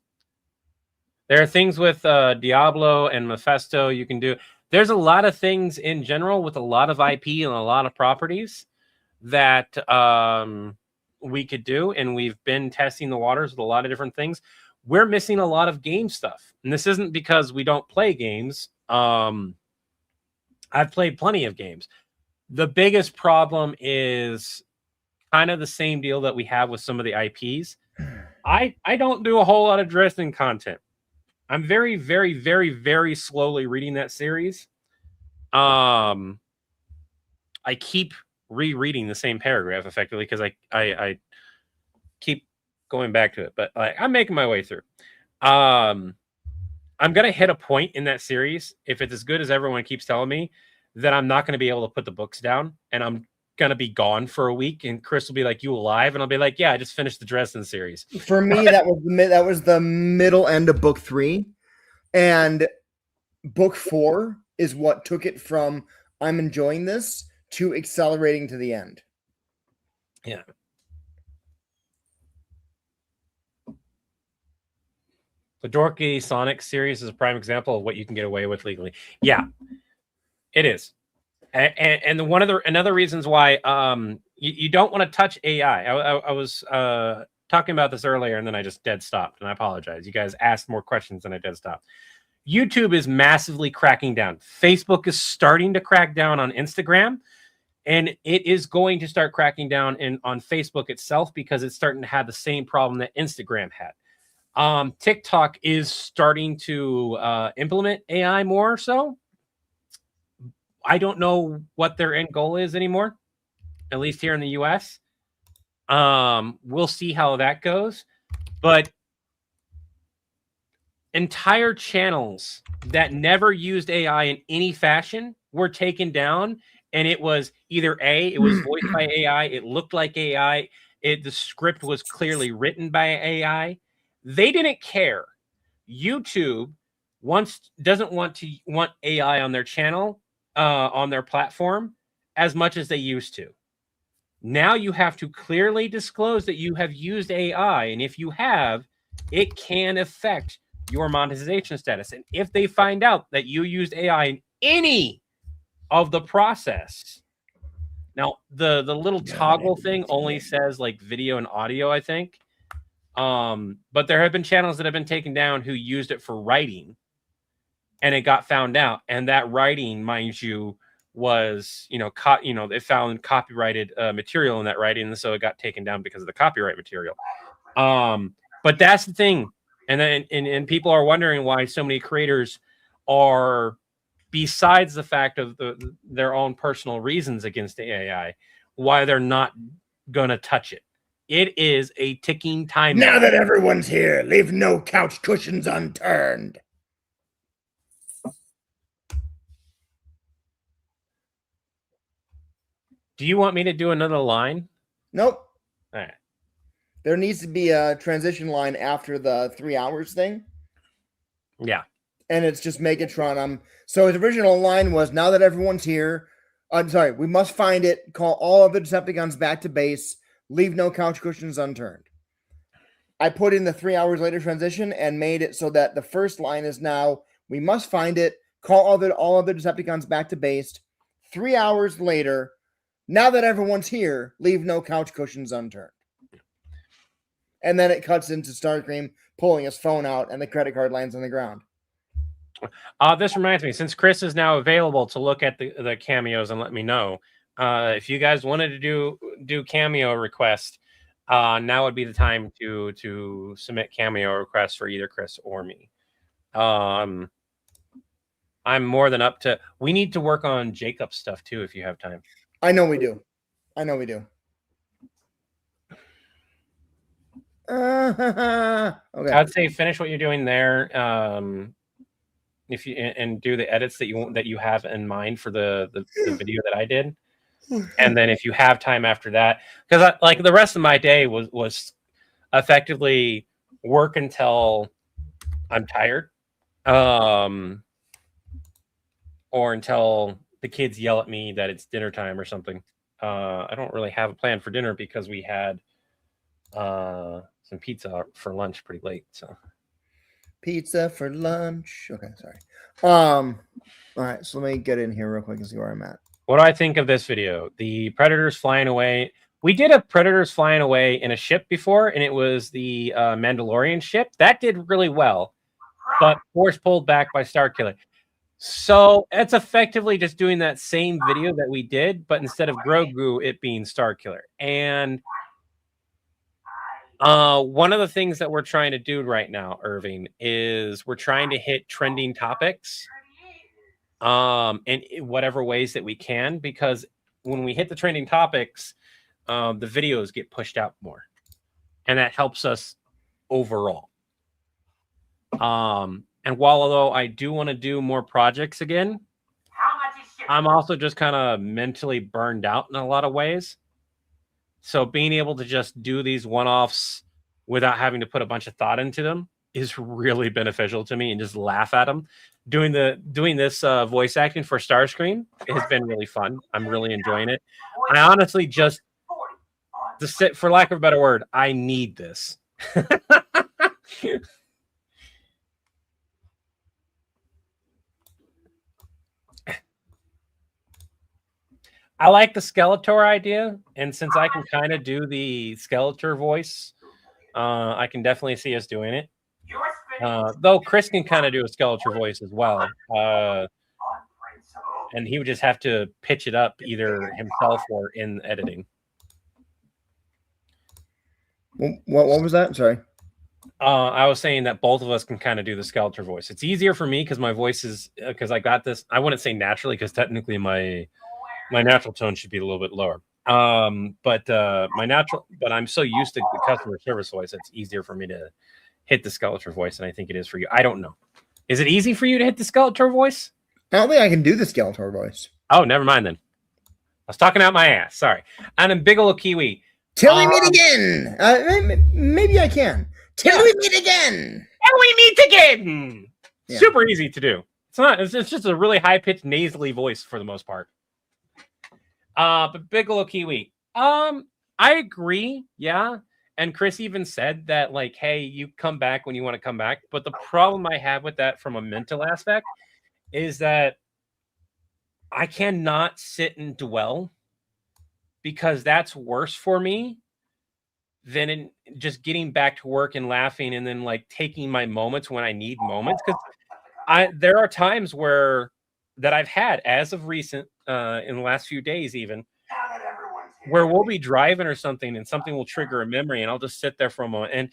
Speaker 1: There are things with Diablo and Mephisto you can do. There's a lot of things in general with a lot of IP and a lot of properties that we could do, and we've been testing the waters with a lot of different things. We're missing a lot of game stuff, and this isn't because we don't play games. I've played plenty of games. The biggest problem is kind of the same deal that we have with some of the IPs. I don't do a whole lot of Dresden content. I'm very, very, very, very slowly reading that series. I keep rereading the same paragraph effectively because I keep going back to it, but I'm making my way through. I'm gonna hit a point in that series, if it's as good as everyone keeps telling me, that I'm not gonna be able to put the books down, and I'm gonna be gone for a week, and Chris will be like, "You alive?" And I'll be like, "Yeah, I just finished the Dresden series."
Speaker 6: For me, that was the middle end of book 3, and book 4 is what took it from I'm enjoying this to accelerating to the end.
Speaker 1: Yeah. The Dorky Sonic series is a prime example of what you can get away with legally. Yeah, it is. And another reasons why you don't want to touch AI. I was talking about this earlier, and then I just dead stopped, and I apologize. You guys asked more questions than I dead stopped. YouTube is massively cracking down. Facebook is starting to crack down on Instagram, and it is going to start cracking down on Facebook itself because it's starting to have the same problem that Instagram had. TikTok is starting to implement AI more so. I don't know what their end goal is anymore, at least here in the US. We'll see how that goes. But entire channels that never used AI in any fashion were taken down, and it was either it was voiced by AI, it looked like AI, the script was clearly written by AI. They didn't care. YouTube doesn't want AI on their channel, on their platform, as much as they used to. Now you have to clearly disclose that you have used AI, and if you have, it can affect your monetization status. And if they find out that you used AI in any of the process, now the little toggle thing only says like video and audio, I think. But there have been channels that have been taken down who used it for writing, and it got found out. And that writing, mind you, was they found copyrighted material in that writing, and so it got taken down because of the copyright material. But that's the thing, and then and people are wondering why so many creators are, besides the fact of their own personal reasons against the AI, why they're not gonna touch it. It is a ticking time bomb.
Speaker 7: Now that everyone's here, leave no couch cushions unturned.
Speaker 1: Do you want me to do another line?
Speaker 6: Nope.
Speaker 1: All right.
Speaker 6: There needs to be a transition line after the 3 hours thing.
Speaker 1: Yeah.
Speaker 6: And it's just Megatron. So his original line was, now that everyone's here, I'm sorry, we must find it, call all of the Decepticons back to base, leave no couch cushions unturned. I put in the 3 hours later transition and made it so that the first line is now, we must find it, call all of the Decepticons back to base. 3 hours later, now that everyone's here, leave no couch cushions unturned. And then it cuts into Starcream pulling his phone out and the credit card lands on the ground.
Speaker 1: This reminds me, since Chris is now available to look at the cameos and let me know, if you guys wanted to do cameo requests, now would be the time to submit cameo requests for either Chris or me. I'm more than up to. We need to work on Jacob's stuff too, if you have time.
Speaker 6: I know we do. Okay.
Speaker 1: I'd say finish what you're doing there. If you and do the edits that you have in mind for the video that I did, and then if you have time after that, because like the rest of my day was effectively work until I'm tired, or until the kids yell at me that it's dinner time or something. I don't really have a plan for dinner because we had some pizza for lunch pretty late. So
Speaker 6: pizza for lunch. Okay, sorry. All right, so let me get in here real quick and see where I'm at.
Speaker 1: What do I think of this video? The Predators flying away. We did a Predators flying away in a ship before, and it was the Mandalorian ship. That did really well, but force pulled back by Starkiller. So it's effectively just doing that same video that we did, but instead of Grogu, it being Starkiller. And one of the things that we're trying to do right now, Irving, is we're trying to hit trending topics in whatever ways that we can, because when we hit the trending topics, the videos get pushed out more, and that helps us overall. And although I do want to do more projects again, I'm also just kind of mentally burned out in a lot of ways. So being able to just do these one-offs without having to put a bunch of thought into them is really beneficial to me, and just laugh at them. Doing this voice acting for Starscream has been really fun. I'm really enjoying it. I honestly just, for lack of a better word, I need this. I like the Skeletor idea, and since I can kind of do the Skeletor voice, I can definitely see us doing it. Though Chris can kind of do a Skeletor voice as well, and he would just have to pitch it up either himself or in editing.
Speaker 6: What was that? Sorry.
Speaker 1: I was saying that both of us can kind of do the Skeletor voice. It's easier for me because my voice is, because I got this. I wouldn't say naturally, because technically my natural tone should be a little bit lower. But I'm so used to the customer service voice, it's easier for me to hit the Skeletor voice, and I think it is for you. I don't know. Is it easy for you to hit the Skeletor voice?
Speaker 6: I don't think I can do the Skeletor voice.
Speaker 1: Oh, never mind then. I was talking out my ass. Sorry. And in Bigelow Kiwi.
Speaker 6: Till we meet again. Maybe I can. Till we meet again.
Speaker 1: And we meet again.
Speaker 6: Yeah.
Speaker 1: Super easy to do. It's not. It's just a really high pitched nasally voice for the most part. But Bigelow Kiwi. I agree. Yeah. And Chris even said that, like, hey, you come back when you want to come back. But the problem I have with that from a mental aspect is that I cannot sit and dwell, because that's worse for me than in just getting back to work and laughing and then like taking my moments when I need moments. Because there are times where that I've had as of recent in the last few days even, where we'll be driving or something and something will trigger a memory and I'll just sit there for a moment and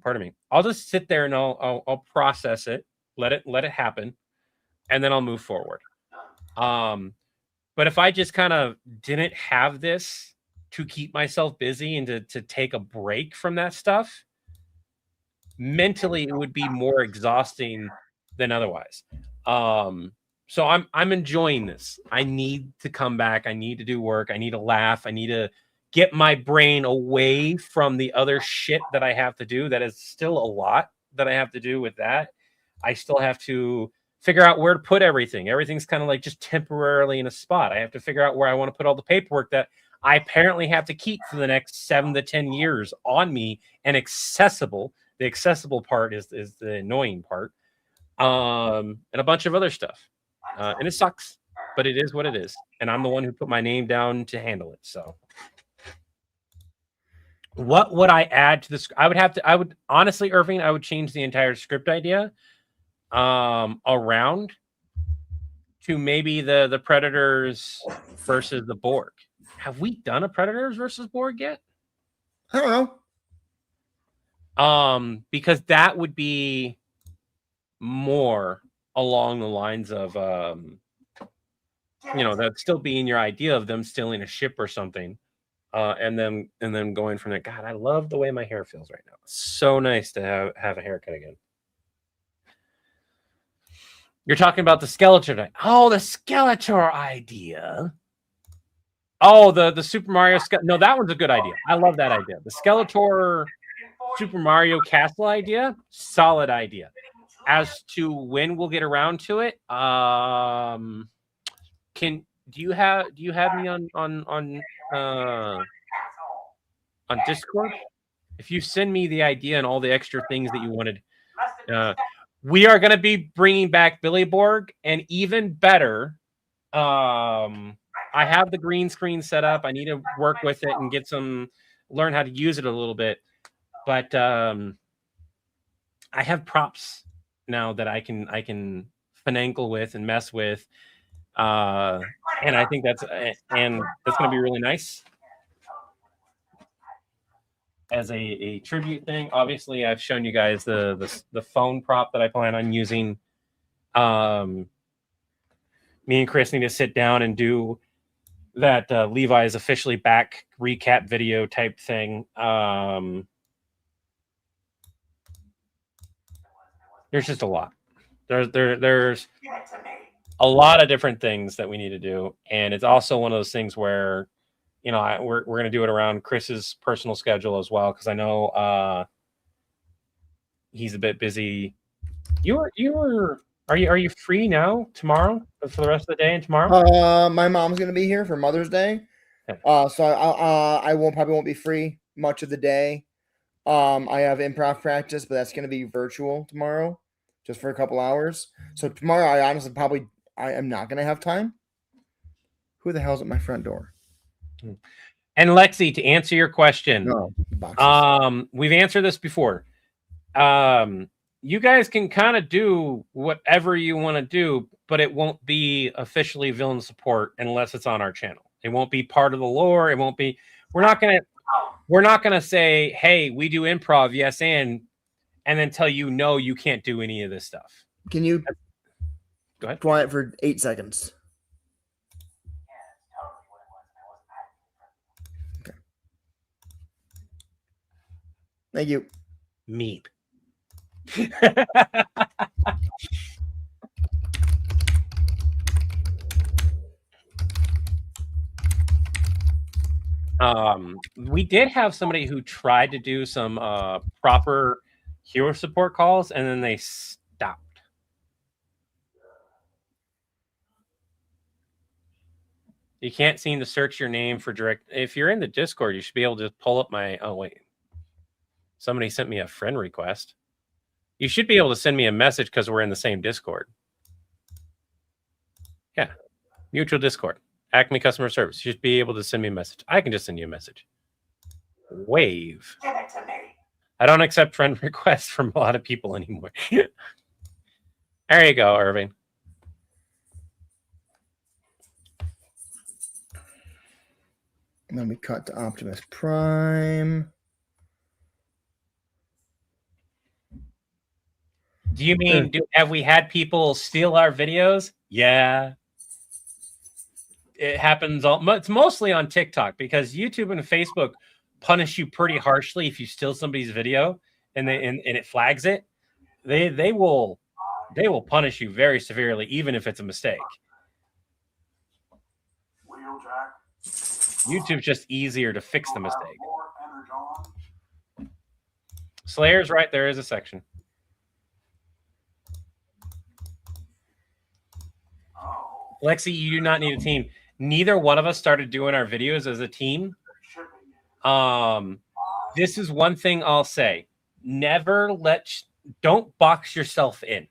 Speaker 1: pardon me, I'll just sit there and I'll process it, let it happen, and then I'll move forward. But if I just kind of didn't have this to keep myself busy and to take a break from that stuff, mentally it would be more exhausting than otherwise. So I'm enjoying this. I need to come back. I need to do work. I need to laugh. I need to get my brain away from the other shit that I have to do. That is still a lot that I have to do with that. I still have to figure out where to put everything. Everything's kind of like just temporarily in a spot. I have to figure out where I want to put all the paperwork that I apparently have to keep for the next 7 to 10 years on me and accessible. The accessible part is the annoying part. And a bunch of other stuff. And it sucks, but it is what it is. And I'm the one who put my name down to handle it. So what would I add to this? I would honestly, Irving, I would change the entire script idea around to maybe the Predators versus the Borg. Have we done a Predators versus Borg yet?
Speaker 6: I don't know.
Speaker 1: Because that would be more along the lines of that still being your idea of them stealing a ship or something, and then going from there. God, I love the way my hair feels right now. It's so nice to have a haircut again. You're talking about the Skeletor. Oh, the Skeletor idea. Oh, the Super Mario. No, that one's a good idea. I love that idea. The Skeletor Super Mario Castle idea, solid idea. As to when we'll get around to it, do you have me on Discord? If you send me the idea and all the extra things that you wanted, we are going to be bringing back Billy Borg, and even better, I have the green screen set up. I need to work with it and learn how to use it a little bit, but I have props now that I can finagle with and mess with, and I think that's going to be really nice as a tribute thing. Obviously, I've shown you guys the phone prop that I plan on using. Me and Chris need to sit down and do that. Levi is officially back recap video type thing. There's just a lot. There's a lot of different things that we need to do, and it's also one of those things where, we're going to do it around Chris's personal schedule as well, because I know he's a bit busy. Are you free now tomorrow for the rest of the day and tomorrow?
Speaker 6: My mom's gonna be here for Mother's Day, so I probably won't be free much of the day. I have improv practice, but that's going to be virtual tomorrow, just for a couple hours. So tomorrow, I honestly I am not going to have time. Who the hell's at my front door?
Speaker 1: And Lexi, to answer your question, we've answered this before. You guys can kind of do whatever you want to do, but it won't be officially villain support unless it's on our channel. It won't be part of the lore. It won't be. We're not gonna say, hey, we do improv, yes, and then tell you no, you can't do any of this stuff.
Speaker 6: Can you
Speaker 1: go ahead?
Speaker 6: Quiet for 8 seconds. Okay. Thank you.
Speaker 1: Meep. We did have somebody who tried to do some proper hero support calls, and then they stopped. You can't seem to search your name for direct. If you're in the Discord, you should be able to pull up my. Oh wait, somebody sent me a friend request. You should be able to send me a message because we're in the same Discord. Yeah, mutual Discord. Acme customer service. You should be able to send me a message. I can just send you a message. Wave.
Speaker 3: Give it to me.
Speaker 1: I don't accept friend requests from a lot of people anymore. There you go, Irving.
Speaker 6: And then we cut to Optimus Prime.
Speaker 1: Do you mean, have we had people steal our videos? Yeah. It happens. It's mostly on TikTok because YouTube and Facebook punish you pretty harshly if you steal somebody's video and it flags it. They will punish you very severely, even if it's a mistake. YouTube's just easier to fix the mistake. Slayer's right. There is a section. Lexi, you do not need a team. Neither one of us started doing our videos as a team. This is one thing I'll say. Don't box yourself in.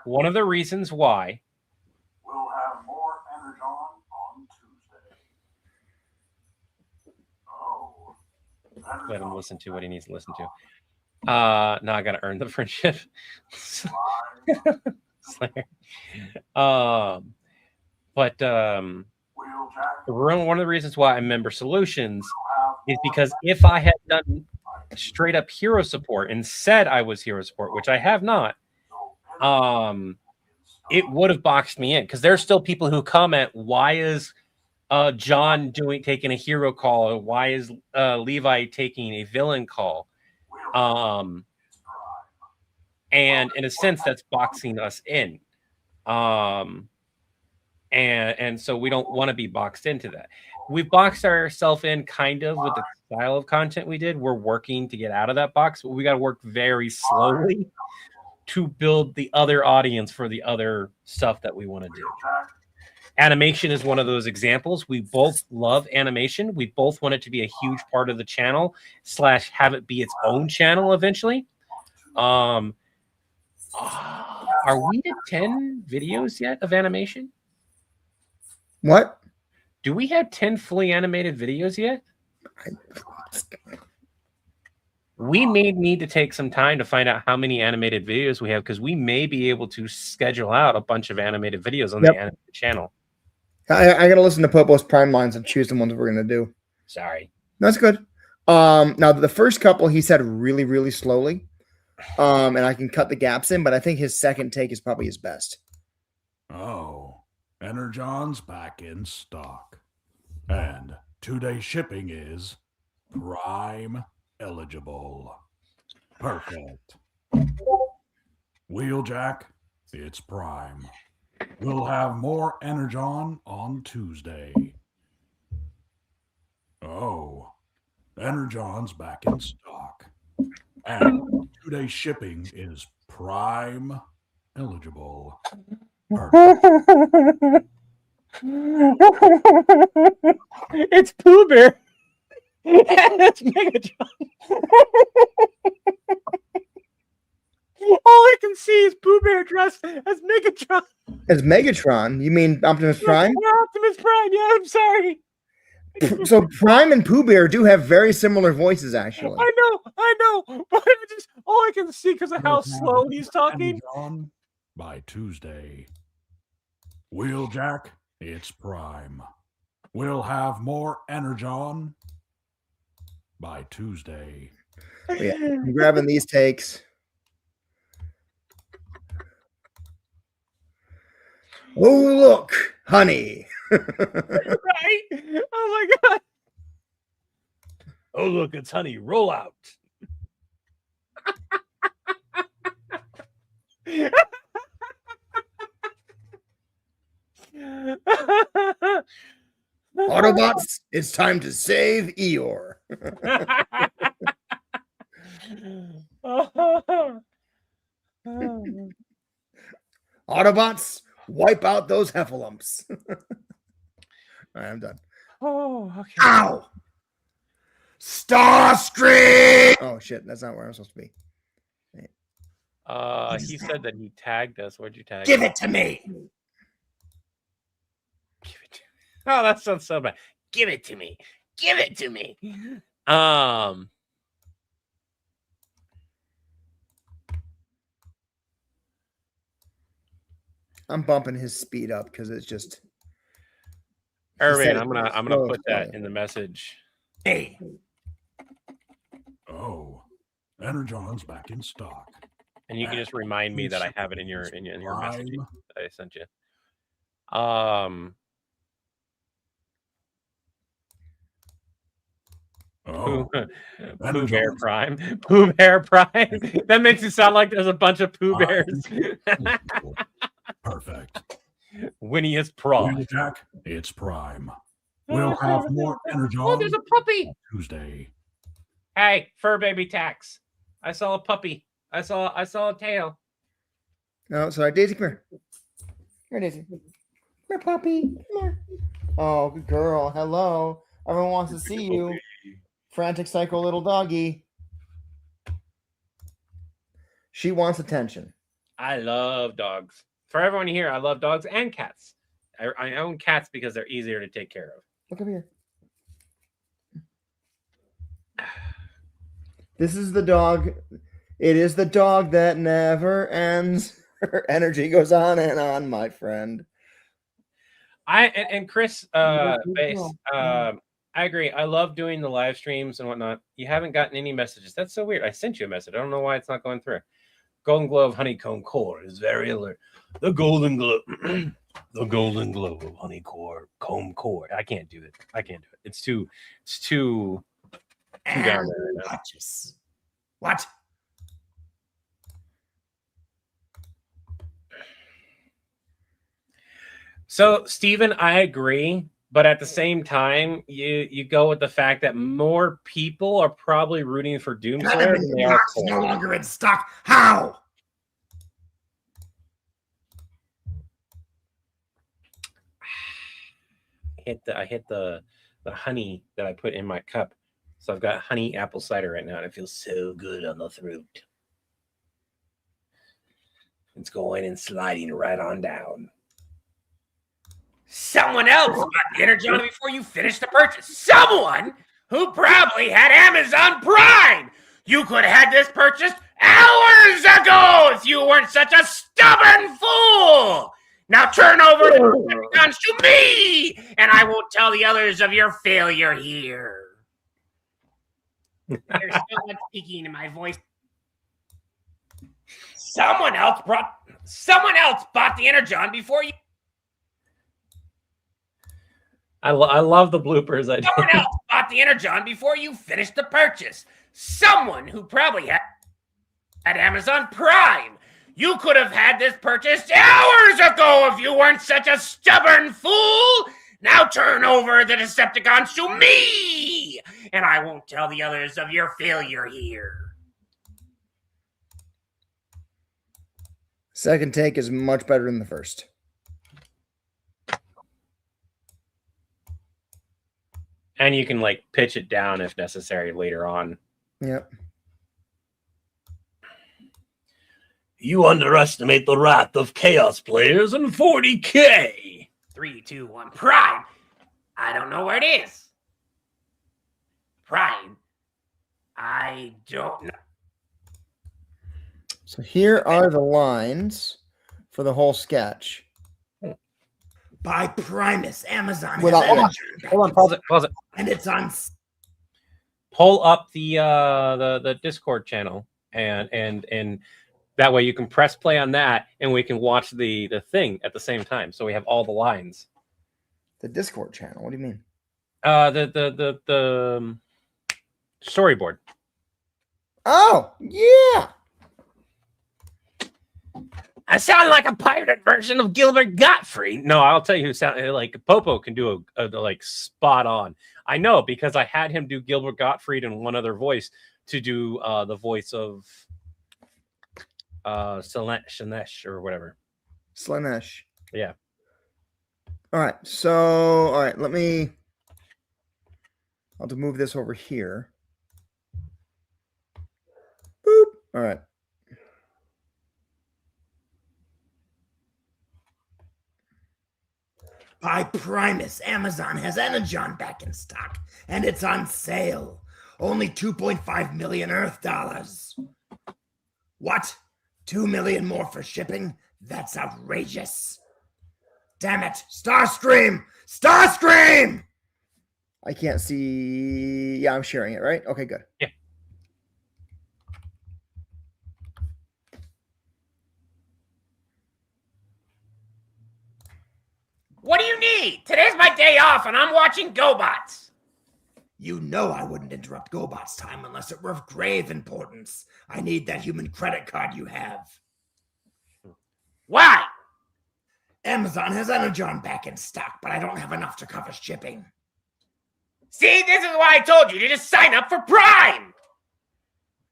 Speaker 1: One of the reasons why.
Speaker 8: We'll have more Energon on Tuesday.
Speaker 1: Let him listen to what he needs to listen to. Now I gotta earn the friendship. Slayer. But one of the reasons why I'm member solutions is because if I had done straight up hero support and said I was hero support, which I have not, it would have boxed me in because there's still people who comment, why is John taking a hero call, or why is Levi taking a villain call? And in a sense, that's boxing us in. And so we don't want to be boxed into that. We've boxed ourselves in kind of with the style of content we did. We're working to get out of that box, but we got to work very slowly to build the other audience for the other stuff that we want to do. Animation is one of those examples. We both love animation. We both want it to be a huge part of the channel / have it be its own channel eventually. Are we at 10 videos yet of animation?
Speaker 6: What?
Speaker 1: Do we have 10 fully animated videos yet? We may need to take some time to find out how many animated videos we have because we may be able to schedule out a bunch of animated videos on the animated channel.
Speaker 6: I got to listen to Popo's Prime lines and choose the ones we're going to do.
Speaker 1: Sorry.
Speaker 6: That's good. Now, the first couple he said really, really slowly, and I can cut the gaps in, but I think his second take is probably his best.
Speaker 8: Oh, Energon's back in stock. And 2-day shipping is Prime eligible. Perfect. Wheeljack, it's Prime. We'll have more Energon on Tuesday. Oh, Energon's back in stock. And 2-day shipping is Prime eligible. Perfect.
Speaker 1: It's Pooh Bear. It's Megatron. All I can see is Pooh Bear dressed as Megatron.
Speaker 6: As Megatron? You mean Optimus Prime?
Speaker 1: Yeah, Optimus Prime. Yeah, I'm sorry.
Speaker 6: So Prime and Pooh Bear do have very similar voices, actually.
Speaker 1: I know. But all I can see because of how slow he's talking.
Speaker 8: Energon by Tuesday. Wheeljack, it's Prime. We'll have more Energon by Tuesday.
Speaker 6: Yeah, I'm grabbing these takes. Oh, look, honey.
Speaker 1: Right? Oh, my God. Oh, look, it's honey. Roll out.
Speaker 7: Autobots, it's time to save Eeyore. Autobots, wipe out those heffalumps. All right, I'm done.
Speaker 1: Oh, okay.
Speaker 7: Ow! Starscream! Oh shit, that's not where I'm supposed to be.
Speaker 1: He said that he tagged us. Where'd you tag?
Speaker 7: Give
Speaker 1: us?
Speaker 7: it to me.
Speaker 1: Give it to me. Oh, that sounds so bad. Give it to me. Give it to me.
Speaker 6: I'm bumping his speed up because it's just.
Speaker 1: Irving, I'm gonna put that in the message.
Speaker 7: Hey.
Speaker 8: Oh, Energon's back in stock.
Speaker 1: And you can just remind me that I have it in your message
Speaker 8: Prime.
Speaker 1: that I sent you.
Speaker 8: Oh,
Speaker 1: Pooh Bear Prime. Pooh Bear Prime. That makes it sound like there's a bunch of Pooh Bears.
Speaker 8: Perfect.
Speaker 1: Winniest Prime.
Speaker 8: Wheel Jack, it's Prime. We'll have more Energon
Speaker 1: Oh, there's a puppy.
Speaker 8: on Tuesday.
Speaker 1: Hey, fur baby tax. I saw a puppy. I saw a tail.
Speaker 6: No, sorry, Daisy, come here. Come here, Daisy. Come here, puppy. Come here. Oh, good girl. Hello. Everyone wants to see you. Frantic psycho little doggy. She wants attention.
Speaker 1: I love dogs. For everyone here, I love dogs and cats. I own cats because they're easier to take care of.
Speaker 6: Look over here. This is the dog. It is the dog that never ends. Her energy goes on and on, my friend.
Speaker 1: And Chris, Base, I agree. I love doing the live streams and whatnot. You haven't gotten any messages. That's so weird. I sent you a message. I don't know why it's not going through. Golden Glow of Honeycomb Core is very alert. The Golden Glow, the Golden Glow of Honeycomb Core. I can't do it. I can't do it. It's too down there right now.
Speaker 7: What?
Speaker 1: So, Steven, I agree. But at the same time, you go with the fact that more people are probably rooting for Doomslayer than they are
Speaker 7: It's no longer in stock. How?
Speaker 1: I hit the honey that I put in my cup. So I've got honey apple cider right now, and it feels so good on the throat. It's going and sliding right on down.
Speaker 3: Someone else bought the Energon before you finished the purchase. Someone who probably had Amazon Prime. You could have had this purchased hours ago if you weren't such a stubborn fool. Now turn over the Energons to me, and I won't tell the others of your failure here. There's so much speaking in my voice. Someone else bought the Energon before you.
Speaker 1: I love the bloopers.
Speaker 3: Someone else bought the Energon before you finished the purchase. Someone who probably had Amazon Prime. You could have had this purchased hours ago if you weren't such a stubborn fool. Now turn over the Decepticons to me, and I won't tell the others of your failure here.
Speaker 6: Second take is much better than the first.
Speaker 1: And you can like pitch it down if necessary later on.
Speaker 6: Yep.
Speaker 4: You underestimate the wrath of Chaos players in 40K.
Speaker 3: 3, 2, 1, Prime. I don't know where it is. Prime. I don't know.
Speaker 6: So here are the lines for the whole sketch.
Speaker 7: By Primus, Amazon.
Speaker 6: Without- Hold on,
Speaker 1: Pause it.
Speaker 7: And it's on.
Speaker 1: Pull up the Discord channel and that way you can press play on that and we can watch the thing at the same time. So we have all the lines.
Speaker 6: The Discord channel. What do you mean?
Speaker 1: The storyboard.
Speaker 6: Oh, yeah.
Speaker 1: I sound like a pirated version of Gilbert Gottfried. No, I'll tell you who sound like Popo can do a like spot on. I know because I had him do Gilbert Gottfried and one other voice to do the voice of Slanesh or whatever.
Speaker 6: Slanesh.
Speaker 1: Yeah.
Speaker 6: All right. So, all right. I'll have to move this over here. Boop. All right.
Speaker 7: By Primus, Amazon has Energon back in stock, and it's on sale. Only 2.5 million Earth dollars. What? 2 million more for shipping? That's outrageous. Damn it. Starscream! Starscream!
Speaker 6: I can't see. Yeah, I'm sharing it, right? Okay, good.
Speaker 1: Yeah.
Speaker 3: What do you need? Today's my day off and I'm watching GoBots.
Speaker 7: You know I wouldn't interrupt GoBot's time unless it were of grave importance. I need that human credit card you have.
Speaker 3: Why?
Speaker 7: Amazon has Energon back in stock, but I don't have enough to cover shipping.
Speaker 3: See, this is why I told you to just sign up for Prime.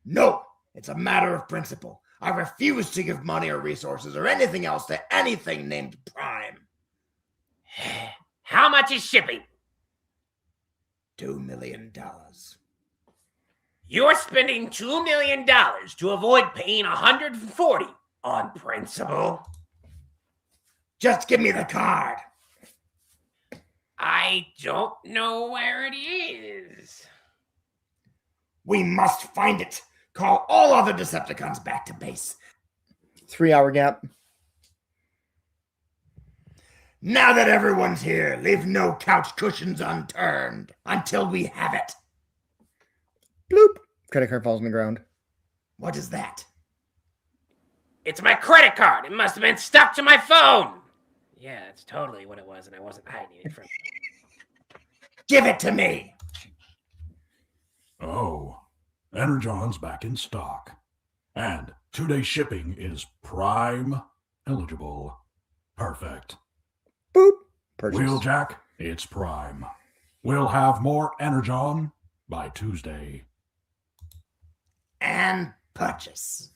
Speaker 7: No, it's a matter of principle. I refuse to give money or resources or anything else to anything named Prime.
Speaker 3: How much is shipping?
Speaker 7: $2 million.
Speaker 3: You're spending $2 million to avoid paying $140 on principle.
Speaker 7: Just give me the card.
Speaker 3: I don't know where it is.
Speaker 7: We must find it. Call all other Decepticons back to base.
Speaker 6: 3-hour gap.
Speaker 7: Now that everyone's here, leave no couch cushions unturned until we have it.
Speaker 6: Bloop. Credit card falls on the ground.
Speaker 7: What is that?
Speaker 3: It's my credit card. It must have been stuck to my phone. Yeah, that's totally what it was, and I wasn't hiding it from you.
Speaker 7: Give it to me.
Speaker 8: Oh, Energon's back in stock. And 2-day shipping is Prime eligible. Perfect.
Speaker 6: Boop. Purchase.
Speaker 8: Wheeljack, it's Prime. We'll have more Energon by Tuesday.
Speaker 7: And purchase.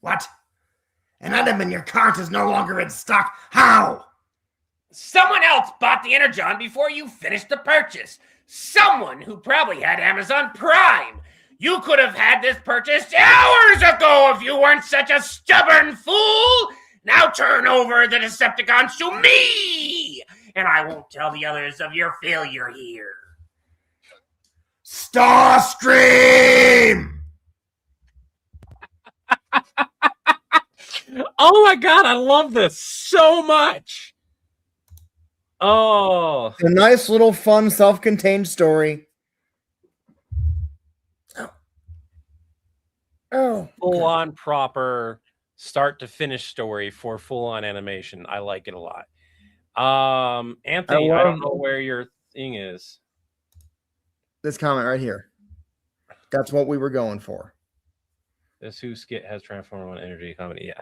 Speaker 7: What? An item in your cart is no longer in stock. How?
Speaker 3: Someone else bought the Energon before you finished the purchase. Someone who probably had Amazon Prime. You could have had this purchased hours ago if you weren't such a stubborn fool. Now turn over the Decepticons to me, and I won't tell the others of your failure here.
Speaker 7: Starscream!
Speaker 1: Oh my god, I love this so much. Oh,
Speaker 6: A nice little fun self-contained story. Oh.
Speaker 1: full on proper start to finish story for full on animation. I like it a lot. Anthony, I don't know where your thing is.
Speaker 6: This comment right here. That's what we were going for.
Speaker 1: This Who skit has transformed on energy comedy. Yeah.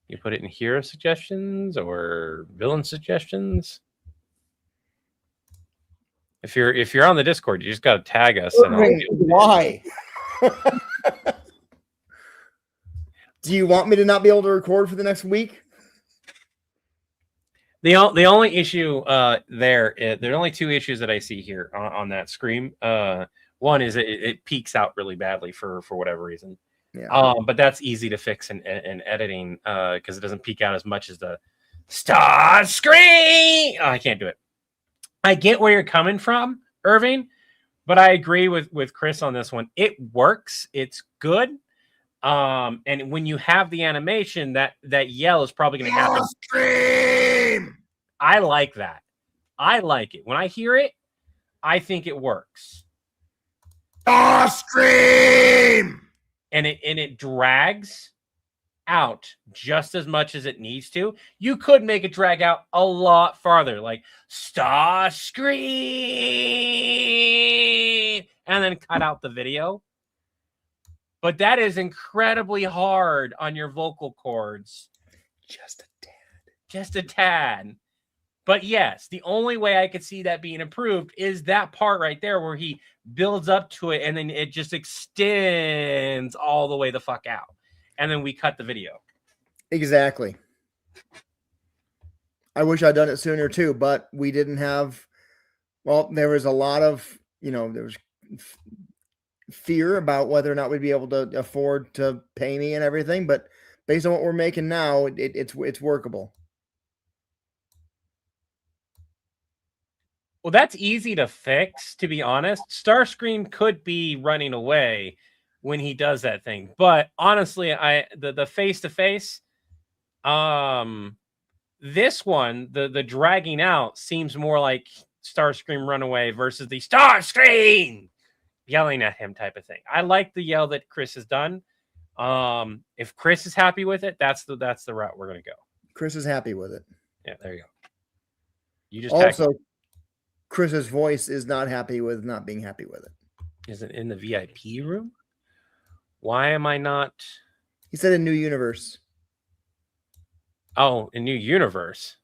Speaker 1: You put it in hero suggestions or villain suggestions. If you're on the Discord, you just got to tag us. And
Speaker 6: Why? Do you want me to not be able to record for the next week?
Speaker 1: The only issue there are only two issues that I see here on that screen. One is it peaks out really badly for whatever reason.
Speaker 6: Yeah.
Speaker 1: But that's easy to fix in editing because it doesn't peak out as much as the Starscream. Oh, I can't do it. I get where you're coming from, Irving, but I agree with Chris on this one. It works. It's good. And when you have the animation, that yell is probably going to happen.
Speaker 7: Starscream!
Speaker 1: I like that. I like it. When I hear it, I think it works.
Speaker 7: Starscream!
Speaker 1: And it drags out just as much as it needs to. You could make it drag out a lot farther, like Starscream, and then cut out the video. but that is incredibly hard on your vocal cords.
Speaker 6: Just a tad.
Speaker 1: Just a tad. But yes, the only way I could see that being improved is that part right there where he builds up to it and then it just extends all the way the fuck out. And then we cut the video.
Speaker 6: Exactly. I wish I'd done it sooner too, but we didn't have, well, there was a lot of, there was fear about whether or not we'd be able to afford to pay me and everything. But based on what we're making now, it's workable.
Speaker 1: Well, that's easy to fix, to be honest. Starscream could be running away when he does that thing. But honestly, the face-to-face, this one, the dragging out seems more like Starscream runaway versus the Starscream yelling at him type of thing. I like the yell that Chris has done. If Chris is happy with it, that's the route we're gonna go.
Speaker 6: Chris is happy with it.
Speaker 1: Yeah, there you go. You just
Speaker 6: also Chris's voice is not happy with not being happy with it.
Speaker 1: Is it in the VIP room? Why am I not?
Speaker 6: He said a new universe.
Speaker 1: Oh, a new universe.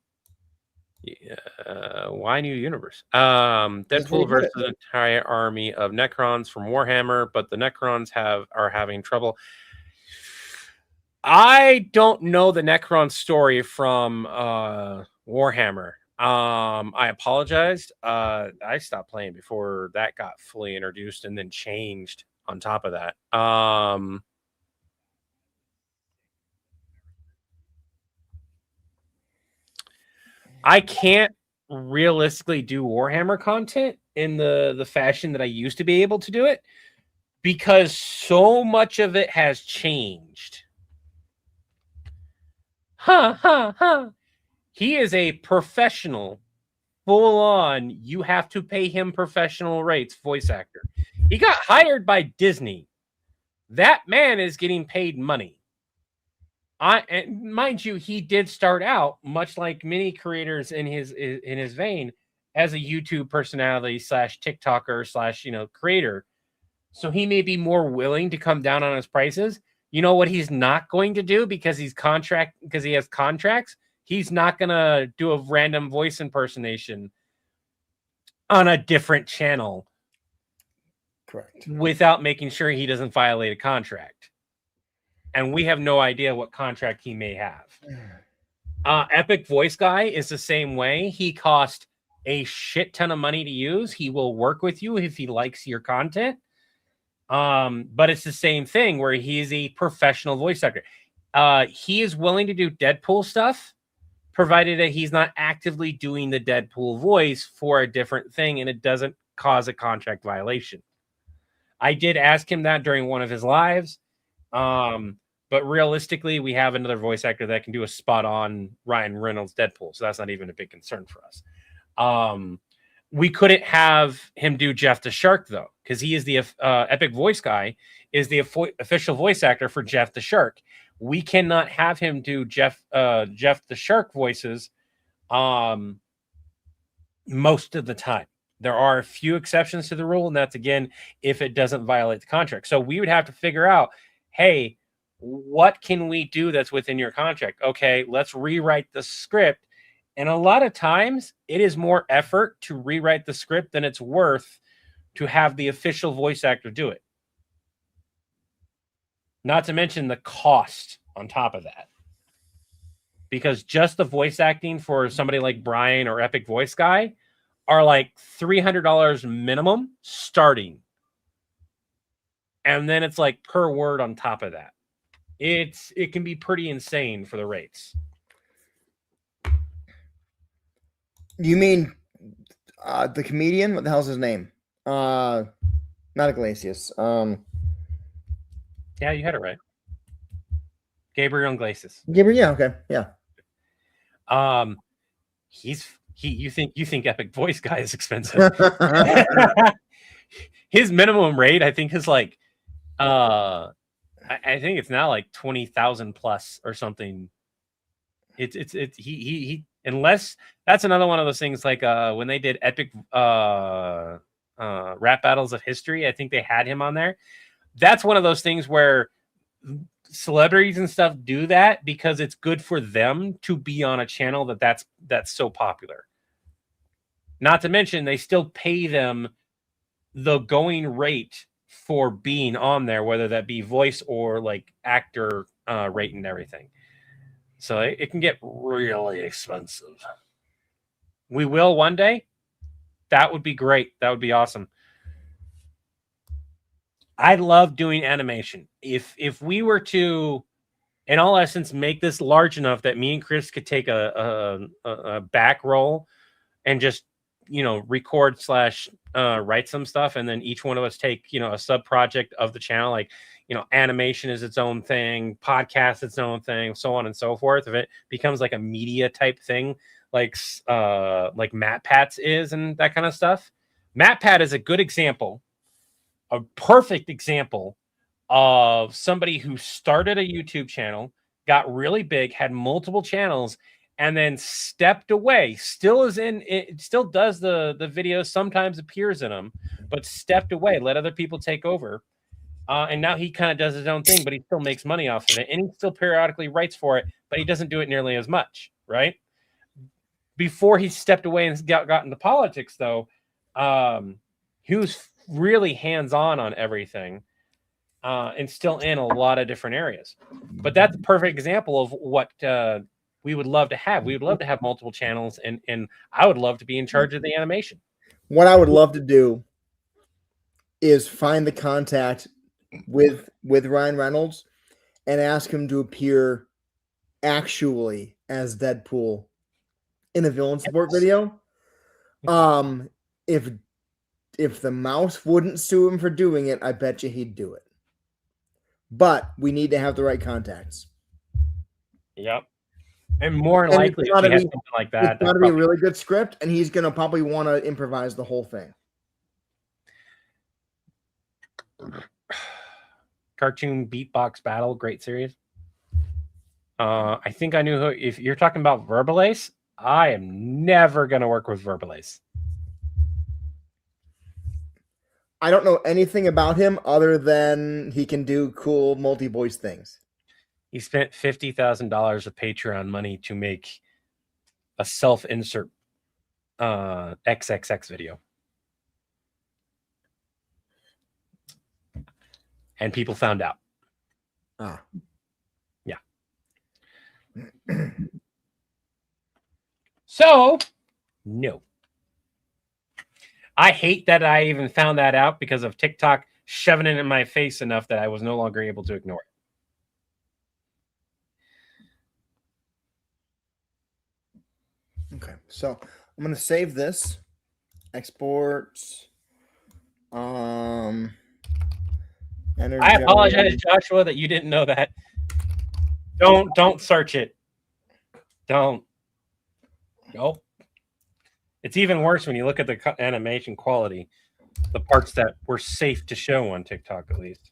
Speaker 1: Why new universe? Deadpool versus an entire army of Necrons from Warhammer, but the Necrons are having trouble. I don't know the Necron story from Warhammer. I apologized. I stopped playing before that got fully introduced and then changed on top of that. I can't realistically do Warhammer content in the fashion that I used to be able to do it because so much of it has changed. He is a professional, full on, you have to pay him professional rates voice actor. He got hired by Disney. That man is getting paid money. And mind you, he did start out much like many creators in his vein as a YouTube personality / TikToker / creator. So he may be more willing to come down on his prices. You know what he's not going to do because he has contracts. He's not going to do a random voice impersonation on a different channel.
Speaker 6: Correct.
Speaker 1: Without making sure he doesn't violate a contract. And we have no idea what contract he may have. Epic Voice Guy is the same way. He cost a shit ton of money to use. He will work with you if he likes your content. But it's the same thing where he is a professional voice actor. He is willing to do Deadpool stuff, provided that he's not actively doing the Deadpool voice for a different thing and it doesn't cause a contract violation. I did ask him that during one of his lives. But realistically, we have another voice actor that can do a spot on Ryan Reynolds Deadpool. So that's not even a big concern for us. We couldn't have him do Jeff the Shark, though, because he is the Epic Voice Guy, is the official voice actor for Jeff the Shark. We cannot have him do Jeff the Shark voices most of the time. There are a few exceptions to the rule, and that's, again, if it doesn't violate the contract. So we would have to figure out, hey, what can we do that's within your contract? Okay, let's rewrite the script. And a lot of times it is more effort to rewrite the script than it's worth to have the official voice actor do it. Not to mention the cost on top of that. Because just the voice acting for somebody like Brian or Epic Voice Guy are like $300 minimum starting. And then it's like per word on top of that. It can be pretty insane for the rates.
Speaker 6: You mean the comedian? What the hell's his name? Not Iglesias.
Speaker 1: Yeah, you had it right. Gabriel Iglesias.
Speaker 6: Gabriel, yeah, okay, yeah.
Speaker 1: You think Epic Voice Guy is expensive. His minimum rate, I think, is like I think it's now like 20,000 plus or something. He unless that's another one of those things like when they did Epic rap battles of history, I think they had him on there. that's one of those things where celebrities and stuff do that because it's good for them to be on a channel that's so popular. Not to mention they still pay them the going rate for being on there, whether that be voice or like actor rate and everything. So it can get really expensive. We will one day. That would be great. That would be awesome. I love doing animation. If we were to, in all essence, make this large enough that me and Chris could take a back roll and just, you know, record / write some stuff, and then each one of us take, you know, a sub project of the channel, like, you know, animation is its own thing, podcast its own thing, so on and so forth. If it becomes like a media type thing, like MatPat's is and that kind of stuff. MatPat is a good example, a perfect example of somebody who started a YouTube channel, got really big, had multiple channels, and then stepped away. Still is in it, still does the videos, sometimes appears in them, but stepped away, let other people take over. And now he kind of does his own thing, but he still makes money off of it, and he still periodically writes for it, but he doesn't do it nearly as much, right? Before he stepped away and got into politics, though, he was really hands-on everything, and still in a lot of different areas. But that's a perfect example of what we would love to have. We would love to have multiple channels, and I would love to be in charge of the animation.
Speaker 6: What I would love to do is find the contact with Ryan Reynolds and ask him to appear actually as Deadpool in a villain support video. If the mouse wouldn't sue him for doing it, I bet you he'd do it. But we need to have the right contacts.
Speaker 1: Yep. And more likely, if we have something like that,
Speaker 6: it's got to be a really good script, and he's going to probably want to improvise the whole thing.
Speaker 1: Cartoon Beatbox Battle, great series. I think I knew who. If you're talking about Verbalace, I am never going to work with Verbalace.
Speaker 6: I don't know anything about him other than he can do cool multi-voice things.
Speaker 1: He spent $50,000 of Patreon money to make a self-insert XXX video. And people found out.
Speaker 6: Ah.
Speaker 1: Yeah. So, no. I hate that I even found that out because of TikTok shoving it in my face enough that I was no longer able to ignore it.
Speaker 6: Okay, so I'm going to save this. Export.
Speaker 1: I apologize, Joshua, that you didn't know that. Don't search it. Don't. Nope. It's even worse when you look at the animation quality, the parts that were safe to show on TikTok, at least.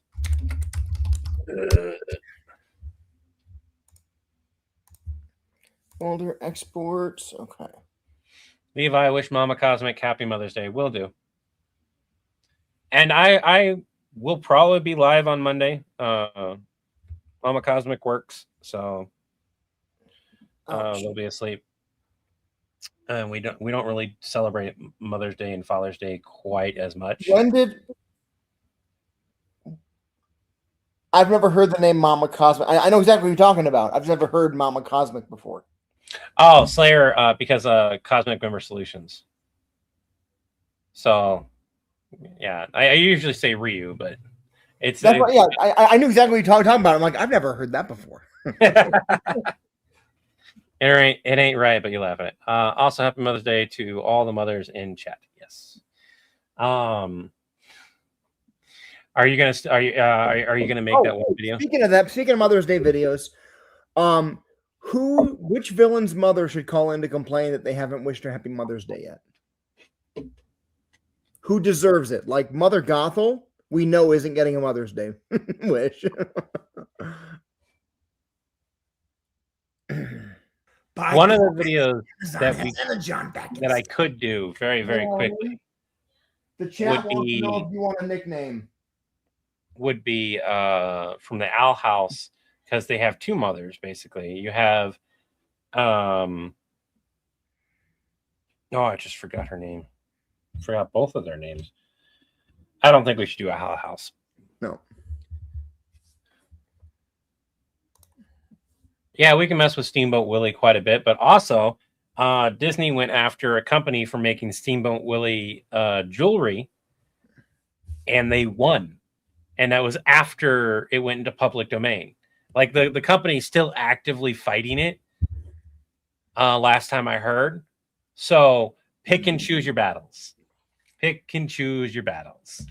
Speaker 6: Folder exports. Okay.
Speaker 1: Levi, I wish Mama Cosmic happy Mother's Day. Will do. And I will probably be live on Monday. Mama Cosmic works, so they'll be asleep. And we don't really celebrate Mother's Day and Father's Day quite as much.
Speaker 6: When did I've never heard the name Mama Cosmic. I know exactly what you're talking about. I've never heard Mama Cosmic before.
Speaker 1: Oh, Slayer, because Cosmic Member Solutions. So, yeah, I usually say Ryu, but it's
Speaker 6: that's right, yeah. I knew exactly what you're talking about. I'm like, I've never heard that before.
Speaker 1: It ain't right, but you laugh at it. Also, happy Mother's Day to all the mothers in chat. Yes. Are you gonna make that one video?
Speaker 6: Speaking of Mother's Day videos, which villain's mother should call in to complain that they haven't wished her happy Mother's Day yet? Who deserves it? Like Mother Gothel, we know isn't getting a Mother's Day wish.
Speaker 1: One of the videos that I could do very, very quickly.
Speaker 6: The chat wants to know if you want a nickname.
Speaker 1: would be from the Owl House, because they have two mothers basically. You have oh, I just forgot her name. Forgot both of their names. I don't think we should do Owl House.
Speaker 6: No.
Speaker 1: Yeah, we can mess with Steamboat Willie quite a bit, but also Disney went after a company for making Steamboat Willie jewelry, and they won. And that was after it went into public domain. Like the company's still actively fighting it. Last time I heard. So pick and choose your battles. Pick and choose your battles.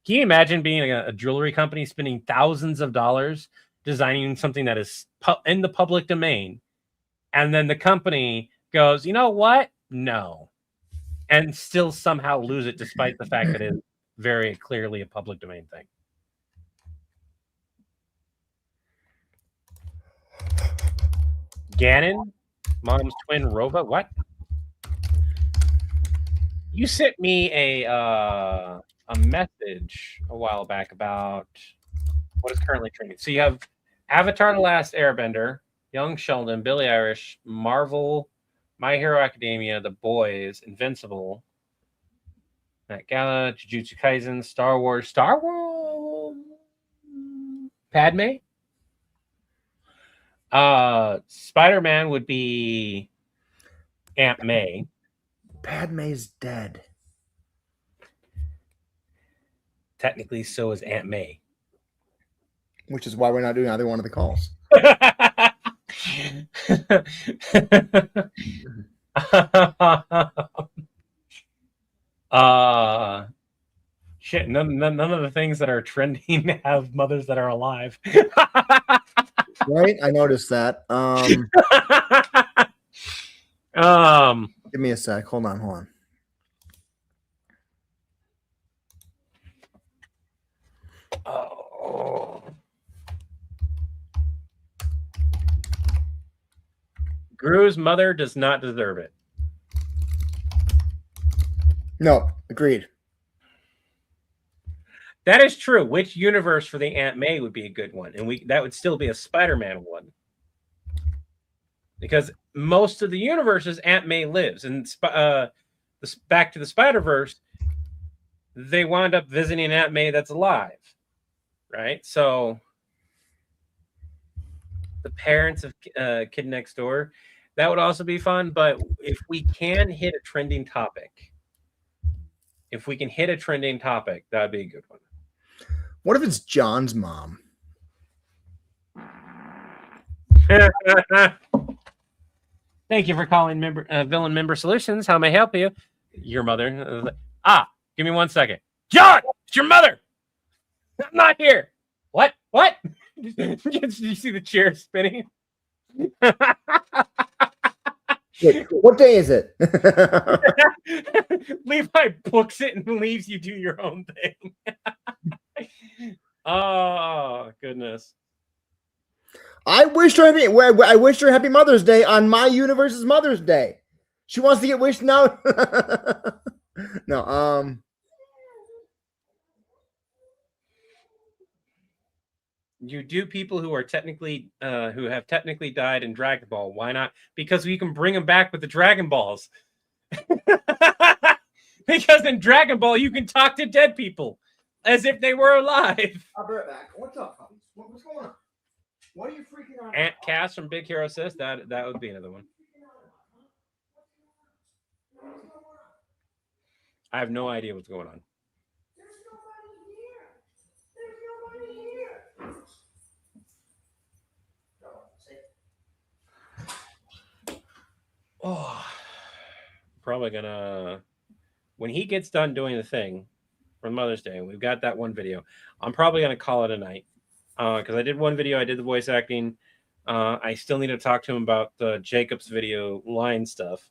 Speaker 1: Can you imagine being a jewelry company spending thousands of dollars designing something that is in the public domain, and then the company goes, you know what? No. And still somehow lose it despite the fact that it's very clearly a public domain thing. Ganon, mom's twin Rova. What? You sent me a message a while back about what is currently trending. So you have Avatar: The Last Airbender, Young Sheldon, Billie Eilish, Marvel, My Hero Academia, The Boys, Invincible, Met Gala, Jujutsu Kaisen, Star Wars, Padme. Spider-Man would be Aunt May.
Speaker 6: Padme's dead.
Speaker 1: Technically, so is Aunt May.
Speaker 6: Which is why we're not doing either one of the calls.
Speaker 1: Shit, none of the things that are trending have mothers that are alive.
Speaker 6: Right? I noticed that. Give me a sec. Hold on.
Speaker 1: Oh. Gru's mother does not deserve it.
Speaker 6: No, agreed.
Speaker 1: That is true. Which universe for the Aunt May would be a good one? And that would still be a Spider-Man one. Because most of the universes, Aunt May lives. And Back to the Spider-Verse, they wound up visiting Aunt May that's alive. Right? So the parents of Kid Next Door, that would also be fun. But if we can hit a trending topic, that would be a good one.
Speaker 6: What if it's John's mom?
Speaker 1: Thank you for calling Villain Member Solutions. How may I help you? Your mother. Give me 1 second. John, it's your mother. I'm not here. What? Did you see the chair spinning?
Speaker 6: Wait, what day is it?
Speaker 1: Levi books it and leaves you do your own thing. Oh, goodness.
Speaker 6: I wished her happy Mother's Day on my universe's Mother's Day. She wants to get wished now. No,
Speaker 1: You do people who are technically who have technically died in Dragon Ball. Why not? Because we can bring them back with the Dragon Balls. Because in Dragon Ball you can talk to dead people as if they were alive.
Speaker 6: I'll be right back. What's up, puppies? What's going on? What are you freaking out?
Speaker 1: Aunt Cass from Big Hero 6. That would be another one. I have no idea what's going on. Oh, probably gonna, when he gets done doing the thing for Mother's Day, we've got that one video. I'm probably gonna call it a night because I did one video. I did the voice acting. I still need to talk to him about the Jacob's video line stuff,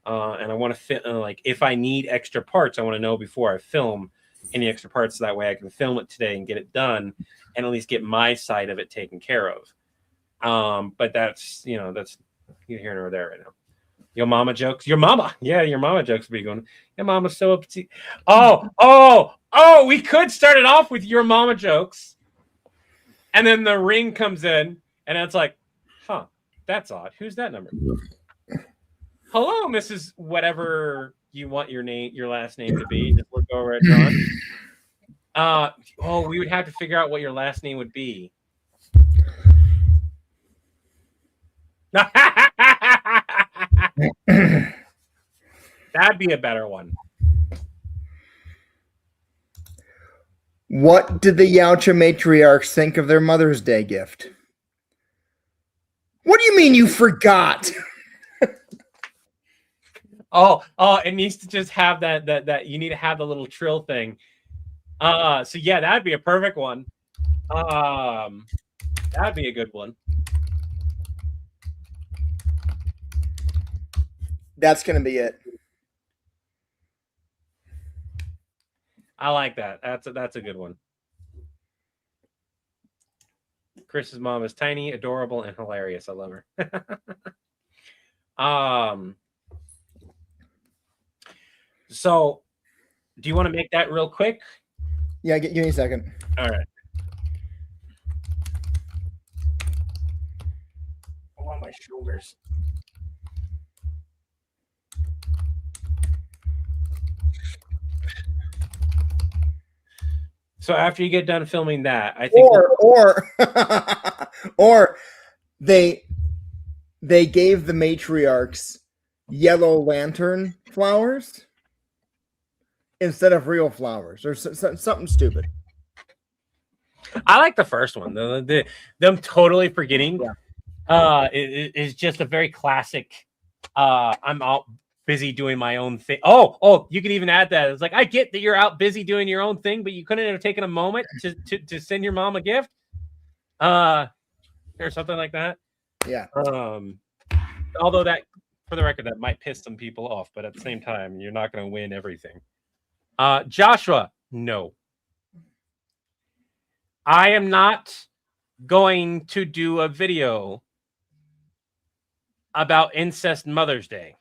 Speaker 1: and I want to fit like if I need extra parts, I want to know before I film any extra parts, so that way I can film it today and get it done, and at least get my side of it taken care of. But that's neither here nor there right now. Your mama jokes. Your mama. Yeah, your mama jokes would be going. Your mama's so upset. Oh, we could start it off with your mama jokes. And then the ring comes in, and it's like, huh, that's odd. Who's that number? Hello, Mrs. Whatever you want your last name to be. Just look over at John. We would have to figure out what your last name would be. That'd be a better one.
Speaker 6: What did the Yautja matriarchs think of their Mother's Day gift? What do you mean you forgot?
Speaker 1: It needs to just have that you need to have the little trill thing. So yeah, that'd be a perfect one. That'd be a good one.
Speaker 6: That's gonna be it.
Speaker 1: I like that. That's a good one. Chris's mom is tiny, adorable, and hilarious. I love her. So do you want to make that real quick?
Speaker 6: Yeah, give me a second.
Speaker 1: All right. Oh, on my shoulders. So after you get done filming that, I think
Speaker 6: or they gave the matriarchs yellow lantern flowers instead of real flowers, or something stupid.
Speaker 1: I like the first one. Them totally forgetting.
Speaker 6: Yeah.
Speaker 1: Is just a very classic. I'm out busy doing my own thing. Oh, you can even add that. It's like, I get that you're out busy doing your own thing, but you couldn't have taken a moment to send your mom a gift, or something like that.
Speaker 6: Yeah.
Speaker 1: Although that, for the record, that might piss some people off, but at the same time, you're not going to win everything. Joshua, no. I am not going to do a video about incest Mother's Day.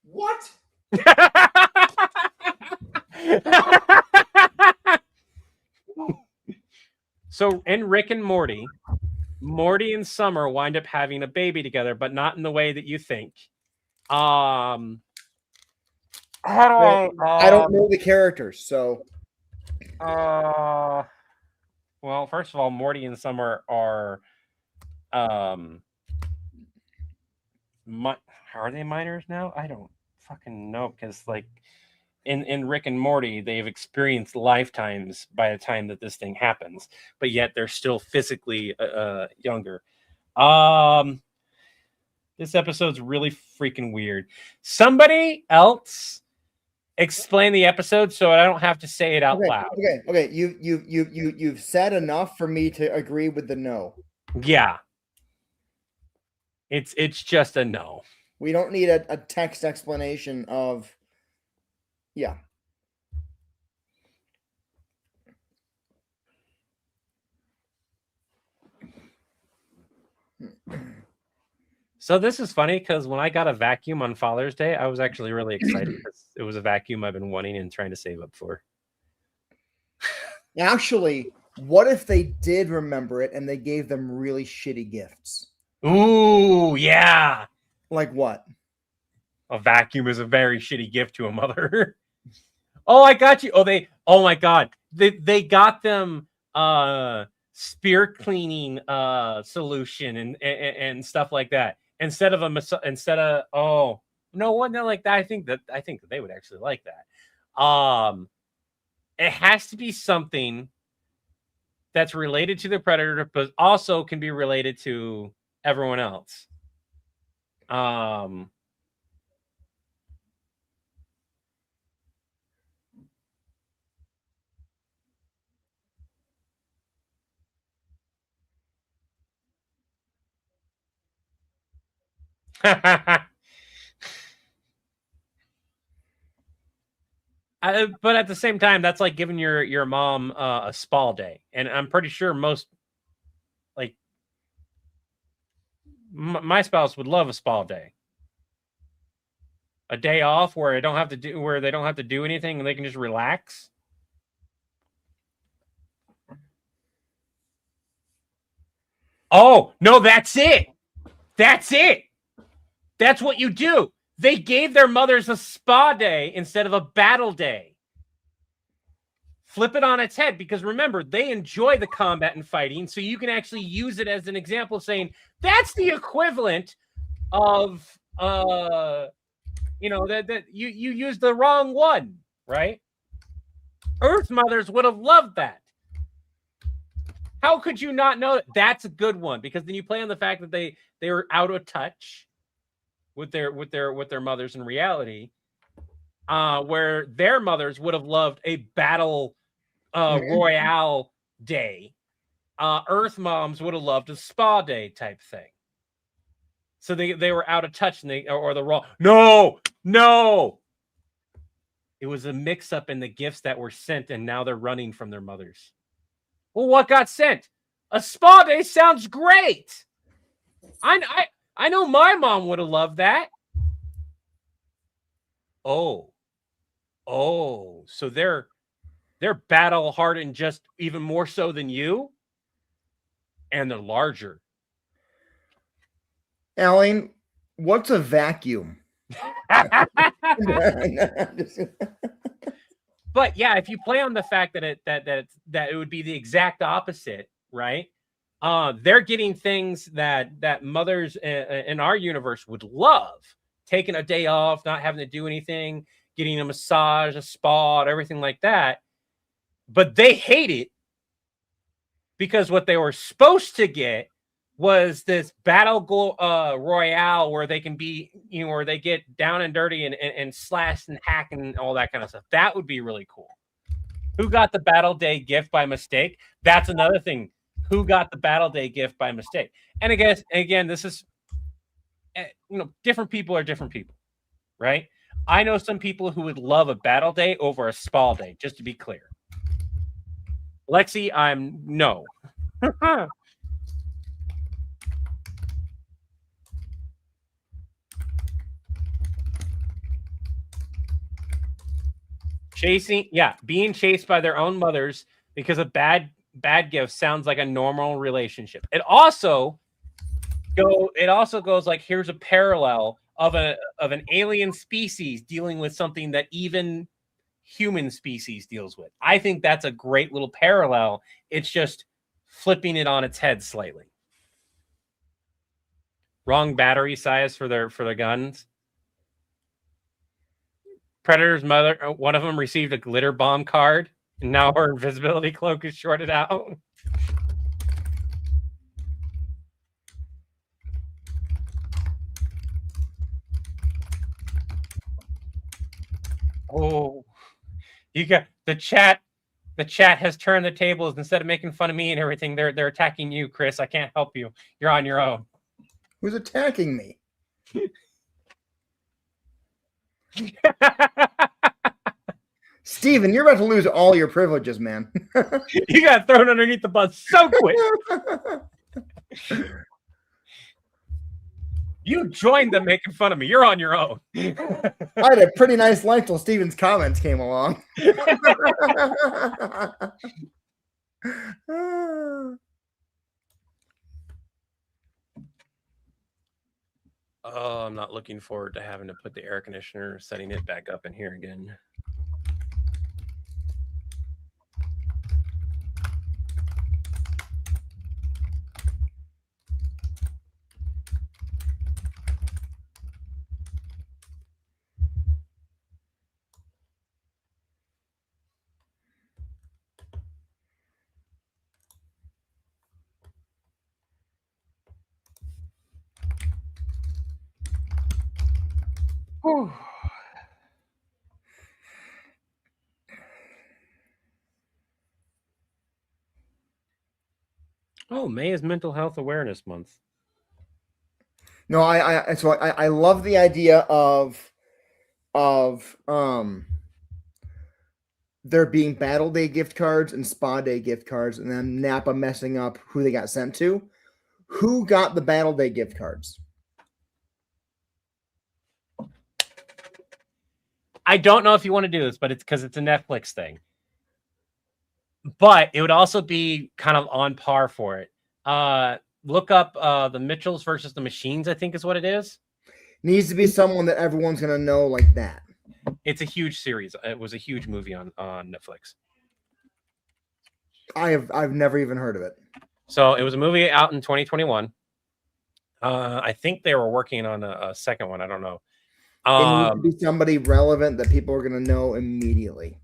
Speaker 6: What?
Speaker 1: So in Rick and Morty and Summer wind up having a baby together, but not in the way that you think. How do
Speaker 6: I don't know the characters, so.
Speaker 1: Well, first of all, Morty and Summer are are they minors now? I don't fucking know, because like in Rick and Morty, they've experienced lifetimes by the time that this thing happens, but yet they're still physically younger. This episode's really freaking weird. Somebody else explain the episode so I don't have to say it out loud.
Speaker 6: Okay. You've said enough for me to agree with the no.
Speaker 1: Yeah. It's just a no.
Speaker 6: We don't need a text explanation of. Yeah.
Speaker 1: So this is funny because when I got a vacuum on Father's Day, I was actually really excited because it was a vacuum I've been wanting and trying to save up for.
Speaker 6: Actually, what if they did remember it and they gave them really shitty gifts?
Speaker 1: Ooh, yeah.
Speaker 6: Like what?
Speaker 1: A vacuum is a very shitty gift to a mother. Oh, I got you. Oh my God. They got them spear cleaning solution and stuff like that. Instead of like that. I think that they would actually like that. It has to be something that's related to the predator, but also can be related to everyone else. But at the same time, that's like giving your mom a spa day, and I'm pretty sure most, like, My spouse would love a spa day. A day off where they don't have to do anything and they can just relax. Oh, no, that's it. That's it. That's what you do. They gave their mothers a spa day instead of a battle day. Flip it on its head, because remember, they enjoy the combat and fighting, so you can actually use it as an example saying that's the equivalent of that you used the wrong one, right? Earth mothers would have loved that. How could you not know that? That's a good one, because then you play on the fact that they were out of touch with their mothers in reality, where their mothers would have loved a battle royale day. Earth moms would have loved a spa day type thing. So they were out of touch, and or the wrong. No. It was a mix-up in the gifts that were sent, and now they're running from their mothers. Well, what got sent? A spa day sounds great. I know my mom would have loved that. Oh, so they're battle hardened just even more so than you, and they're larger.
Speaker 6: Alan, what's a vacuum?
Speaker 1: But yeah, if you play on the fact that it would be the exact opposite, right? They're getting things that mothers in our universe would love. Taking a day off, not having to do anything, getting a massage, a spa, everything like that. But they hate it because what they were supposed to get was this battle royale where they can be, where they get down and dirty and slash and hack and all that kind of stuff. That would be really cool. Who got the battle day gift by mistake? That's another thing. Who got the battle day gift by mistake? And again, this is, different people are different people, right? I know some people who would love a battle day over a spa day, just to be clear. Lexi, I'm no. Being chased by their own mothers because of bad gifts sounds like a normal relationship. It also goes like, here's a parallel of an alien species dealing with something that even human species deals with. I think that's a great little parallel. It's just flipping it on its head slightly. Wrong battery size for their guns. Predator's mother, one of them received a glitter bomb card, and now her invisibility cloak is shorted out. Oh, you got the chat. The chat has turned the tables. Instead of making fun of me and everything, they're attacking you, Chris. I can't help you. You're on your own.
Speaker 6: Who's attacking me? Steven, you're about to lose all your privileges, man.
Speaker 1: You got thrown underneath the bus so quick. You joined them making fun of me. You're on your own.
Speaker 6: I had a pretty nice life till Steven's comments came along.
Speaker 1: Oh, I'm not looking forward to having to put the air conditioner, setting it back up in here again. Whew. Oh, May is Mental Health Awareness Month.
Speaker 6: No, I love the idea of there being battle day gift cards and spa day gift cards, and then Napa messing up who they got sent to. Who got the Battle Day gift cards?
Speaker 1: I don't know if you want to do this, but it's because it's a Netflix thing. But it would also be kind of on par for it. Look up the Mitchells versus the Machines, I think is what it is.
Speaker 6: Needs to be someone that everyone's gonna know like that.
Speaker 1: It's a huge series. It was a huge movie on Netflix.
Speaker 6: I've never even heard of it.
Speaker 1: So it was a movie out in 2021. I think they were working on a second one. I don't know.
Speaker 6: It needs to be somebody relevant that people are going to know immediately.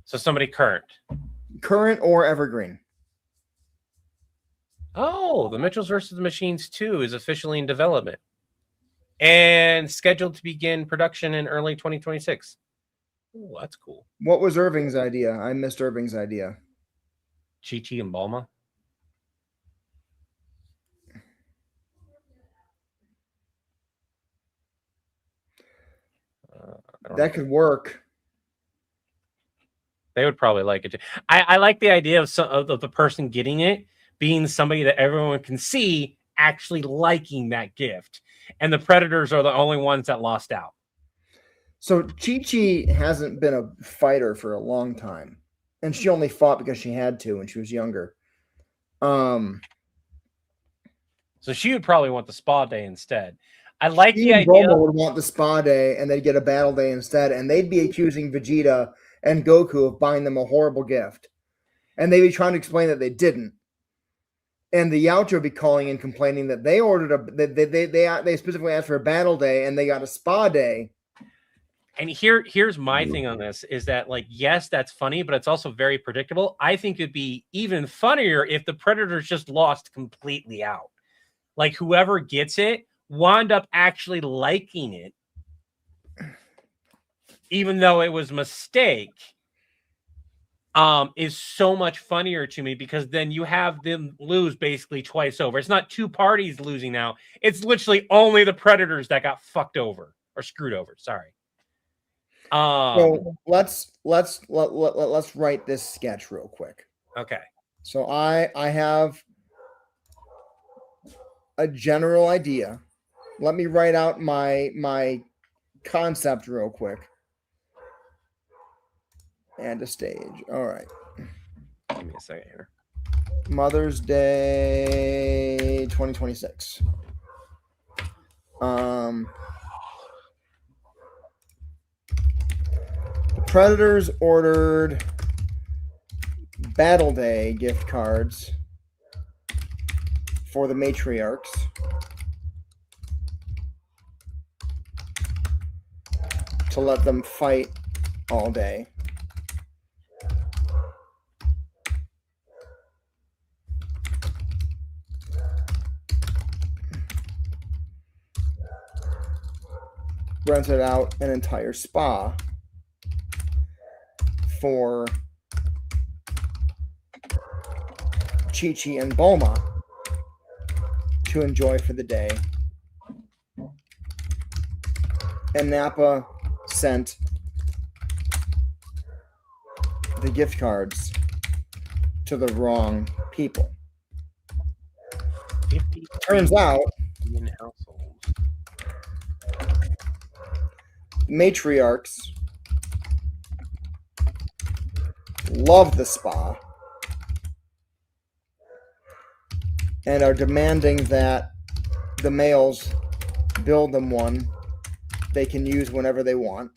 Speaker 1: So somebody current.
Speaker 6: Current or evergreen.
Speaker 1: Oh, the Mitchells versus the Machines 2 is officially in development and scheduled to begin production in early 2026. Oh, that's cool.
Speaker 6: What was Irving's idea? I missed Irving's idea.
Speaker 1: Chi-Chi and Bulma.
Speaker 6: That could work.
Speaker 1: They would probably like it too. I like the idea of the person getting it being somebody that everyone can see actually liking that gift. And the Predators are the only ones that lost out.
Speaker 6: So Chi-Chi hasn't been a fighter for a long time. And she only fought because she had to when she was younger.
Speaker 1: So she would probably want the spa day instead. I like the idea.
Speaker 6: Bulma would want the spa day, and they'd get a battle day instead, and they'd be accusing Vegeta and Goku of buying them a horrible gift, and they'd be trying to explain that they didn't. And the Yautja would be calling and complaining that they ordered they specifically asked for a battle day, and they got a spa day.
Speaker 1: And here's my thing on this is that, like, yes, that's funny, but it's also very predictable. I think it'd be even funnier if the Predators just lost completely out. Like, whoever gets it wound up actually liking it, even though it was a mistake, is so much funnier to me because then you have them lose basically twice over. It's not two parties losing now. It's literally only the Predators that got fucked over or screwed over. Sorry.
Speaker 6: So let's write this sketch real quick.
Speaker 1: Okay.
Speaker 6: So I have a general idea. Let me write out my concept real quick. And a stage. All right.
Speaker 1: Give me a second here.
Speaker 6: Mother's Day 2026. The Predators ordered Battle Day gift cards for the matriarchs. To let them fight all day. Rented out an entire spa for Chi-Chi and Bulma to enjoy for the day. And Nappa sent the gift cards to the wrong people. Turns out matriarchs love the spa and are demanding that the males build them one they can use whenever they want.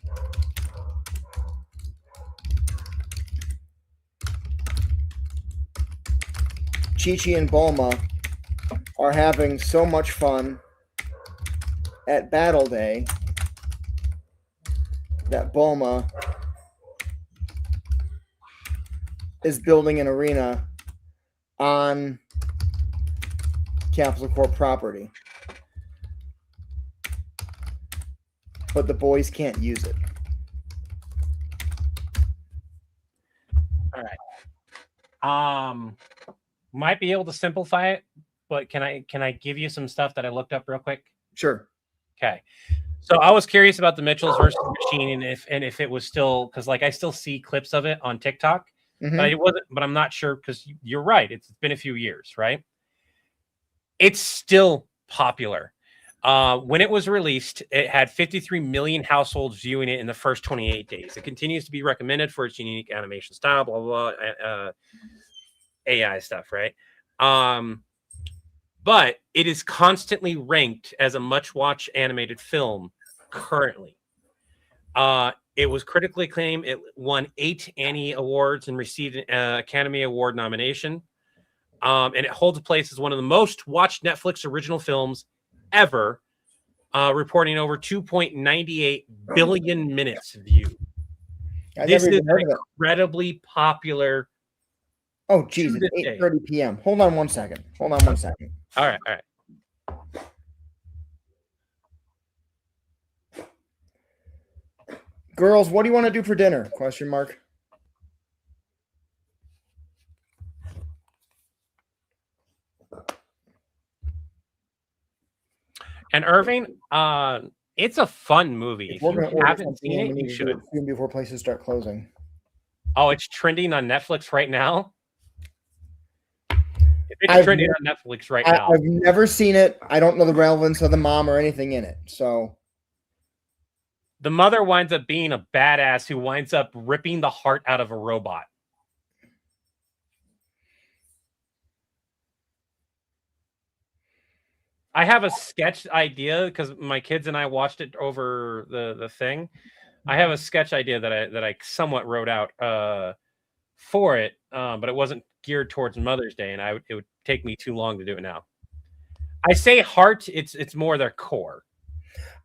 Speaker 6: Chi-Chi and Bulma are having so much fun at Battle Day that Bulma is building an arena on Capsule Corp property. But the boys can't use it.
Speaker 1: All right. Might be able to simplify it, but can I give you some stuff that I looked up real quick?
Speaker 6: Sure.
Speaker 1: Okay. So I was curious about the Mitchells versus the Machine and if it was still, because like I still see clips of it on TikTok, but it wasn't. But I'm not sure because you're right. It's been a few years, right? It's still popular. When it was released, it had 53 million households viewing it in the first 28 days. It continues to be recommended for its unique animation style, blah, blah, blah, AI stuff, right? But it is constantly ranked as a much-watched animated film currently. It was critically acclaimed. It won 8 Annie Awards and received an Academy Award nomination. And it holds a place as one of the most watched Netflix original films ever, reporting over 2.98 billion minutes viewed. This is incredibly popular.
Speaker 6: Oh, geez, it's 8:30 p.m. Hold on 1 second. Hold on 1 second.
Speaker 1: All right, all right.
Speaker 6: Girls, what do you want to do for dinner? Question mark.
Speaker 1: And Irving, it's a fun movie. If you haven't seen it, you should.
Speaker 6: Before places start closing.
Speaker 1: Oh, it's trending on Netflix right now. It's trending on Netflix right now.
Speaker 6: I've never seen it. I don't know the relevance of the mom or anything in it. So
Speaker 1: the mother winds up being a badass who winds up ripping the heart out of a robot. I have a sketch idea because my kids and I watched it over the thing. I have a sketch idea that I somewhat wrote out for it, but it wasn't geared towards Mother's Day, and it would take me too long to do it now. I say heart, it's more their core.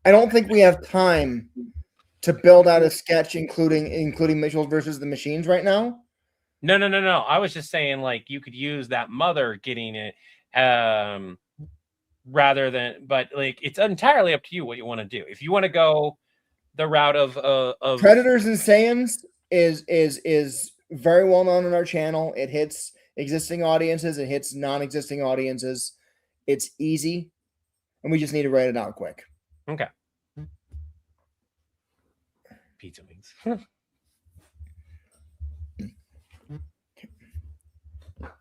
Speaker 6: I don't think we have time to build out a sketch including Mitchell versus the Machines right now.
Speaker 1: No. I was just saying, like, you could use that mother getting it rather than, but like, it's entirely up to you what you want to do. If you want to go the route of
Speaker 6: Predators and Saiyans is very well known on our channel. It hits existing audiences, it hits non-existing audiences. It's easy, and we just need to write it out quick.
Speaker 1: Okay. Pizza wings.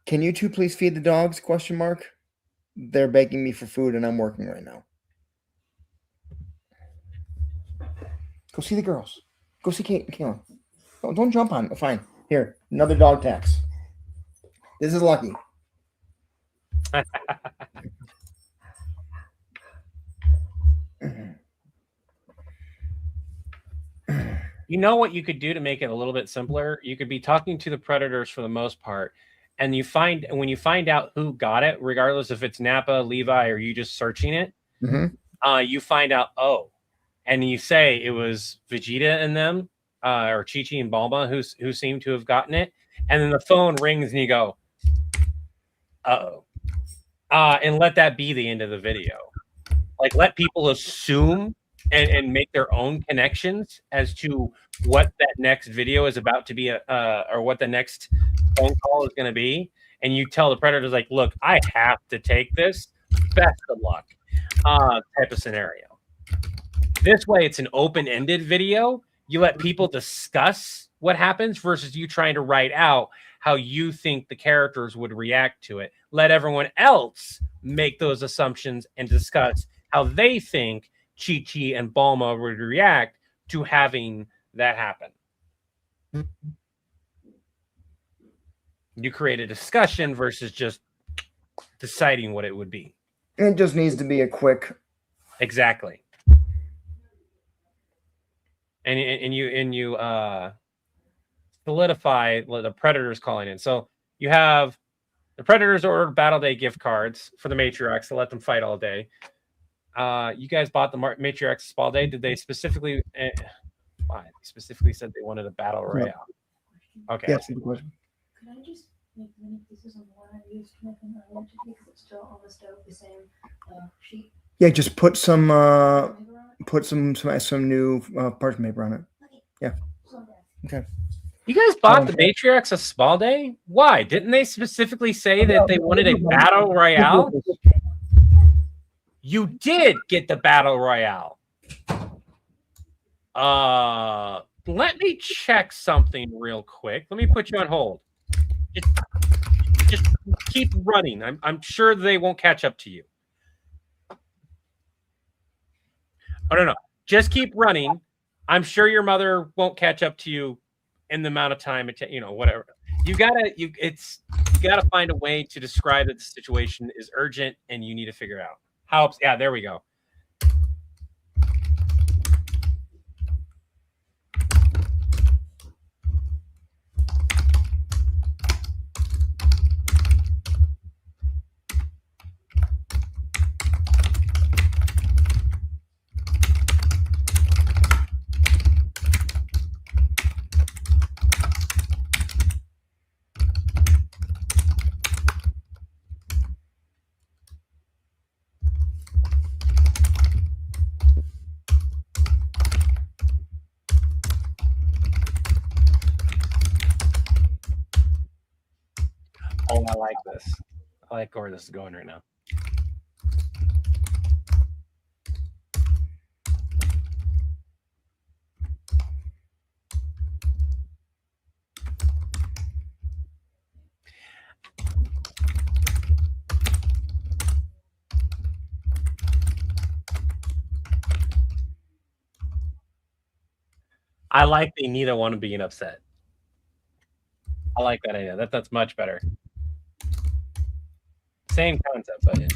Speaker 6: Can you two please feed the dogs? Question mark. They're begging me for food, and I'm working right now. Go see the girls. Go see Kate and Kayla. Oh, don't jump on. Fine. Here, another dog tax. This is lucky.
Speaker 1: You know what you could do to make it a little bit simpler? You could be talking to the predators for the most part, and when you find out who got it, regardless if it's Nappa, Levi, or you just searching it, you find out, and you say it was Vegeta and them, or Chi-Chi and Bulma who seem to have gotten it, and then the phone rings and you go, and let that be the end of the video. Like, let people assume and make their own connections as to what that next video is about to be, or what the next phone call is going to be. And you tell the predators, like, look, I have to take this. Best of luck, type of scenario. This way, it's an open-ended video. You let people discuss what happens versus you trying to write out how you think the characters would react to it. Let everyone else make those assumptions and discuss how they think Chi-Chi and Bulma would react to having that happen. You create a discussion versus just deciding what it would be.
Speaker 6: It just needs to be a quick.
Speaker 1: Exactly. And you solidify the Predators calling in. So you have the Predators ordered Battle Day gift cards for the Matriarchs to let them fight all day. You guys bought the Matriarchs all day. Did they specifically? Why? They specifically said they wanted a battle royale. Okay.
Speaker 6: Yes. Could
Speaker 9: I just make this is on the one I used to make an earlier because it's still on the stove, the same sheet.
Speaker 6: Yeah, just put some new parchment paper on it. Yeah. Okay.
Speaker 1: You guys bought the Matriarchs a small day? Why? Didn't they specifically say that they wanted a battle royale? You did get the battle royale. Let me check something real quick. Let me put you on hold. Just keep running. I'm sure they won't catch up to you. Oh no. Just keep running. I'm sure your mother won't catch up to you in the amount of time whatever. You gotta find a way to describe that the situation is urgent and you need to figure out how. Yeah, there we go. Oh, I like this. I like where this is going right now. I like the neither one being upset. I like that idea. That's much better. Same concept, but yeah.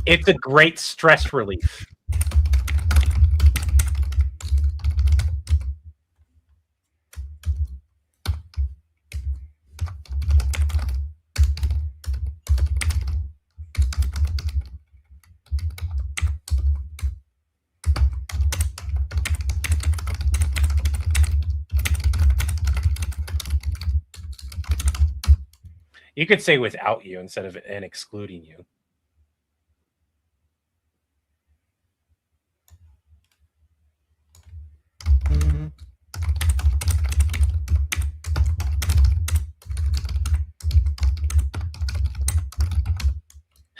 Speaker 1: It's a great stress relief. You could say without you instead of and excluding you.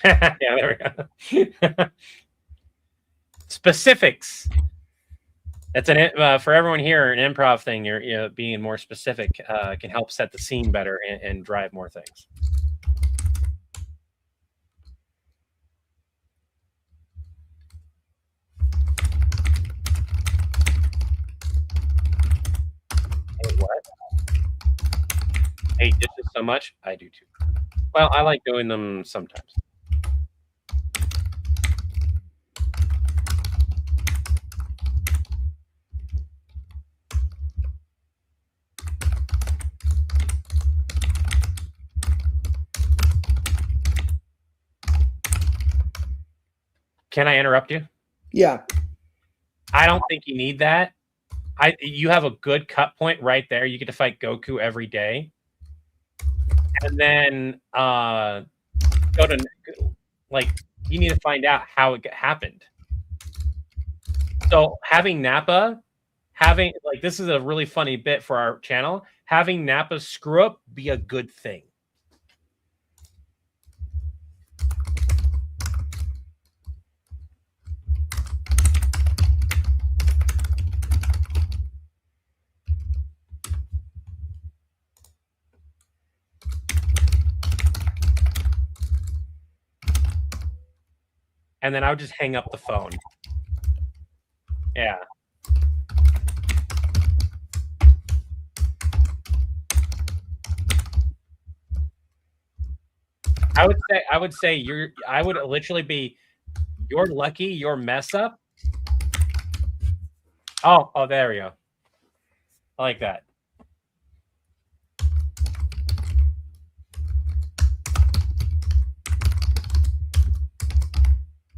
Speaker 1: Yeah, there we go. Specifics. That's for everyone here, an improv thing. You're being more specific can help set the scene better and drive more things. Hey, what? Hey, dishes so much? I do too. Well, I like doing them sometimes. Can I interrupt you?
Speaker 6: Yeah.
Speaker 1: I don't think you need that. You have a good cut point right there. You get to fight Goku every day. And then go to you need to find out how it happened. So having Nappa, this is a really funny bit for our channel. Having Nappa screw up be a good thing. And then I would just hang up the phone. Yeah. I would say I would literally be, you're lucky your mess up. Oh, there we go. I like that.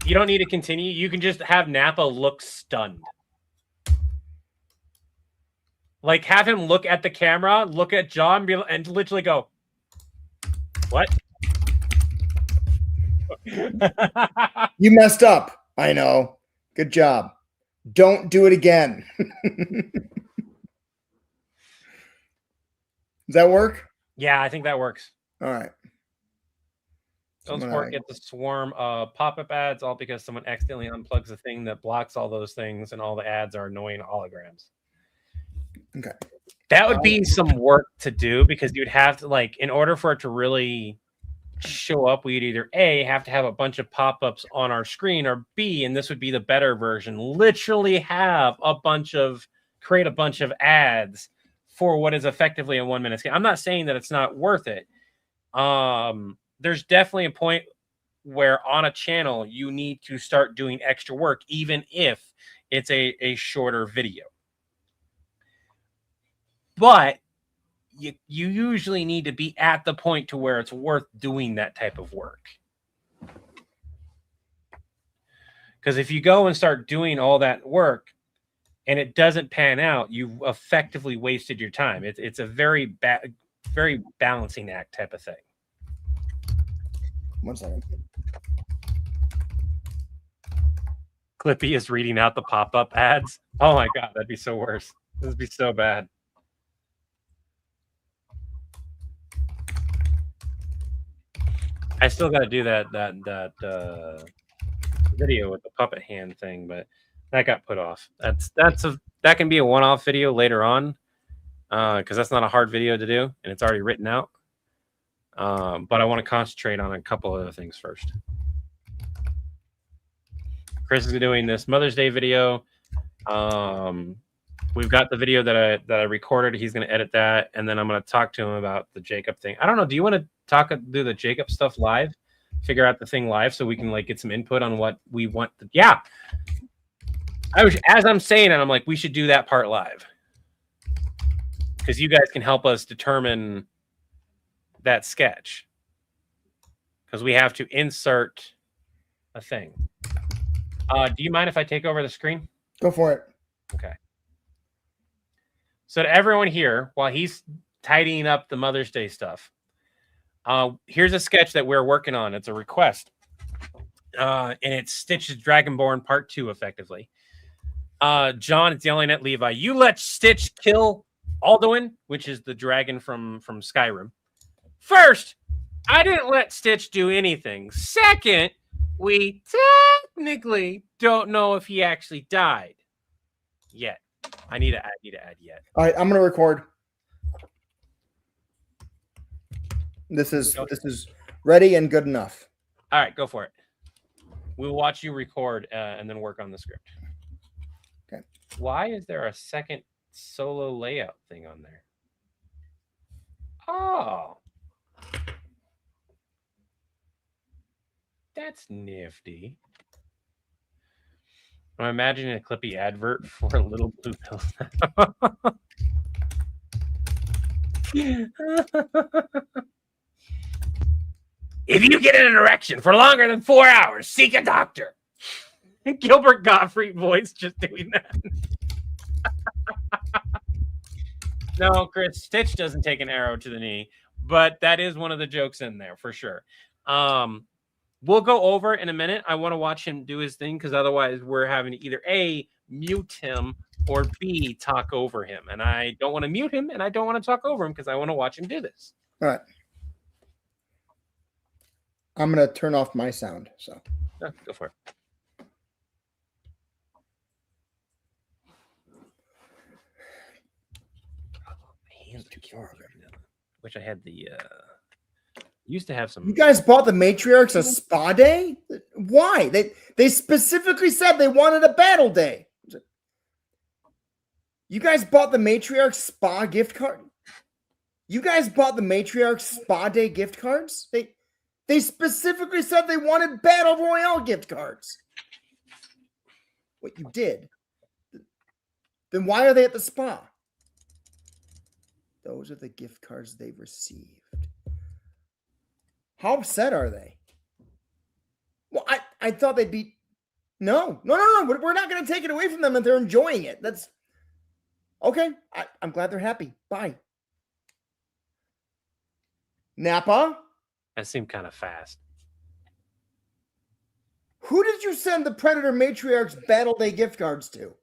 Speaker 1: You don't need to continue. You can just have Nappa look stunned. Like, have him look at the camera, look at John, and literally go, what?
Speaker 6: You messed up. I know. Good job. Don't do it again. Does that work?
Speaker 1: Yeah, I think that works.
Speaker 6: All right.
Speaker 1: Don't Sport gets a swarm of pop-up ads, all because someone accidentally unplugs the thing that blocks all those things, and all the ads are annoying holograms.
Speaker 6: Okay.
Speaker 1: That would be some work to do because you'd have to, like, in order for it to really show up, we'd either A, have to have a bunch of pop-ups on our screen, or B, and this would be the better version, literally create a bunch of ads for what is effectively a 1 minute skit. I'm not saying that it's not worth it. There's definitely a point where on a channel you need to start doing extra work, even if it's a shorter video. But you usually need to be at the point to where it's worth doing that type of work. Because if you go and start doing all that work and it doesn't pan out, you've effectively wasted your time. It's a very balancing act type of thing.
Speaker 6: 1 second.
Speaker 1: Clippy is reading out the pop-up ads. Oh my god, that'd be so worse. This would be so bad. I still got to do that video with the puppet hand thing, but that got put off. That can be a one-off video later on, because that's not a hard video to do, and it's already written out. But I want to concentrate on a couple other things first. Chris is doing this Mother's Day video. We've got the video that I recorded. He's going to edit that, and then I'm going to talk to him about the Jacob thing. I don't know. Do you want to do the Jacob stuff live? Figure out the thing live so we can like get some input on what we want. Yeah. As I'm saying it, I'm like, we should do that part live because you guys can help us determine that sketch because we have to insert a thing. Do you mind if I take over the screen?
Speaker 6: Go for it.
Speaker 1: Okay. So to everyone here, while he's tidying up the Mother's Day stuff, here's a sketch that we're working on. It's a request. And it's Stitch's Dragonborn Part 2, effectively. John is yelling at Levi, "You let Stitch kill Alduin," which is the dragon from Skyrim. First, I didn't let Stitch do anything. Second, we technically don't know if he actually died yet. I need to add yet.
Speaker 6: All right, I'm gonna record. This is ready and good enough.
Speaker 1: All right, go for it. We'll watch you record and then work on the script.
Speaker 6: Okay.
Speaker 1: Why is there a second solo layout thing on there? Oh. That's nifty. I'm imagining a Clippy advert for a little blue pill.
Speaker 3: If you get an erection for longer than 4 hours, seek a doctor.
Speaker 1: Gilbert Gottfried voice just doing that. No, Chris, Stitch doesn't take an arrow to the knee, but that is one of the jokes in there for sure. We'll go over it in a minute. I want to watch him do his thing because otherwise we're having to either A, mute him, or B, talk over him. And I don't want to mute him and I don't want to talk over him because I want to watch him do this.
Speaker 6: All right. I'm going to turn off my sound. So
Speaker 1: go for it. My hands are too far. Wish I had the... Used to have some.
Speaker 6: You guys bought the Matriarchs a spa day? Why? They specifically said they wanted a battle day. You guys bought the Matriarch spa gift card? You guys bought the Matriarch spa day gift cards? They specifically said they wanted battle royale gift cards. What you did? Then why are they at the spa? Those are the gift cards they received. How upset are they? Well, I thought they'd be... No. We're not going to take it away from them if they're enjoying it. That's... Okay. I'm glad they're happy. Bye. Napa?
Speaker 1: That seemed kind of fast.
Speaker 6: Who did you send the Predator Matriarchs Battle Day gift cards to?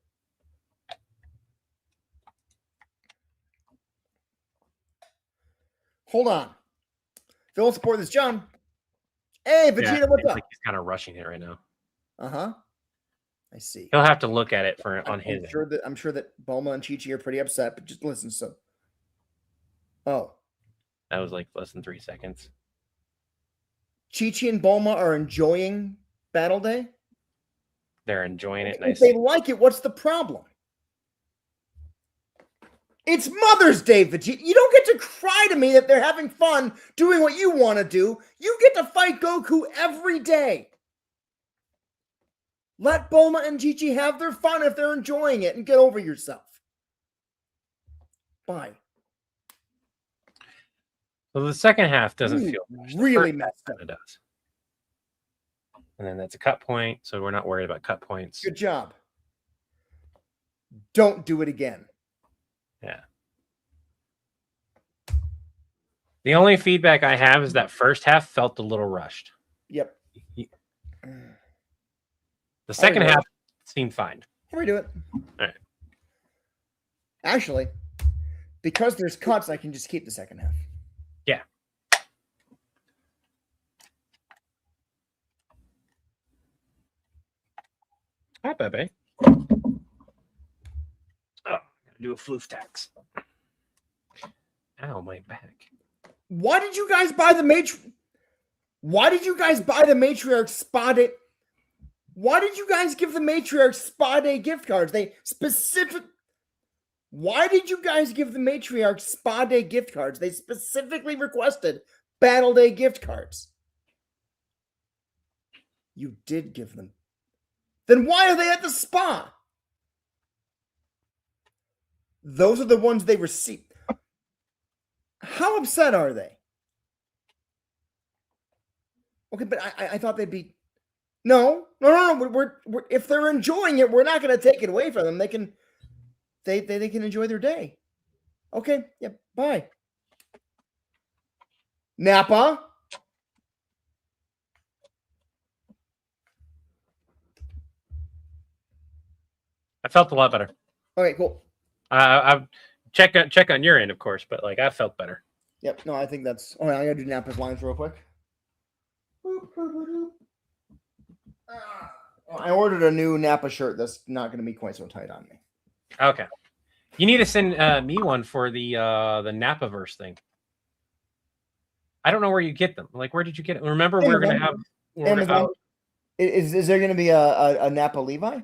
Speaker 6: Hold on. If you don't support this, John, Hey,
Speaker 1: Yeah,
Speaker 6: Vegeta, what's
Speaker 1: seems
Speaker 6: up?
Speaker 1: like he's kind of rushing it right now.
Speaker 6: Uh-huh. I see.
Speaker 1: He'll have to look at it for on his.
Speaker 6: I'm sure that Bulma and Chi-Chi are pretty upset, but just listen. So, oh,
Speaker 1: That was like less than 3 seconds.
Speaker 6: Chi-Chi and Bulma are enjoying Battle Day.
Speaker 1: They're enjoying it.
Speaker 6: If
Speaker 1: Nice.
Speaker 6: they like it, what's the problem? It's Mother's Day, Vegeta. You don't get to cry to me that they're having fun doing what you want to do. You get to fight Goku every day. Let Bulma and Chi-Chi have their fun if they're enjoying it and get over yourself. Bye.
Speaker 1: So the second half doesn't
Speaker 6: Ooh,
Speaker 1: feel rushed.
Speaker 6: really
Speaker 1: The first
Speaker 6: messed
Speaker 1: half
Speaker 6: up.
Speaker 1: kinda does. And then that's a cut point, so we're not worried about cut points.
Speaker 6: Good job. Don't do it again.
Speaker 1: Yeah. The only feedback I have is that first half felt a little rushed.
Speaker 6: Yep.
Speaker 1: The second
Speaker 6: redo it.
Speaker 1: half seemed fine.
Speaker 6: I'll redo it.
Speaker 1: All right.
Speaker 6: Actually, because there's cuts, I can just keep the second half.
Speaker 1: Yeah. Hi, Bebe. Oh, gotta do a floof tax. Ow, my back.
Speaker 6: Why did you guys buy the Why did you guys buy the Matriarch Spa Day? Why did you guys give the Matriarch Spa Day gift cards? Why did you guys give the Matriarch Spa Day gift cards? They specifically requested Battle Day gift cards. You did give them. Then why are they at the spa? Those are the ones they received. How upset are they? Okay, but I thought they'd be. No. We're if they're enjoying it, we're not going to take it away from them. They can enjoy their day. Okay. Yeah. Bye. Nappa.
Speaker 1: I felt a lot better.
Speaker 6: Okay. Cool.
Speaker 1: I check on your end, of course, but like I felt better.
Speaker 6: Yep. No, I think that's. Oh, I gotta do Nappa's lines real quick. I ordered a new Nappa shirt that's not going to be quite so tight on me.
Speaker 1: Okay. You need to send me one for the Napaverse thing. I don't know where you get them. Like, where did you get it? Remember, we're gonna have
Speaker 6: Amazon. Is there going to be a Nappa Levi?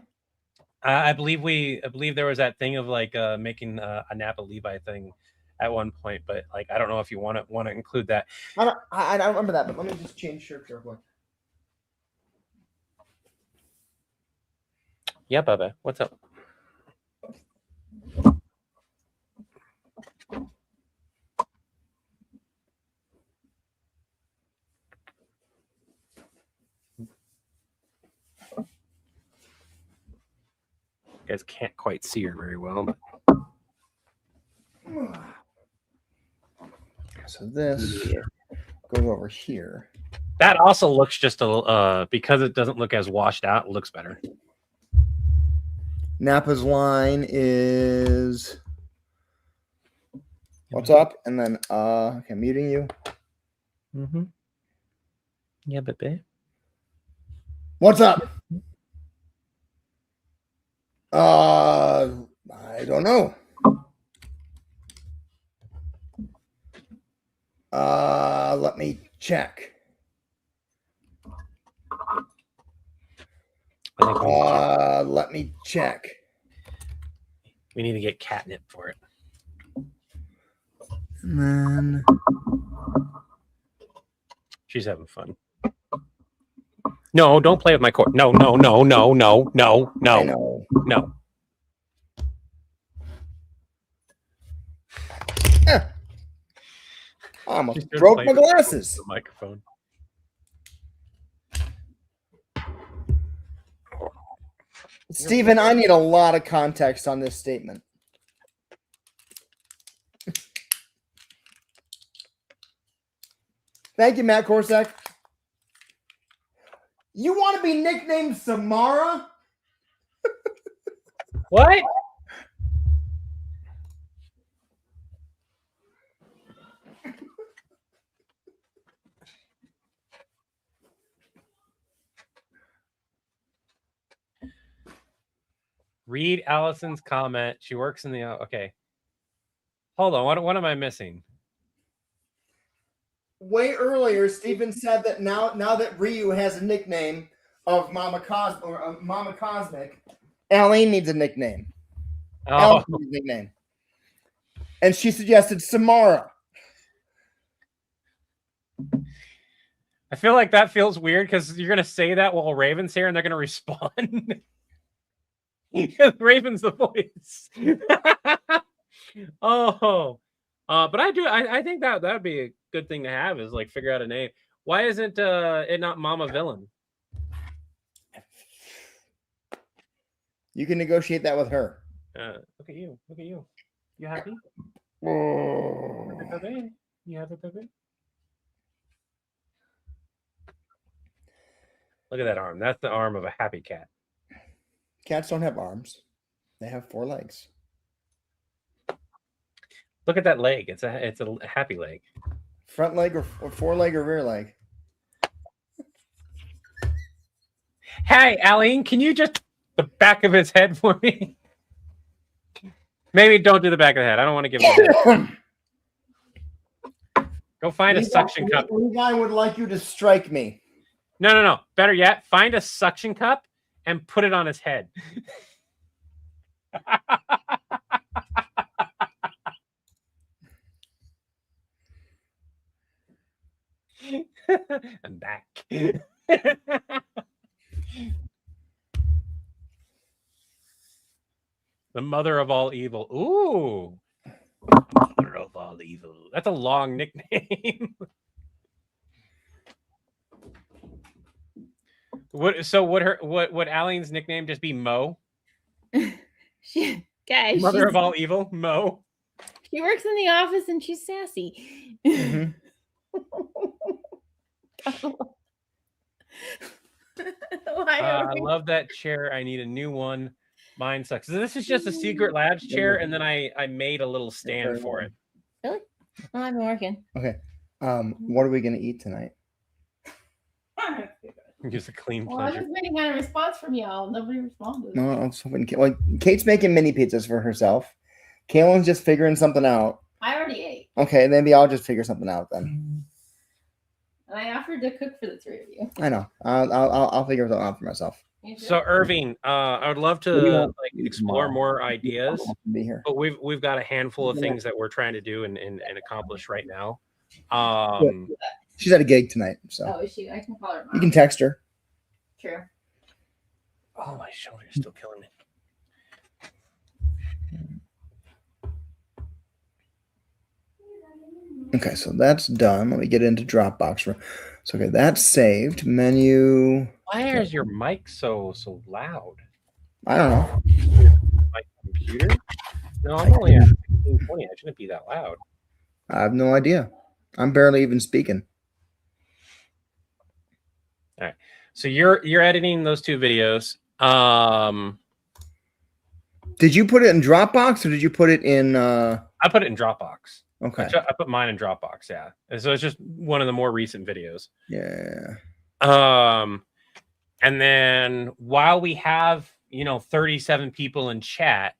Speaker 1: I believe there was that thing of like making a Napa Levi thing at one point, but like I don't know if you want to include that.
Speaker 6: I don't remember that, but let me just change shirts real quick.
Speaker 1: Yeah, Bubba, what's up? You guys can't quite see her very well, but
Speaker 6: so this goes over here.
Speaker 1: That also looks just a little, because it doesn't look as washed out, it looks better.
Speaker 6: Nappa's line is what's up? And then okay, I'm muting you.
Speaker 1: Mm-hmm. Yeah, baby.
Speaker 6: What's up? I don't know. Let me check. Let me check.
Speaker 1: We need to get catnip for it.
Speaker 6: And then
Speaker 1: She's having fun. No, don't play with my cord. No.
Speaker 6: I know.
Speaker 1: No.
Speaker 6: I almost broke my glasses.
Speaker 1: The microphone.
Speaker 6: Steven, I need a lot of context on this statement. Thank you, Matt Korsak. You want to be nicknamed Samara?
Speaker 1: What? Read Allison's comment. She works in the okay. Hold on. What am I missing?
Speaker 6: Way earlier, Stephen said that now that Ryu has a nickname of Mama Cosmic, Aline needs a nickname.
Speaker 1: Oh,
Speaker 6: Aline needs a nickname. And she suggested Samara.
Speaker 1: I feel like that feels weird because you're gonna say that while Raven's here and they're gonna respond. Raven's the voice. Oh, but I think that would be a good thing to have is like figure out a name. Why isn't it not Mama Villain?
Speaker 6: You can negotiate that with her.
Speaker 1: Look at you. Look at you. You happy?
Speaker 6: Oh.
Speaker 1: You happy, baby? Look at that arm. That's the arm of a happy cat.
Speaker 6: Cats don't have arms. They have 4 legs.
Speaker 1: Look at that leg. It's a happy leg.
Speaker 6: Front leg or foreleg or rear leg?
Speaker 1: Hey, Aline, can you just the back of his head for me? Maybe don't do the back of the head. I don't want to give him a Go find a suction cup.
Speaker 6: Levi would like you to strike me.
Speaker 1: No. Better yet, find a suction cup and put it on his head. I'm back. The mother of all evil. Ooh. Mother of all evil. That's a long nickname. Would Aline's nickname just be Mo?
Speaker 2: Guys,
Speaker 1: Mother of all evil, Mo.
Speaker 2: she works in the office and she's sassy.
Speaker 6: Mm-hmm.
Speaker 1: I love that chair. I need a new one. Mine sucks. So this is just a Secret Labs chair, and then I made a little stand for it.
Speaker 2: Really? Well, I've been working.
Speaker 6: Okay. What are we gonna eat tonight?
Speaker 1: Just a clean
Speaker 2: Well, I'm
Speaker 1: pleasure.
Speaker 2: just waiting on a response from y'all. Nobody responded.
Speaker 6: No, I was hoping. Well, Kate's making mini pizzas for herself. Kaylin's just figuring something out.
Speaker 2: I already ate.
Speaker 6: Okay, maybe I'll just figure something out then.
Speaker 2: And I offered to cook for the 3 of you.
Speaker 6: I know. I'll figure something out for myself.
Speaker 2: You too?
Speaker 1: So Irving, I would love to like explore more ideas,
Speaker 6: Be here.
Speaker 1: but we've got a handful of things that we're trying to do and accomplish right now.
Speaker 6: She's at a gig tonight, so
Speaker 2: Oh, is she? I can call her.
Speaker 6: you can text her.
Speaker 2: True.
Speaker 1: Oh, my shoulder is still killing me.
Speaker 6: Okay, so that's done. Let me get into Dropbox. So okay, that's saved. Menu.
Speaker 1: Why is your mic so loud?
Speaker 6: I don't know.
Speaker 1: My computer? No, I'm only at 1620. I shouldn't be that loud.
Speaker 6: I have no idea. I'm barely even speaking.
Speaker 1: All right. So you're editing those 2 videos.
Speaker 6: Did you put it in Dropbox or did you put it in?
Speaker 1: I put it in Dropbox.
Speaker 6: Okay.
Speaker 1: I put mine in Dropbox. Yeah. And so it's just one of the more recent videos.
Speaker 6: Yeah.
Speaker 1: And then while we have 37 people in chat,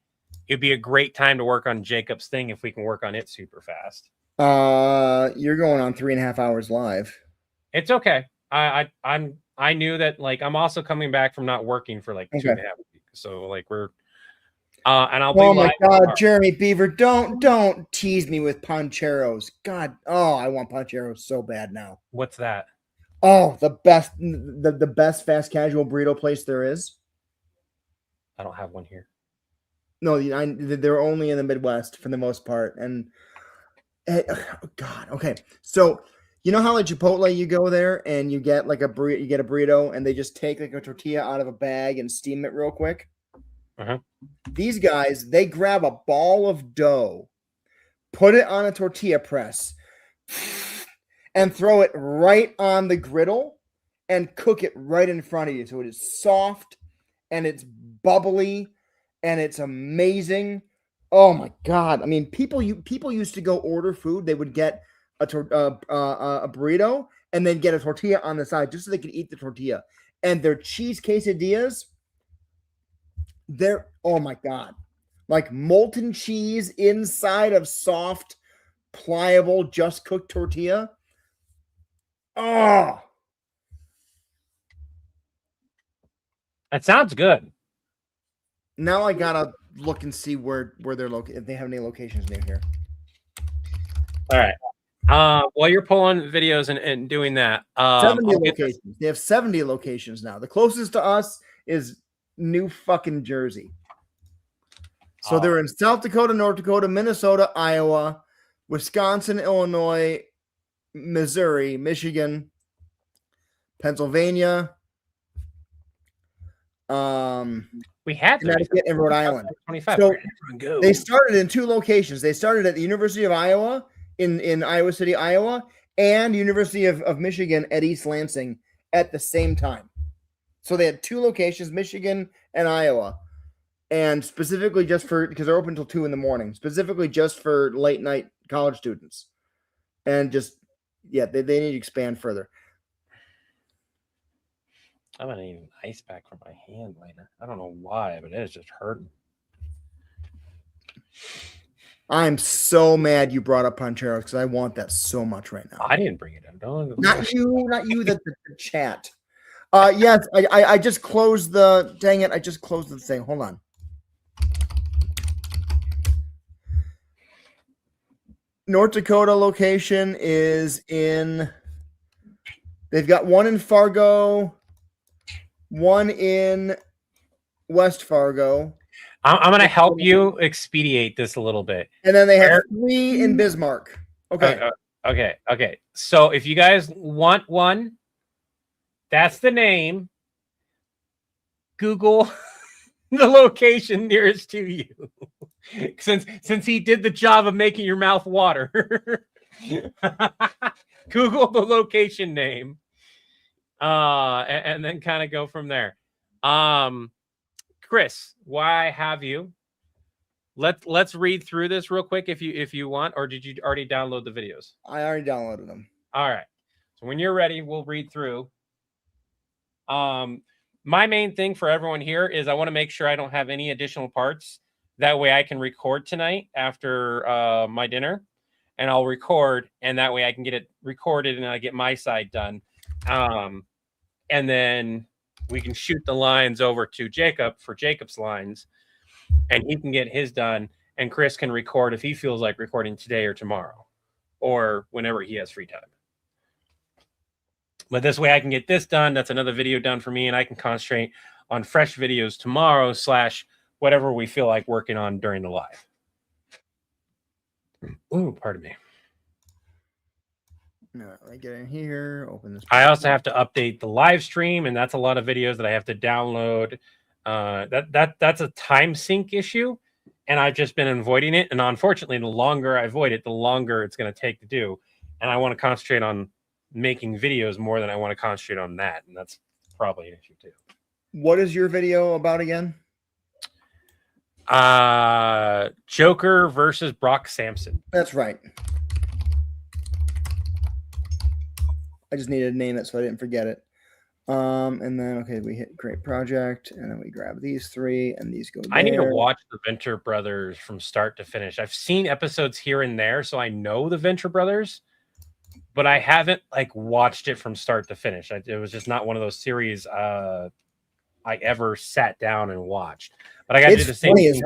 Speaker 1: it'd be a great time to work on Jacob's thing if we can work on it super fast.
Speaker 6: You're going on 3.5 hours live.
Speaker 1: It's okay. I knew that like I'm also coming back from not working for like 2.5 weeks. So like we're and I'll be
Speaker 6: Oh my
Speaker 1: live
Speaker 6: God,
Speaker 1: tomorrow.
Speaker 6: Jeremy Beaver, don't tease me with Poncheros. God, I want Poncheros so bad now.
Speaker 1: What's that?
Speaker 6: Oh, the best fast casual burrito place there is.
Speaker 1: I don't have one here.
Speaker 6: No, they're only in the Midwest for the most part. And God, okay. So you know how like Chipotle, you go there and you get like a burrito, and they just take like a tortilla out of a bag and steam it real quick.
Speaker 1: Uh-huh.
Speaker 6: These guys, they grab a ball of dough, put it on a tortilla press, and throw it right on the griddle and cook it right in front of you. So it is soft and it's bubbly and it's amazing. Oh my God. I mean, people used to go order food. They would get a burrito and then get a tortilla on the side just so they could eat the tortilla. And their cheese quesadillas, They're, oh my God, like molten cheese inside of soft, pliable, just cooked tortilla. Oh,
Speaker 1: That sounds good.
Speaker 6: now I gotta look and see where they're located. If they have any locations near here.
Speaker 1: All right. While you're pulling videos and doing that,
Speaker 6: 70
Speaker 1: I'll get this-
Speaker 6: locations. They have 70 locations now. The closest to us is New fucking Jersey. So they're in South Dakota, North Dakota, Minnesota, Iowa, Wisconsin, Illinois, Missouri, Michigan, Pennsylvania,
Speaker 1: we had
Speaker 6: Connecticut, and Rhode Island.
Speaker 1: 25.
Speaker 6: So
Speaker 1: Go.
Speaker 6: they started in 2 locations. They started at the University of Iowa in Iowa City, Iowa, and University of Michigan at East Lansing at the same time. So they had 2 locations, Michigan and Iowa, and specifically just for, because they're open until 2 in the morning, specifically just for late night college students. And just, yeah, they need to expand further.
Speaker 1: I'm gonna need an ice pack for my hand later. I don't know why, but it is just hurting.
Speaker 6: I'm so mad you brought up Poncheros because I want that so much right now.
Speaker 1: I didn't bring it up. Don't.
Speaker 6: Not you, the chat. Yes, I just closed the, dang it, I just closed the thing. Hold on. North Dakota location is in, they've got one in Fargo, one in West Fargo.
Speaker 1: I'm gonna help you expedite this a little bit.
Speaker 6: And then they have 3 in Bismarck. Okay.
Speaker 1: Okay. So if you guys want one, that's the name. Google the location nearest to you. Since he did the job of making your mouth water. Google the location name. And then kind of go from there. Chris, why have you? Let's read through this real quick if you want, or did you already download the videos?
Speaker 6: I already downloaded them.
Speaker 1: All right. So when you're ready, we'll read through. My main thing for everyone here is I want to make sure I don't have any additional parts. That way I can record tonight after my dinner, and I'll record, and that way I can get it recorded and I get my side done. And then we can shoot the lines over to Jacob for Jacob's lines, and he can get his done, and Chris can record if he feels like recording today or tomorrow or whenever he has free time. But this way I can get this done. That's another video done for me, and I can concentrate on fresh videos tomorrow / whatever we feel like working on during the live. Ooh, pardon me.
Speaker 6: No, I get in here, open this.
Speaker 1: I also have to update the live stream, and that's a lot of videos that I have to download. That's a time sync issue, and I've just been avoiding it. And unfortunately, the longer I avoid it, the longer it's going to take to do. And I want to concentrate on making videos more than I want to concentrate on that, and that's probably an issue too.
Speaker 6: What is your video about again?
Speaker 1: Joker versus Brock Sampson.
Speaker 6: That's right. I just needed to name it so I didn't forget it. And then, okay, we hit create project, and then we grab these 3, and these go there.
Speaker 1: I need to watch the Venture Brothers from start to finish. I've seen episodes here and there, so I know the Venture Brothers, but I haven't watched it from start to finish. It was just not one of those series I ever sat down and watched. But I got to do the same thing.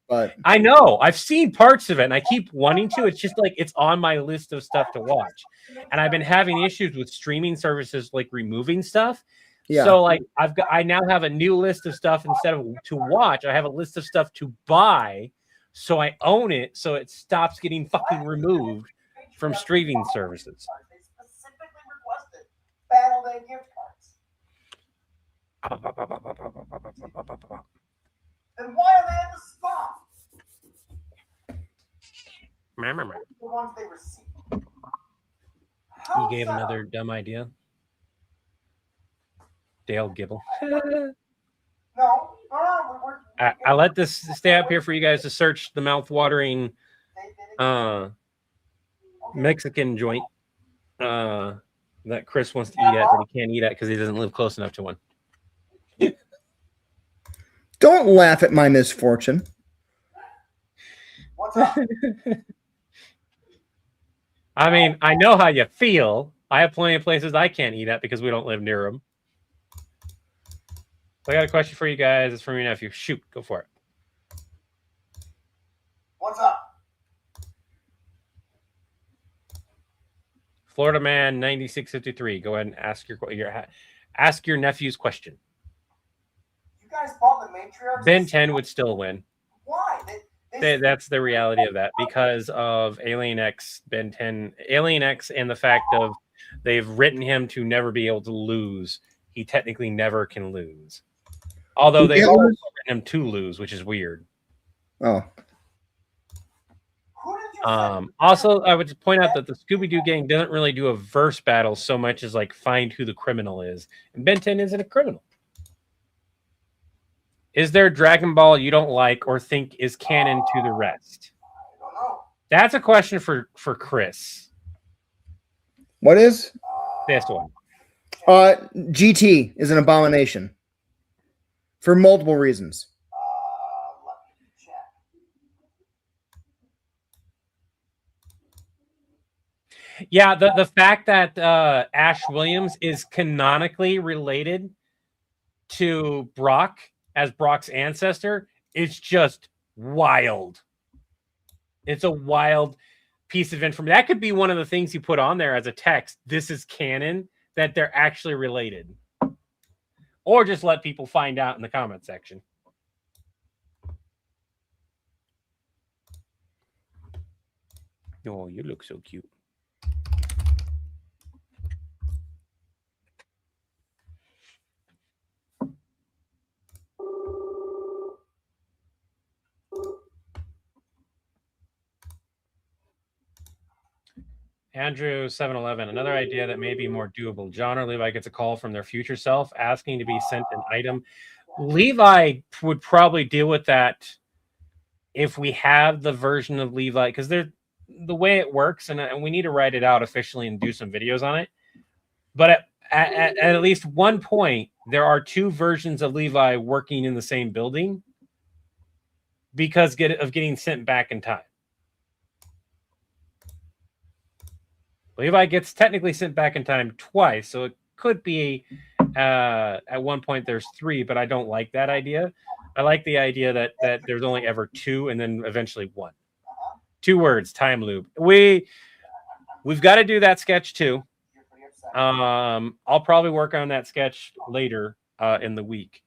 Speaker 6: But
Speaker 1: I know I've seen parts of it, and I keep wanting to. It's just it's on my list of stuff to watch, and I've been having issues with streaming services removing stuff.
Speaker 6: Yeah.
Speaker 1: So I now have a new list of stuff instead of to watch. I have a list of stuff to buy, so I own it, so it stops getting fucking removed from streaming services.
Speaker 10: They specifically requested Battle Day gift cards. And why are they at the spot? The ones they received.
Speaker 1: He gave another dumb idea. Dale Gibble.
Speaker 10: No.
Speaker 1: I let this stay up here for you guys to search the mouth-watering Mexican joint that Chris wants to eat at, but he can't eat at because he doesn't live close enough to one.
Speaker 6: Don't laugh at my misfortune.
Speaker 10: What's up?
Speaker 1: I mean, I know how you feel. I have plenty of places I can't eat at because we don't live near them. I got a question for you guys. It's from your nephew. Shoot, go for it.
Speaker 10: What's up?
Speaker 1: Florida Man 9653. Go ahead and ask your nephew's question.
Speaker 10: You guys bought the matriarchs?
Speaker 1: Ben 10 would still win.
Speaker 10: Why?
Speaker 1: That's the reality of that because of Alien X, Ben 10, Alien X, and the fact of they've written him to never be able to lose. He technically never can lose. Although they've also written him to lose, which is weird.
Speaker 6: Oh.
Speaker 1: Also, I would just point out that the Scooby-Doo gang doesn't really do a verse battle so much as like find who the criminal is. And Ben 10 isn't a criminal. Is there Dragon Ball you don't like or think is canon to the rest?
Speaker 10: I don't know.
Speaker 1: That's a question for Chris.
Speaker 6: What is?
Speaker 1: This one.
Speaker 6: GT is an abomination. For multiple reasons.
Speaker 10: Let me check.
Speaker 1: Yeah, the fact that Ash Williams is canonically related to Brock as Brock's ancestor is just wild. It's a wild piece of information. That could be one of the things you put on there as a text. This is canon, that they're actually related. Or just let people find out in the comment section. Oh, you look so cute. Andrew 711, another idea that may be more doable. John or Levi gets a call from their future self asking to be sent an item. Levi would probably deal with that if we have the version of Levi, because they're the way it works, and we need to write it out officially and do some videos on it. But at least one point, there are two versions of Levi working in the same building because of getting sent back in time. Levi gets technically sent back in time twice, so it could be at one point there's three, but I don't like that idea. I like the idea that there's only ever two and then eventually one. 2 words, time loop. We've got to do that sketch too. I'll probably work on that sketch later in the week.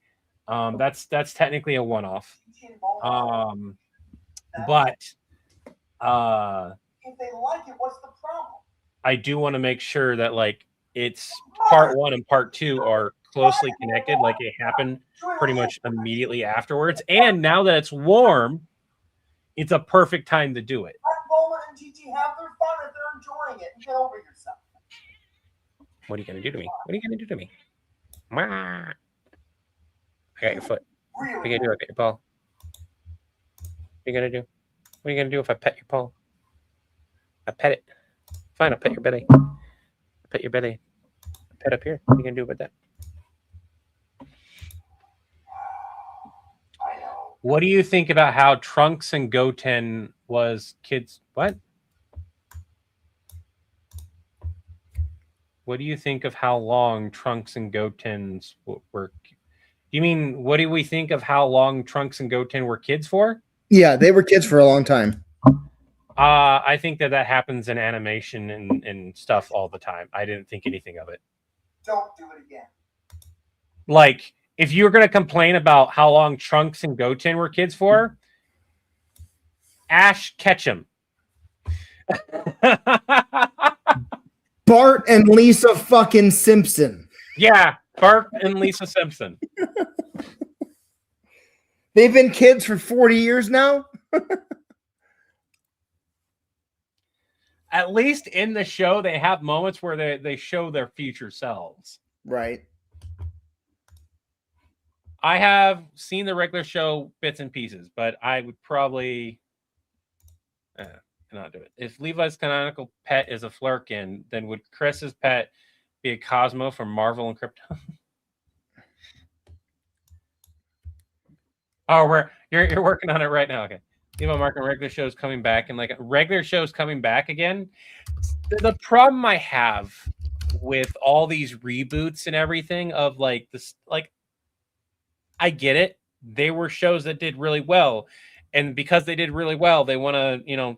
Speaker 1: That's technically a one-off. But
Speaker 10: if they like it, what's the problem?
Speaker 1: I do want to make sure that like it's part 1 and part 2 are closely connected, like it happened pretty much immediately afterwards. And now that it's warm, it's a perfect time to do it.
Speaker 10: Let Bulma and GT have their fun if they're enjoying it and get over yourself.
Speaker 1: What are you gonna do to me? What are you gonna do to me? I got your foot. What are you gonna do? I pet your paw. What are you gonna do? What are you gonna do if I pet your paw? I pet it. Fine, I'll pet your belly. I'll pet your belly. I'll pet up here. What are you gonna do about that?
Speaker 10: I know.
Speaker 1: What do you think about how Trunks and Goten was kids? What? What do you think of how long Trunks and Goten's were? You mean, what do we think of how long Trunks and Goten were kids for?
Speaker 6: Yeah, they were kids for a long time.
Speaker 1: I think that happens in animation and stuff all the time. I didn't think anything of it.
Speaker 10: Don't do it again.
Speaker 1: Like, if you're going to complain about how long Trunks and Goten were kids for, Ash Ketchum.
Speaker 6: Bart and Lisa fucking Simpson.
Speaker 1: Yeah, Bart and Lisa Simpson.
Speaker 6: They've been kids for 40 years now.
Speaker 1: At least in the show, they have moments where they show their future selves.
Speaker 6: Right.
Speaker 1: I have seen the regular show bits and pieces, but I would probably not do it. If Levi's canonical pet is a Flurkin, then would Chris's pet be a Cosmo from Marvel and Krypton? Oh, you're working on it right now. Okay. Levi Mark regular shows coming back, and like regular shows coming back again. The problem I have with all these reboots and everything of like this, like, I get it. They were shows that did really well, and because they did really well, they want to,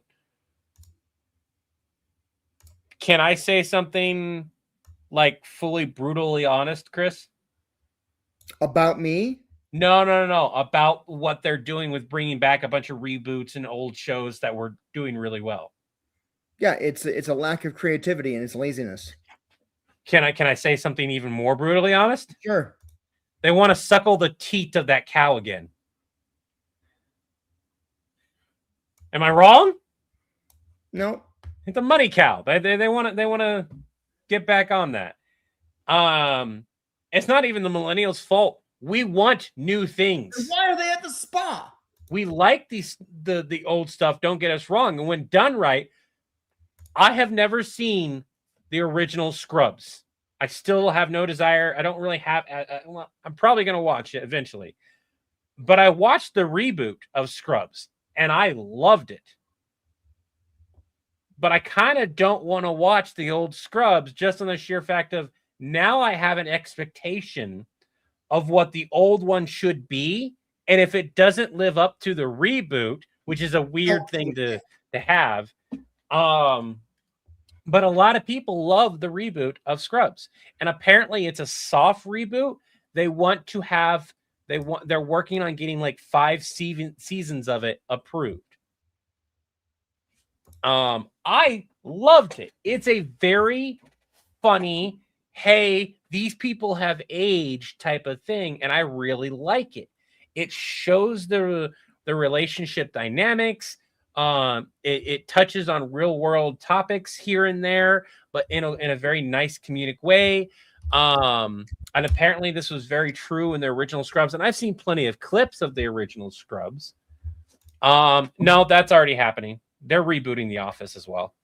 Speaker 1: Can I say something like fully brutally honest, Chris?
Speaker 6: About me?
Speaker 1: No. About what they're doing with bringing back a bunch of reboots and old shows that were doing really well.
Speaker 6: Yeah, it's a lack of creativity and it's laziness.
Speaker 1: Can I say something even more brutally honest?
Speaker 6: Sure.
Speaker 1: They want to suckle the teat of that cow again. Am I wrong?
Speaker 6: No.
Speaker 1: It's a money cow. They want to get back on that. It's not even the millennials' fault. We want new things.
Speaker 7: Why are they at the spa?
Speaker 1: We like the old stuff. Don't get us wrong. And when done right, I have never seen the original Scrubs. I still have no desire. I don't really have. Well, I'm probably going to watch it eventually. But I watched the reboot of Scrubs, and I loved it. But I kind of don't want to watch the old Scrubs just on the sheer fact of now I have an expectation of what the old one should be. And if it doesn't live up to the reboot, which is a weird thing to have, but a lot of people love the reboot of Scrubs. And apparently it's a soft reboot. They're working on getting like 5 seasons of it approved. I loved it. It's a very funny, hey, these people have aged type of thing, and I really like it. It shows the relationship dynamics. It touches on real world topics here and there, but in a very nice comedic way. And apparently this was very true in the original Scrubs, and I've seen plenty of clips of the original Scrubs. No, that's already happening. They're rebooting The Office as well.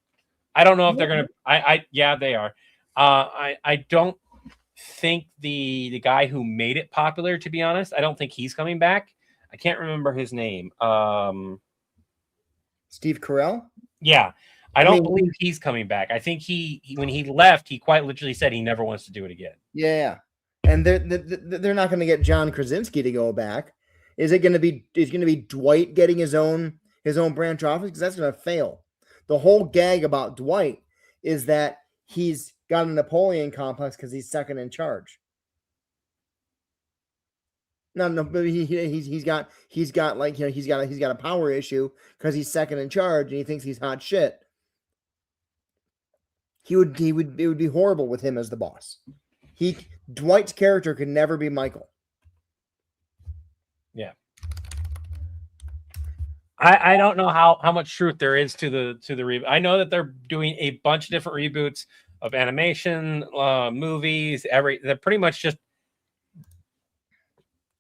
Speaker 1: I don't know if they're gonna. Yeah, they are. I don't think the guy who made it popular, to be honest, I don't think he's coming back. I can't remember his name.
Speaker 6: Steve Carell?
Speaker 1: Yeah. I don't believe he's coming back. I think he when he left, he quite literally said he never wants to do it again.
Speaker 6: Yeah. And they're not going to get John Krasinski to go back. Is it going to be Dwight getting his own branch office? Because that's going to fail. The whole gag about Dwight is that he's got a Napoleon complex because he's second in charge. No, but he's got a power issue because he's second in charge and he thinks he's hot shit. It would be horrible with him as the boss. Dwight's character could never be Michael.
Speaker 1: Yeah. I don't know how much truth there is to the reboot. I know that they're doing a bunch of different reboots of animation, movies, they're pretty much just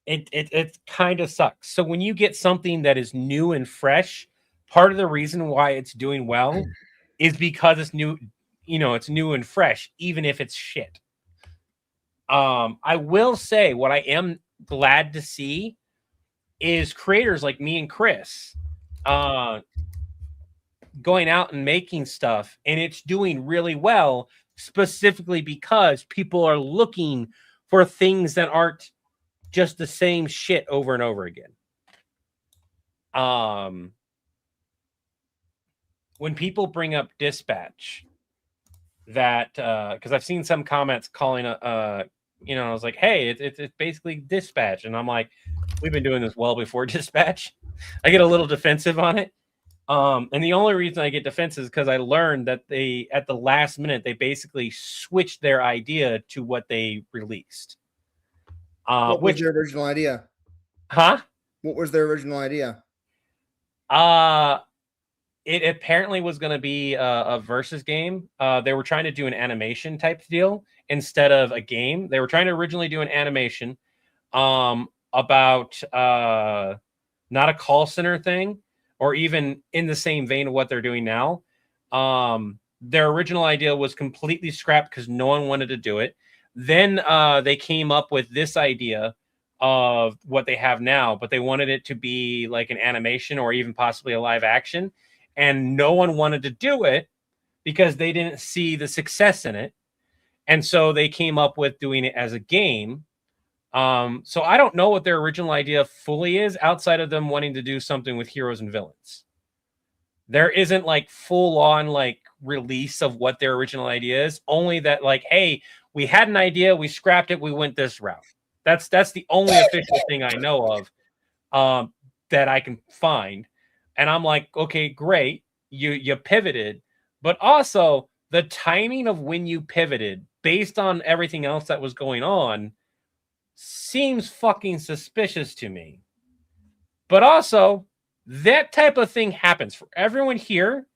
Speaker 1: it kind of sucks. So when you get something that is new and fresh, part of the reason why it's doing well is because it's new, it's new and fresh, even if it's shit. I will say what I am glad to see is creators like me and Chris going out and making stuff, and it's doing really well, specifically because people are looking for things that aren't just the same shit over and over again. When people bring up Dispatch, that because I've seen some comments calling I was like, hey, it's basically Dispatch, and I'm like, we've been doing this well before Dispatch. I get a little defensive on it, and the only reason I get defensive is because I learned that they at the last minute they basically switched their idea to what they released.
Speaker 6: What was their original idea?
Speaker 1: Huh?
Speaker 6: What was their original idea?
Speaker 1: It apparently was going to be a versus game. They were trying to do an animation type deal instead of a game. They were trying to originally do an animation about not a call center thing, or even in the same vein of what they're doing now. Their original idea was completely scrapped because no one wanted to do it. Then they came up with this idea of what they have now, but they wanted it to be like an animation or even possibly a live action. And no one wanted to do it because they didn't see the success in it. And so they came up with doing it as a game. So I don't know what their original idea fully is outside of them wanting to do something with heroes and villains. There isn't like full on like release of what their original idea is, only that like, hey, we had an idea, we scrapped it, we went this route. That's the only official thing I know of that I can find. And I'm like, okay, great. You pivoted, but also the timing of when you pivoted based on everything else that was going on seems fucking suspicious to me. But also, that type of thing happens for everyone here,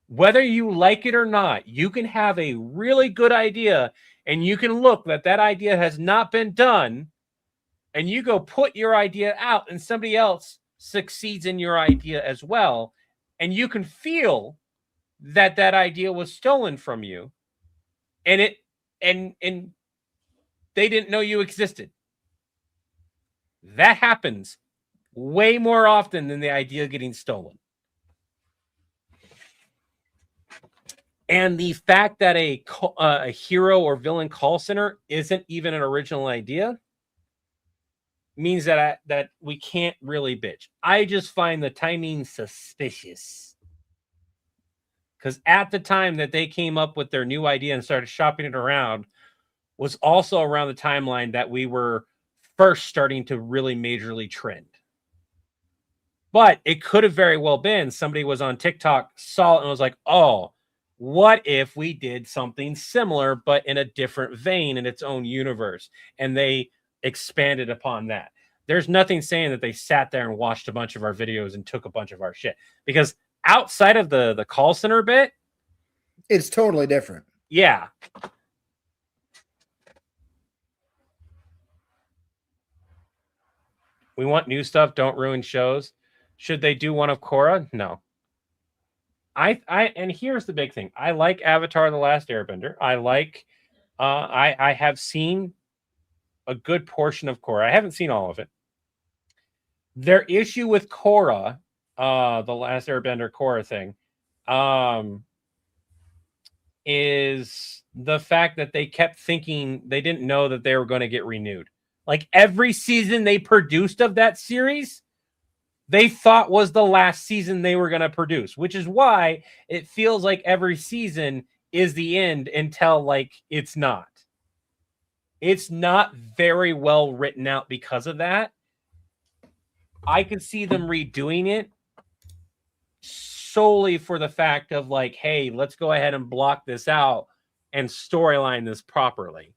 Speaker 1: whether you like it or not. You can have a really good idea and you can look that idea has not been done, and you go put your idea out and somebody else succeeds in your idea as well, and you can feel that idea was stolen from you, and they didn't know you existed. That happens way more often than the idea getting stolen. And the fact that a hero or villain call center isn't even an original idea means that we can't really bitch. I just find the timing suspicious. Because at the time that they came up with their new idea and started shopping it around was also around the timeline that we were first starting to really majorly trend. But it could have very well been somebody was on TikTok, saw it, and was like, oh, what if we did something similar, but in a different vein in its own universe? And they expanded upon that. There's nothing saying that they sat there and watched a bunch of our videos and took a bunch of our shit. Because outside of the call center bit,
Speaker 6: it's totally different.
Speaker 1: Yeah. We want new stuff. Don't ruin shows. Should they do one of Korra? No. And here's the big thing. I like Avatar: The Last Airbender. I have seen a good portion of Korra. I haven't seen all of it. Their issue with Korra, The Last Airbender Korra thing, is the fact that they kept thinking they didn't know that they were going to get renewed. Like every season they produced of that series, they thought was the last season they were going to produce, which is why it feels like every season is the end until like it's not. It's not very well written out because of that. I could see them redoing it solely for the fact of like, hey, let's go ahead and block this out and storyline this properly.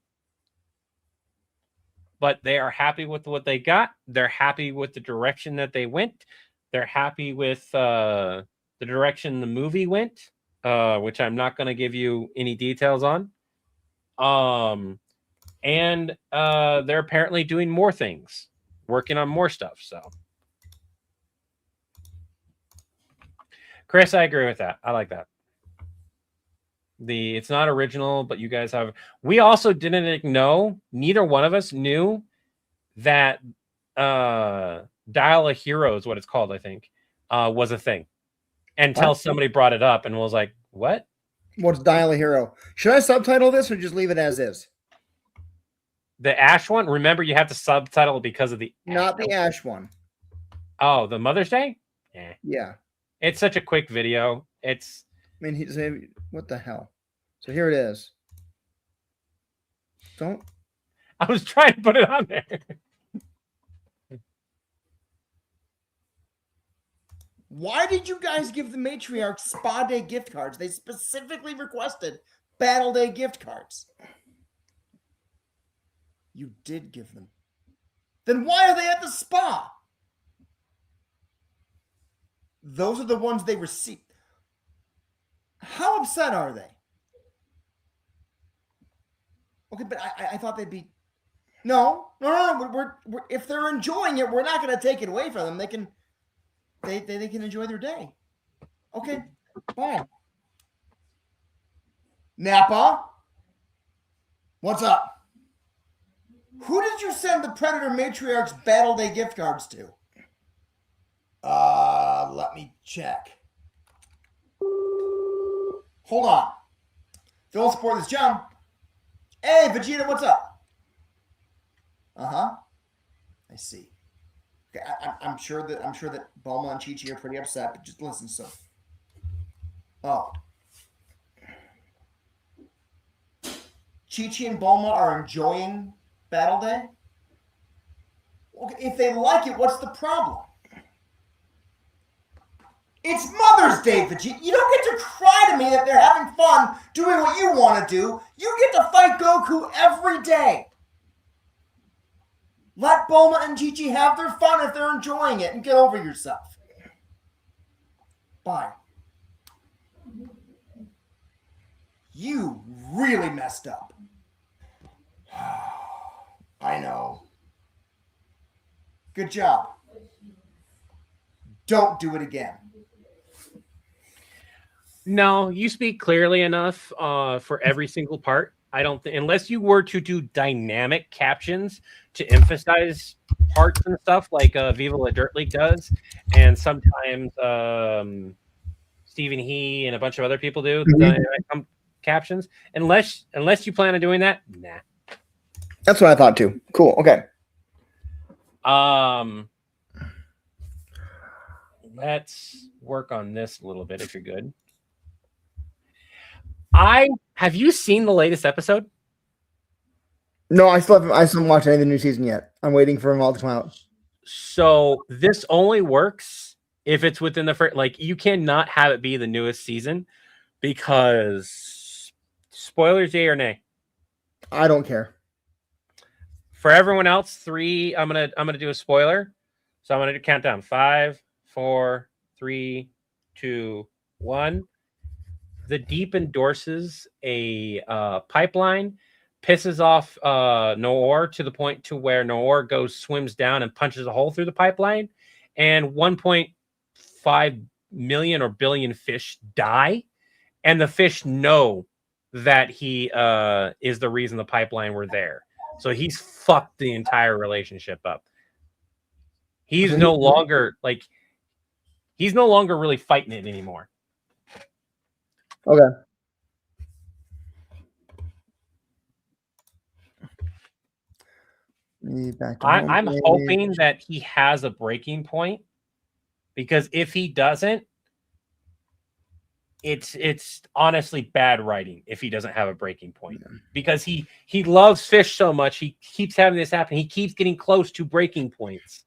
Speaker 1: But they are happy with what they got. They're happy with the direction that they went. They're happy with the direction the movie went, which I'm not going to give you any details on. And they're apparently doing more things, working on more stuff. So, Chris, I agree with that. I like that. It's not original, but you guys have. We also didn't know. Neither one of us knew that Dial a Hero is what it's called. I think was a thing until somebody brought it up and was like, "What?
Speaker 6: What's Dial a Hero? Should I subtitle this or just leave it as is?"
Speaker 1: The Ash one. Remember, you have to subtitle because of the
Speaker 6: not the Ash one.
Speaker 1: Oh, the Mother's Day.
Speaker 6: Yeah,
Speaker 1: it's such a quick video. It's.
Speaker 6: I mean, what the hell? So here it is. Don't.
Speaker 1: I was trying to put it on there.
Speaker 7: Why did you guys give the matriarch Spa Day gift cards? They specifically requested Battle Day gift cards. You did give them. Then why are they at the spa? Those are the ones they received. How upset are they? Okay, but I thought they'd be. No. We're if they're enjoying it, we're not going to take it away from them. They can enjoy their day. Okay, fine. Napa, what's up? Who did you send the Predator Matriarch's Battle Day gift cards to? Let me check. Hold on. Phil support this, John. Hey, Vegeta, what's up? Uh-huh. I see. Okay, I'm sure that Bulma and Chi-Chi are pretty upset, but just listen. So, oh, Chi-Chi and Bulma are enjoying Battle Day. Okay, if they like it, what's the problem? It's Mother's Day, Vegeta. You don't get to cry to me that they're having fun doing what you want to do. You get to fight Goku every day. Let Bulma and Chi-Chi have their fun if they're enjoying it and get over yourself. Bye. You really messed up. I know. Good job. Don't do it again.
Speaker 1: No, you speak clearly enough for every single part. I don't think, unless you were to do dynamic captions to emphasize parts and stuff like Viva La Dirt League does, and sometimes Stephen He and a bunch of other people do captions. Unless you plan on doing that, nah.
Speaker 6: That's what I thought too. Cool. Okay.
Speaker 1: Let's work on this a little bit if you're good. Have you seen the latest episode?
Speaker 6: No, I still haven't watched any of the new season yet. I'm waiting for them all to come out.
Speaker 1: So this only works if it's within the first, like, you cannot have it be the newest season because spoilers, yay or nay?
Speaker 6: I don't care.
Speaker 1: For everyone else, 3, I'm gonna do a spoiler. So I'm gonna do countdown. 5, 4, 3, 2, 1. The Deep endorses a pipeline, pisses off Noor to the point to where Noor swims down and punches a hole through the pipeline, and 1.5 million or billion fish die, and the fish know that he is the reason the pipeline were there. So he's fucked the entire relationship up. He's no longer really fighting it anymore.
Speaker 6: Okay.
Speaker 1: I'm hoping that he has a breaking point, because if he doesn't, it's honestly bad writing if he doesn't have a breaking point, because he loves fish so much. He keeps having this happen. He keeps getting close to breaking points.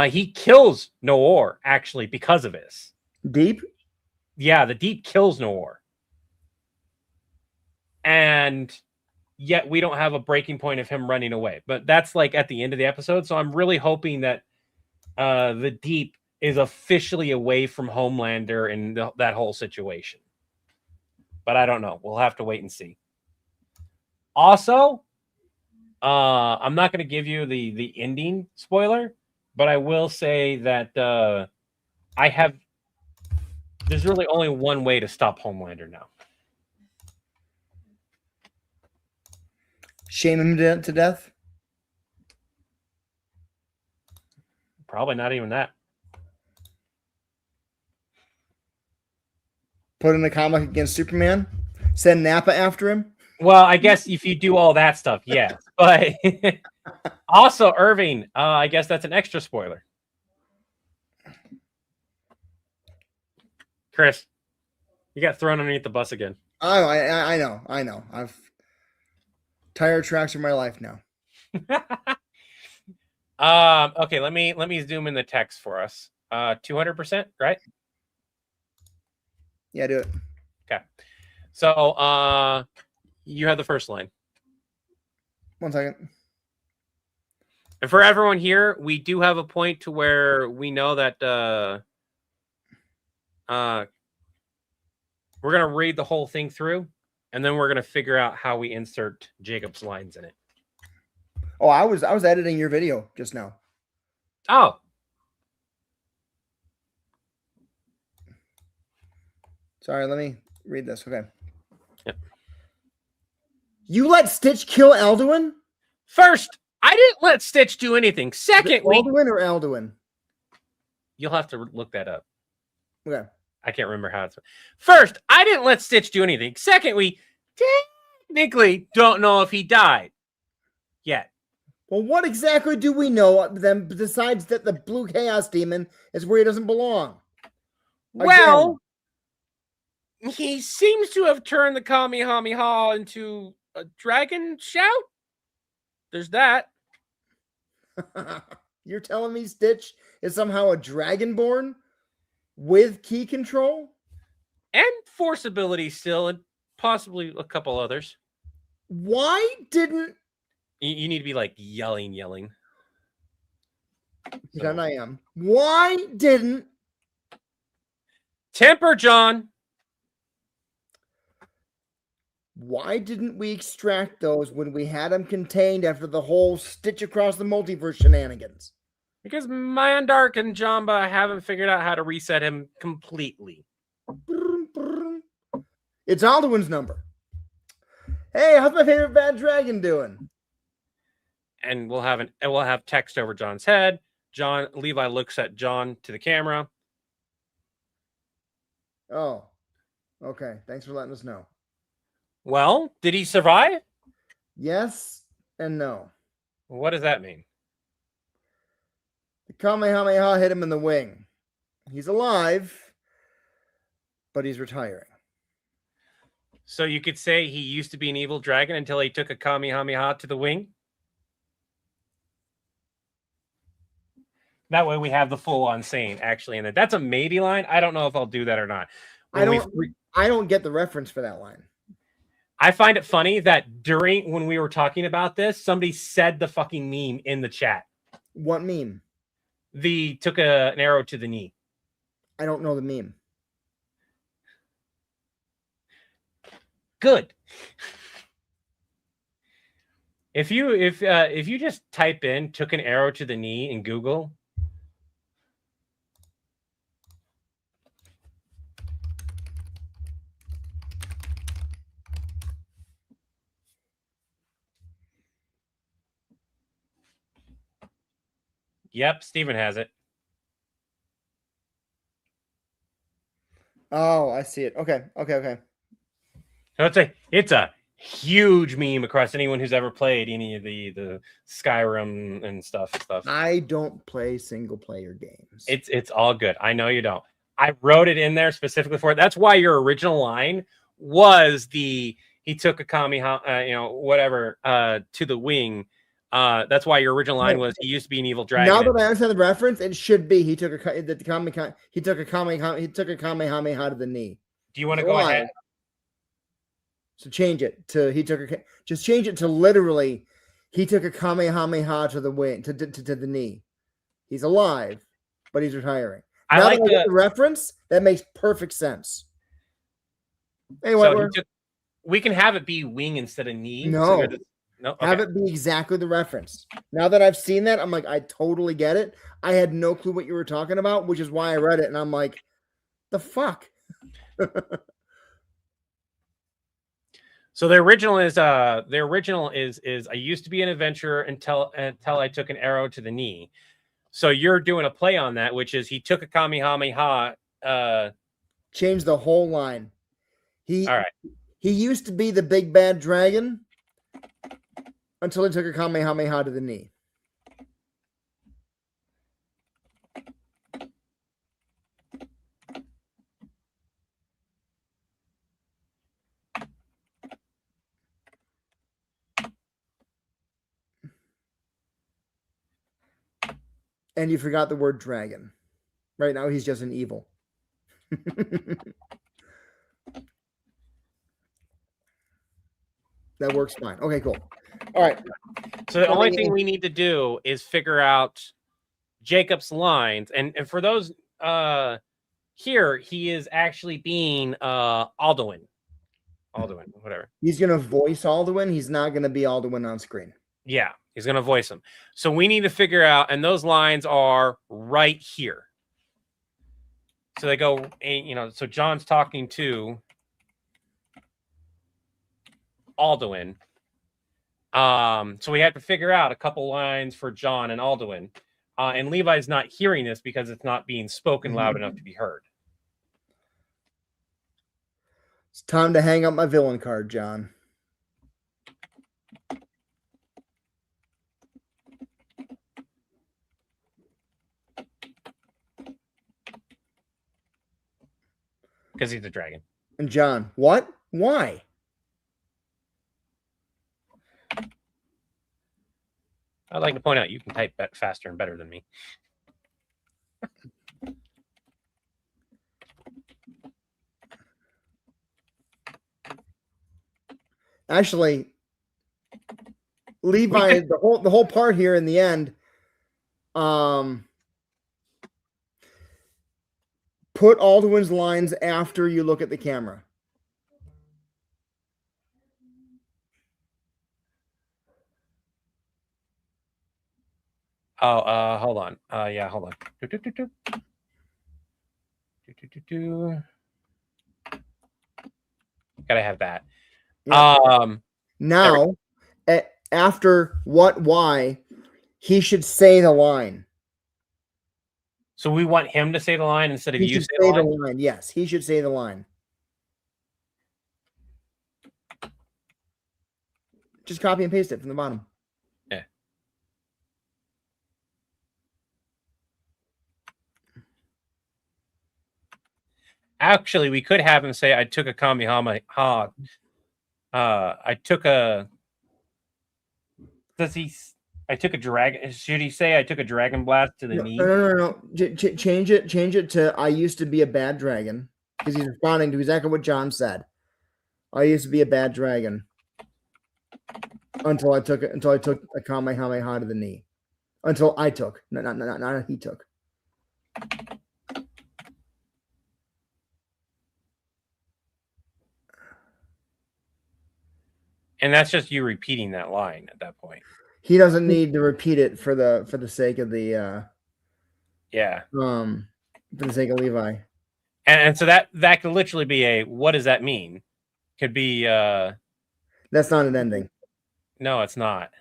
Speaker 1: He kills Noor actually because of this.
Speaker 6: Deep?
Speaker 1: Yeah, the Deep kills Noor. And yet we don't have a breaking point of him running away. But that's like at the end of the episode. So I'm really hoping that the Deep is officially away from Homelander and that whole situation. But I don't know. We'll have to wait and see. Also, I'm not going to give you the ending spoiler, but I will say that there's really only one way to stop Homelander now.
Speaker 6: Shame him to death?
Speaker 1: Probably not even that.
Speaker 6: Put in a comic against Superman? Send Nappa after him?
Speaker 1: Well, I guess if you do all that stuff, yes. But also, Irving, I guess that's an extra spoiler. Chris, you got thrown underneath the bus again.
Speaker 6: I know. I've tire tracks are my life now.
Speaker 1: Okay, let me zoom in the text for us. 200%, right?
Speaker 6: Yeah, do it.
Speaker 1: Okay. So you have the first line.
Speaker 6: 1 second.
Speaker 1: And for everyone here, we do have a point to where we know that we're gonna read the whole thing through, and then we're gonna figure out how we insert Jacob's lines in it.
Speaker 6: Oh, I was editing your video just now.
Speaker 1: Oh.
Speaker 6: Sorry, let me read this. Okay.
Speaker 1: Yep.
Speaker 6: You let Stitch kill Alduin?
Speaker 1: First, I didn't let Stitch do anything. Second,
Speaker 6: Alduin or Alduin?
Speaker 1: You'll have to look that up.
Speaker 6: Okay.
Speaker 1: I can't remember how it's. First, I didn't let Stitch do anything. Second, we technically don't know if he died yet.
Speaker 6: Well, what exactly do we know then besides that the blue chaos demon is where he doesn't belong?
Speaker 1: Well, he seems to have turned the Kamehameha into a dragon shout. There's that.
Speaker 6: You're telling me Stitch is somehow a dragonborn with key control?
Speaker 1: And force ability still, and possibly a couple others.
Speaker 6: Why didn't...
Speaker 1: You need to be like yelling.
Speaker 6: Then I am. Why didn't...
Speaker 1: Temper, John.
Speaker 6: Why didn't we extract those when we had them contained after the whole Stitch Across the Multiverse shenanigans?
Speaker 1: Because Mandark and Jamba haven't figured out how to reset him completely.
Speaker 6: It's Alduin's number. Hey, how's my favorite bad dragon doing?
Speaker 1: And we'll have text over John's head. Levi looks at John to the camera.
Speaker 6: Oh, okay. Thanks for letting us know.
Speaker 1: Well, did he survive?
Speaker 6: Yes and no.
Speaker 1: What does that mean?
Speaker 6: The Kamehameha hit him in the wing. He's alive, but he's retiring.
Speaker 1: So you could say he used to be an evil dragon until he took a Kamehameha to the wing? That way we have the full-on saying actually in it. That's a maybe line. I don't know if I'll do that or not.
Speaker 6: I don't get the reference for that line.
Speaker 1: I find it funny that when we were talking about this, somebody said the fucking meme in the chat.
Speaker 6: What meme?
Speaker 1: Took an arrow to the knee.
Speaker 6: I don't know the meme.
Speaker 1: Good. If you just type in "took an arrow to the knee" in Google. Yep, Steven has it.
Speaker 6: Oh, I see it. Okay.
Speaker 1: It's a huge meme across anyone who's ever played any of the Skyrim and stuff.
Speaker 6: I don't play single player games.
Speaker 1: It's all good. I know you don't. I wrote it in there specifically for it. That's why your original line was he took a Kamehameha, to the wing. That's why your original line was he used to be an evil dragon.
Speaker 6: Now that I understand the reference, it should be he took a Kamehameha to the knee.
Speaker 1: Do you want to go ahead?
Speaker 6: So change it to just change it to literally he took a Kamehameha to the wing to the knee. He's alive, but he's retiring.
Speaker 1: I like the
Speaker 6: reference. That makes perfect sense. Anyway,
Speaker 1: so we can have it be wing instead of knee.
Speaker 6: No.
Speaker 1: No, okay.
Speaker 6: Have it be exactly the reference. Now that I've seen that, I'm like, I totally get it. I had no clue what you were talking about, which is why I read it, and I'm like, the fuck?
Speaker 1: So the original is I used to be an adventurer until I took an arrow to the knee. So you're doing a play on that, which is he took a Kamehameha.
Speaker 6: Change the whole line.
Speaker 1: All right.
Speaker 6: He used to be the big bad dragon until he took a Kamehameha to the knee. And you forgot the word dragon. Right now, he's just an evil. That works fine. Okay, cool. All right.
Speaker 1: So the only thing we need to do is figure out Jacob's lines. And for those here, he is actually being Alduin. Alduin, whatever.
Speaker 6: He's going to voice Alduin. He's not going to be Alduin on screen.
Speaker 1: Yeah, he's going to voice him. So we need to figure out, and those lines are right here. So they go, so John's talking to Alduin. So we have to figure out a couple lines for John and Alduin. And Levi's not hearing this because it's not being spoken loud enough to be heard.
Speaker 6: It's time to hang up my villain card, John.
Speaker 1: Because he's a dragon.
Speaker 6: And John, what? Why?
Speaker 1: I'd like to point out you can type faster and better than me.
Speaker 6: Actually, Levi, the whole part here in the end, put Alduin's lines after you look at the camera.
Speaker 1: Oh, hold on. Yeah, hold on. Gotta have that.
Speaker 6: Yeah. Now, after what, why, he should say the line.
Speaker 1: So we want him to say the line instead of
Speaker 6: He
Speaker 1: you
Speaker 6: should
Speaker 1: say the line?
Speaker 6: line. Yes, he should say the line. Just copy and paste it from the bottom.
Speaker 1: Yeah. Actually, we could have him say, I took a Kamehameha. I took a... Does he... I took a dragon... Should he say I took a dragon blast to the knee?
Speaker 6: No. Change it to I used to be a bad dragon. Because he's responding to exactly what John said. I used to be a bad dragon. Until I took a Kamehameha to the knee. Until I took. Not he took.
Speaker 1: And that's just you repeating that line at that point.
Speaker 6: He doesn't need to repeat it for the sake of the
Speaker 1: yeah.
Speaker 6: For the sake of Levi.
Speaker 1: And so that could literally be a what does that mean? Could be
Speaker 6: that's not an ending.
Speaker 1: No, it's not.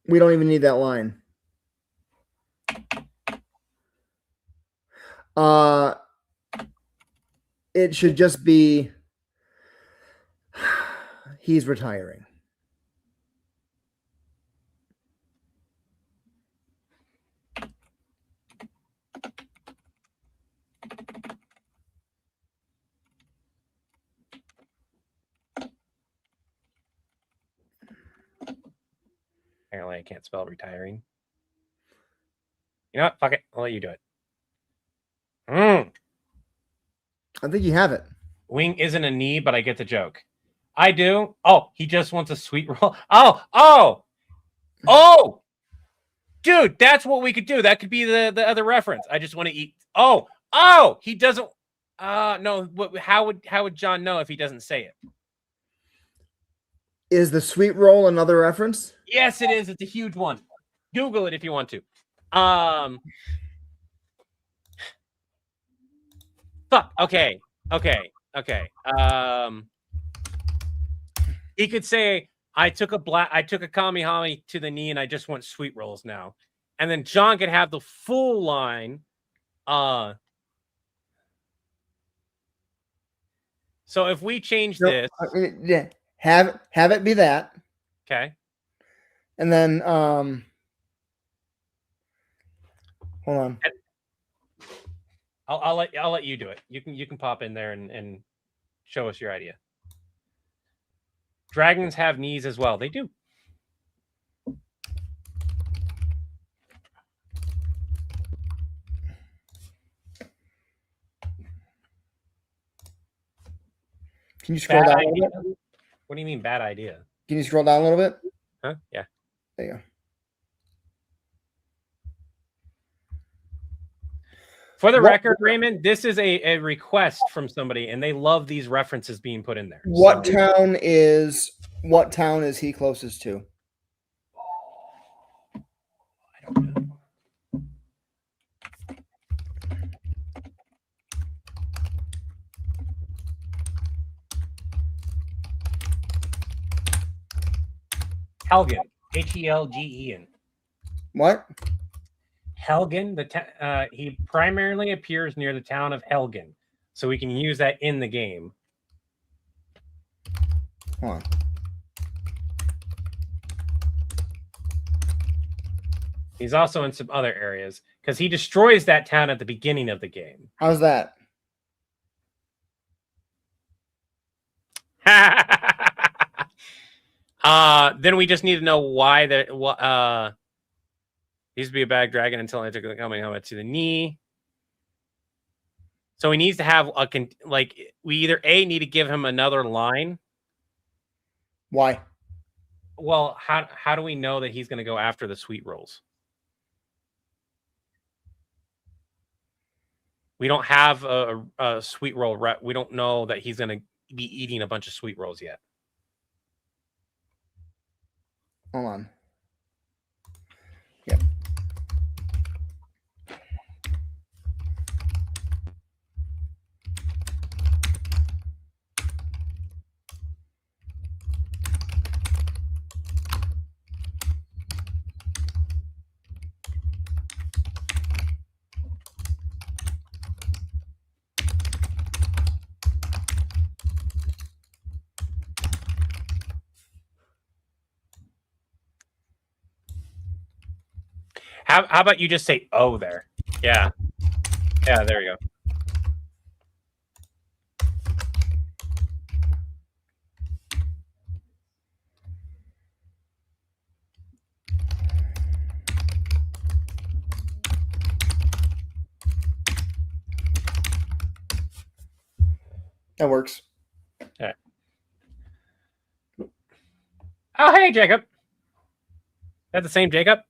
Speaker 6: We don't even need that line. It should just be he's retiring.
Speaker 1: Apparently I can't spell retiring. You know what? Fuck it. I'll let you do it.
Speaker 6: I think you have it.
Speaker 1: Wing isn't a knee, but I get the joke. I do. Oh, he just wants a sweet roll. Oh! Dude, that's what we could do. That could be the other reference. I just want to eat. Oh! He doesn't. No. How would John know if he doesn't say it?
Speaker 6: Is the sweet roll another reference?
Speaker 1: Yes, it is. It's a huge one. Google it if you want to. Fuck. Okay. He could say, I took a Kamehameha to the knee and I just want sweet rolls now. And then John could have the full line. So if we change this.
Speaker 6: Yeah. Have it be that.
Speaker 1: Okay.
Speaker 6: And then hold on.
Speaker 1: I'll let you do it. You can pop in there and show us your idea. Dragons have knees as well. They do.
Speaker 6: Can you scroll down a little bit?
Speaker 1: What do you mean bad idea?
Speaker 6: Can you scroll down a little bit?
Speaker 1: Huh? Yeah.
Speaker 6: There you go.
Speaker 1: For the record, Raymond, this is a request from somebody, and they love these references being put in there.
Speaker 6: What town is he closest to?
Speaker 1: I don't know. Helgen. Helgen.
Speaker 6: What?
Speaker 1: Helgen. He primarily appears near the town of Helgen, so we can use that in the game.
Speaker 6: Hold on.
Speaker 1: He's also in some other areas because he destroys that town at the beginning of the game.
Speaker 6: How's that?
Speaker 1: Then we just need to know why there needs to be a bag dragon until I took the Kamehameha to the knee. So he needs to have we either A, need to give him another line.
Speaker 6: Why?
Speaker 1: Well, how do we know that he's going to go after the sweet rolls? We don't have a sweet roll rep. We don't know that he's going to be eating a bunch of sweet rolls yet.
Speaker 6: Hold on. Yep.
Speaker 1: How about you just say "oh" there? Yeah, yeah. There you go.
Speaker 6: That works.
Speaker 1: Okay. Oh, hey, Jacob. That the same Jacob?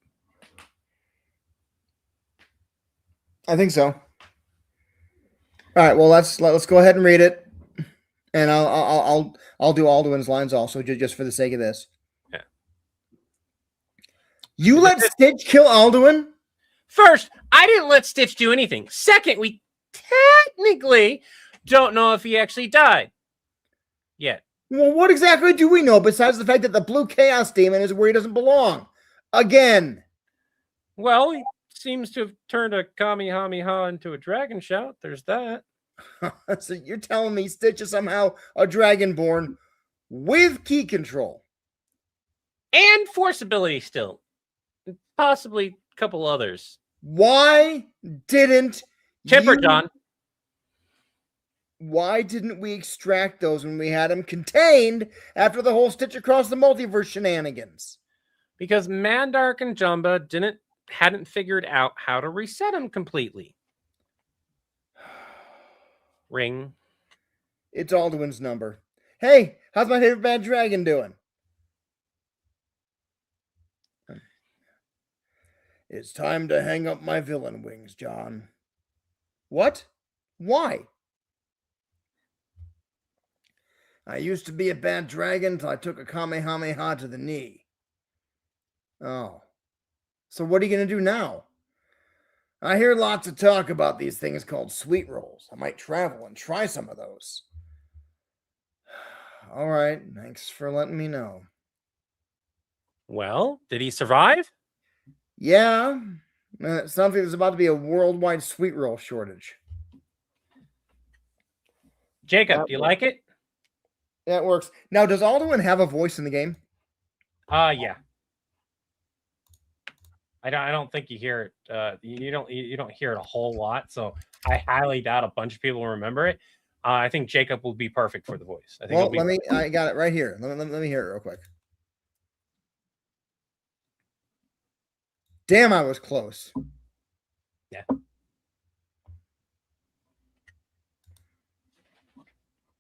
Speaker 6: I think so. All right. Well, let's go ahead and read it, and I'll do Alduin's lines also, just for the sake of this.
Speaker 1: Yeah.
Speaker 6: You let Stitch kill Alduin?
Speaker 1: First, I didn't let Stitch do anything. Second, we technically don't know if he actually died yet.
Speaker 6: Well, what exactly do we know besides the fact that the blue chaos demon is where he doesn't belong? Again.
Speaker 1: Well, he seems to have turned a Kamehameha into a dragon shout. There's that.
Speaker 6: So you're telling me Stitch is somehow a dragonborn with key control
Speaker 1: and force ability still. Possibly a couple others.
Speaker 6: Why didn't
Speaker 1: Chipper, John?
Speaker 6: Why didn't we extract those when we had them contained after the whole Stitch Across the Multiverse shenanigans?
Speaker 1: Because Mandark and Jumba hadn't figured out how to reset him completely. Ring.
Speaker 6: It's Alduin's number. Hey, how's my favorite bad dragon doing? It's time to hang up my villain wings, John. What? Why? I used to be a bad dragon until I took a Kamehameha to the knee. Oh. So what are you going to do now? I hear lots of talk about these things called sweet rolls. I might travel and try some of those. All right. Thanks for letting me know.
Speaker 1: Well, did he survive?
Speaker 6: Yeah. It sounds like there's about to be a worldwide sweet roll shortage.
Speaker 1: Jacob, do you like it?
Speaker 6: That works. Now, does Alduin have a voice in the game?
Speaker 1: Yeah. I don't think you hear it. You don't hear it a whole lot. So I highly doubt a bunch of people will remember it. I think Jacob will be perfect for the voice. I think.
Speaker 6: Well, I got it right here. Let me hear it real quick. Damn, I was close.
Speaker 1: Yeah.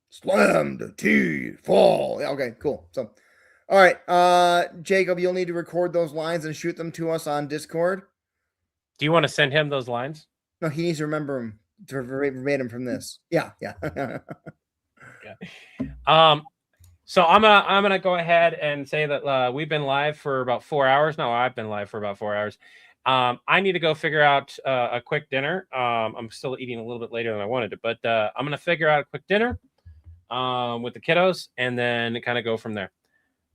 Speaker 6: Slam the T, fall. Yeah, okay, cool. So, all right, Jacob, you'll need to record those lines and shoot them to us on Discord.
Speaker 1: Do you want to send him those lines?
Speaker 6: No, he needs to remember them verbatim from this. Yeah.
Speaker 1: Yeah. So I'm gonna go ahead and say that we've been live for about 4 hours now. I've been live for about 4 hours. I need to go figure out a quick dinner. I'm still eating a little bit later than I wanted to, but I'm gonna figure out a quick dinner with the kiddos and then kind of go from there.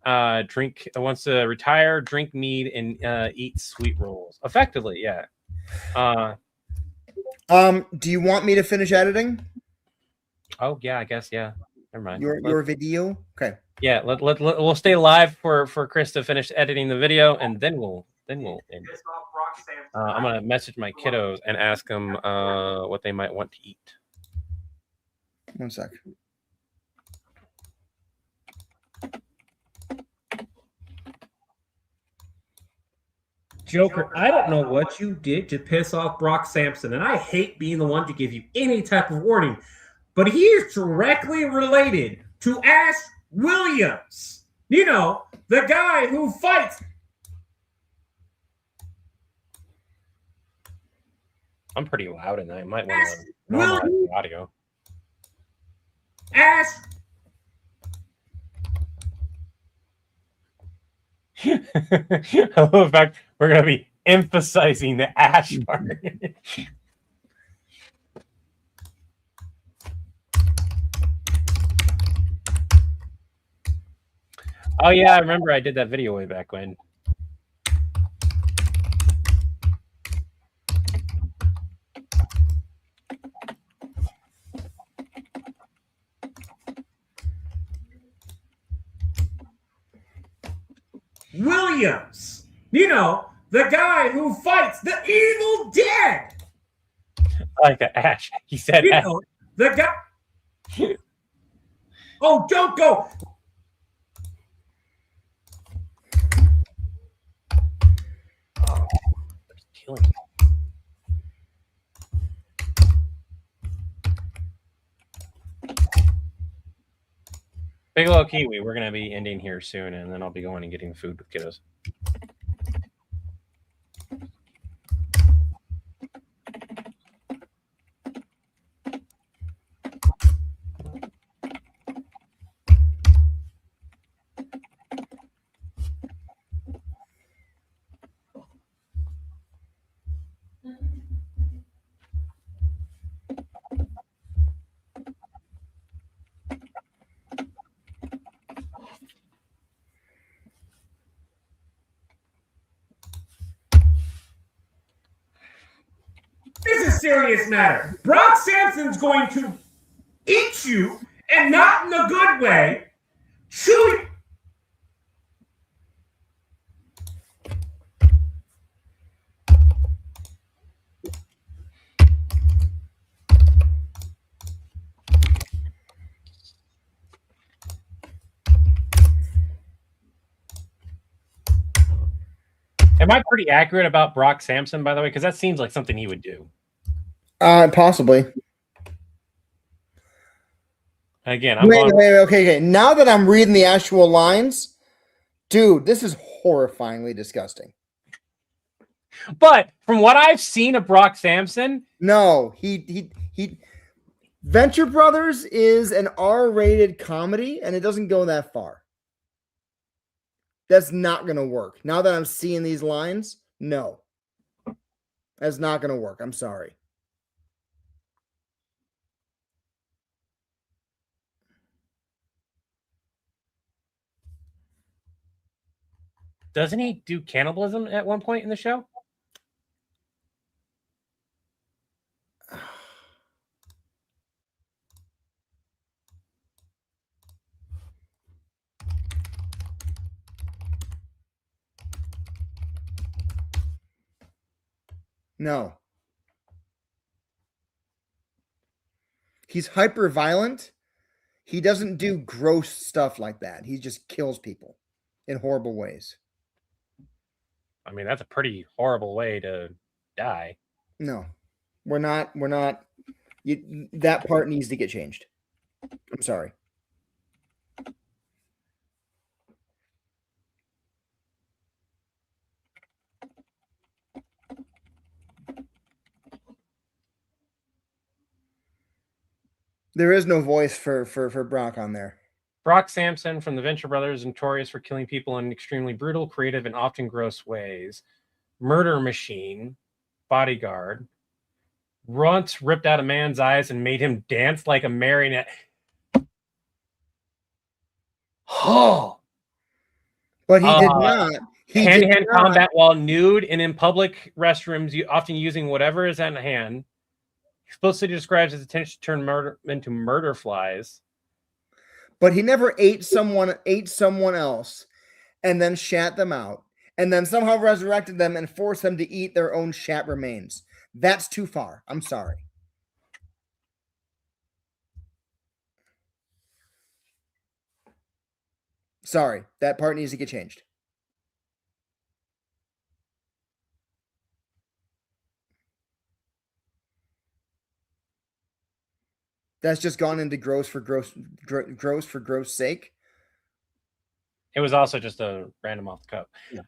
Speaker 1: wants to retire, drink mead, and eat sweet rolls. Effectively, yeah.
Speaker 6: Do you want me to finish editing
Speaker 1: Oh yeah, I guess yeah. Never mind.
Speaker 6: your video? Okay.
Speaker 1: Yeah, we'll stay live for Chris to finish editing the video, and then we'll end. I'm gonna message my kiddos and ask them what they might want to eat.
Speaker 6: 1 sec.
Speaker 5: Joker, I don't know what you did to piss off Brock Sampson, and I hate being the one to give you any type of warning, but he is directly related to Ash Williams. You know, the guy who fights.
Speaker 1: I'm pretty loud, and I might want to normalize the audio.
Speaker 5: Ash.
Speaker 1: I love the fact we're going to be emphasizing the Ash part. Oh yeah, I remember I did that video way back when.
Speaker 5: Williams. You know, the guy who fights the Evil Dead.
Speaker 1: I like that, Ash. He said
Speaker 5: You
Speaker 1: Ash.
Speaker 5: know, the guy. Oh, don't go.
Speaker 1: Oh, it's killing me. Bigelow Kiwi, we're going to be ending here soon, and then I'll be going and getting food with kiddos.
Speaker 5: This is a serious matter. Brock Sampson's going to eat you, and not in a good way. Chew you.
Speaker 1: Am I pretty accurate about Brock Sampson, by the way? Because that seems like something he would do.
Speaker 6: Possibly.
Speaker 1: Again, I'm
Speaker 6: Wait, okay. Now that I'm reading the actual lines, dude, this is horrifyingly disgusting.
Speaker 1: But from what I've seen of Brock Sampson,
Speaker 6: no, he Venture Brothers is an R-rated comedy, and it doesn't go that far. That's not gonna work. Now that I'm seeing these lines, no, that's not gonna work. I'm sorry.
Speaker 1: doesn't he do cannibalism at one point in the show?
Speaker 6: No. He's hyper violent. He doesn't do gross stuff like that. He just kills people in horrible ways.
Speaker 1: I mean, that's a pretty horrible way to die.
Speaker 6: No, we're not. That part needs to get changed. I'm sorry. There is no voice for Brock on there.
Speaker 1: Brock Sampson from the Venture Brothers, notorious for killing people in extremely brutal, creative, and often gross ways. Murder Machine, Bodyguard. Once ripped out a man's eyes and made him dance like a marionette. Oh,
Speaker 6: But he did not. He did
Speaker 1: Hand-to-hand
Speaker 6: not.
Speaker 1: combat while nude and in public restrooms, often using whatever is at hand. Explicitly describes his intention to turn murder into murder flies.
Speaker 6: But he never ate someone else and then shat them out and then somehow resurrected them and forced them to eat their own shat remains. That's too far. I'm sorry. Sorry, that part needs to get changed. That's just gone into gross for gross sake.
Speaker 1: It was also just a random off the cuff.
Speaker 6: Yeah.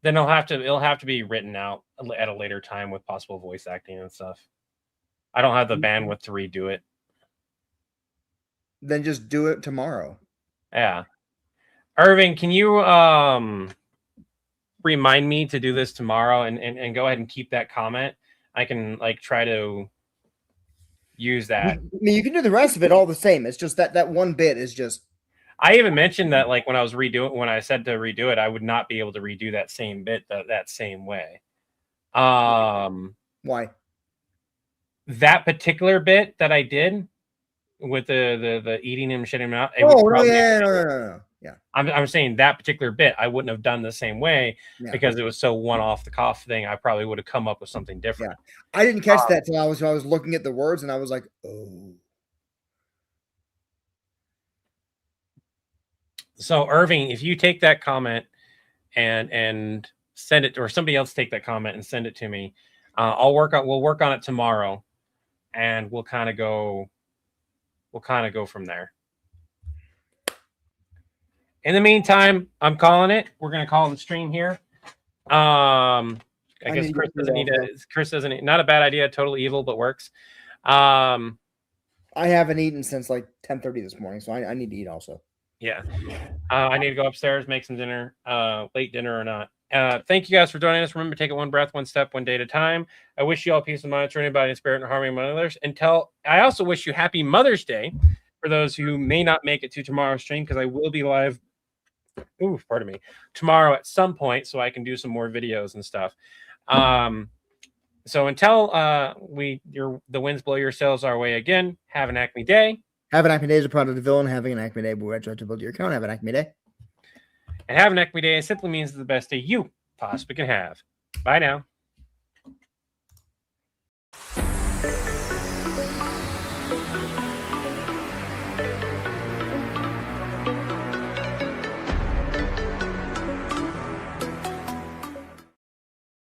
Speaker 1: Then it'll have to be written out at a later time with possible voice acting and stuff. I don't have the bandwidth to redo it.
Speaker 6: Then just do it tomorrow.
Speaker 1: Yeah. Irving, can you remind me to do this tomorrow and go ahead and keep that comment? I can try to use that.
Speaker 6: I mean, you can do the rest of it all the same. It's just that one bit is just.
Speaker 1: I even mentioned that when I said to redo it, I would not be able to redo that same bit that same way.
Speaker 6: Why?
Speaker 1: That particular bit that I did with the eating him, shitting him out.
Speaker 6: No. Yeah.
Speaker 1: I'm saying that particular bit I wouldn't have done the same way because it was so one off the cuff thing. I probably would have come up with something different.
Speaker 6: Yeah. I didn't catch that till I was looking at the words and I was like, oh.
Speaker 1: So Irving, if you take that comment and send it, or somebody else take that comment and send it to me, we'll work on it tomorrow, and we'll kind of go from there. In the meantime, I'm calling it. We're gonna call the stream here. I guess Chris doesn't need to. Chris doesn't. Not a bad idea. Totally evil, but works.
Speaker 6: I haven't eaten since like 10:30 this morning, so I need to eat also.
Speaker 1: Yeah. I need to go upstairs, make some dinner, late dinner or not. Thank you guys for joining us. Remember, take it one breath, one step, one day at a time. I wish you all peace of mind, turning body and spirit, and harmony among others. I also wish you happy Mother's Day for those who may not make it to tomorrow's stream, because I will be live. Ooh, pardon me. Tomorrow at some point, so I can do some more videos and stuff. So until the winds blow your sails our way again, have an Acme day.
Speaker 6: Have an Acme day is a product of the villain. Having an Acme day will retroactive to your account. Have an Acme day.
Speaker 1: And have an Acme day simply means the best day you possibly can have. Bye now.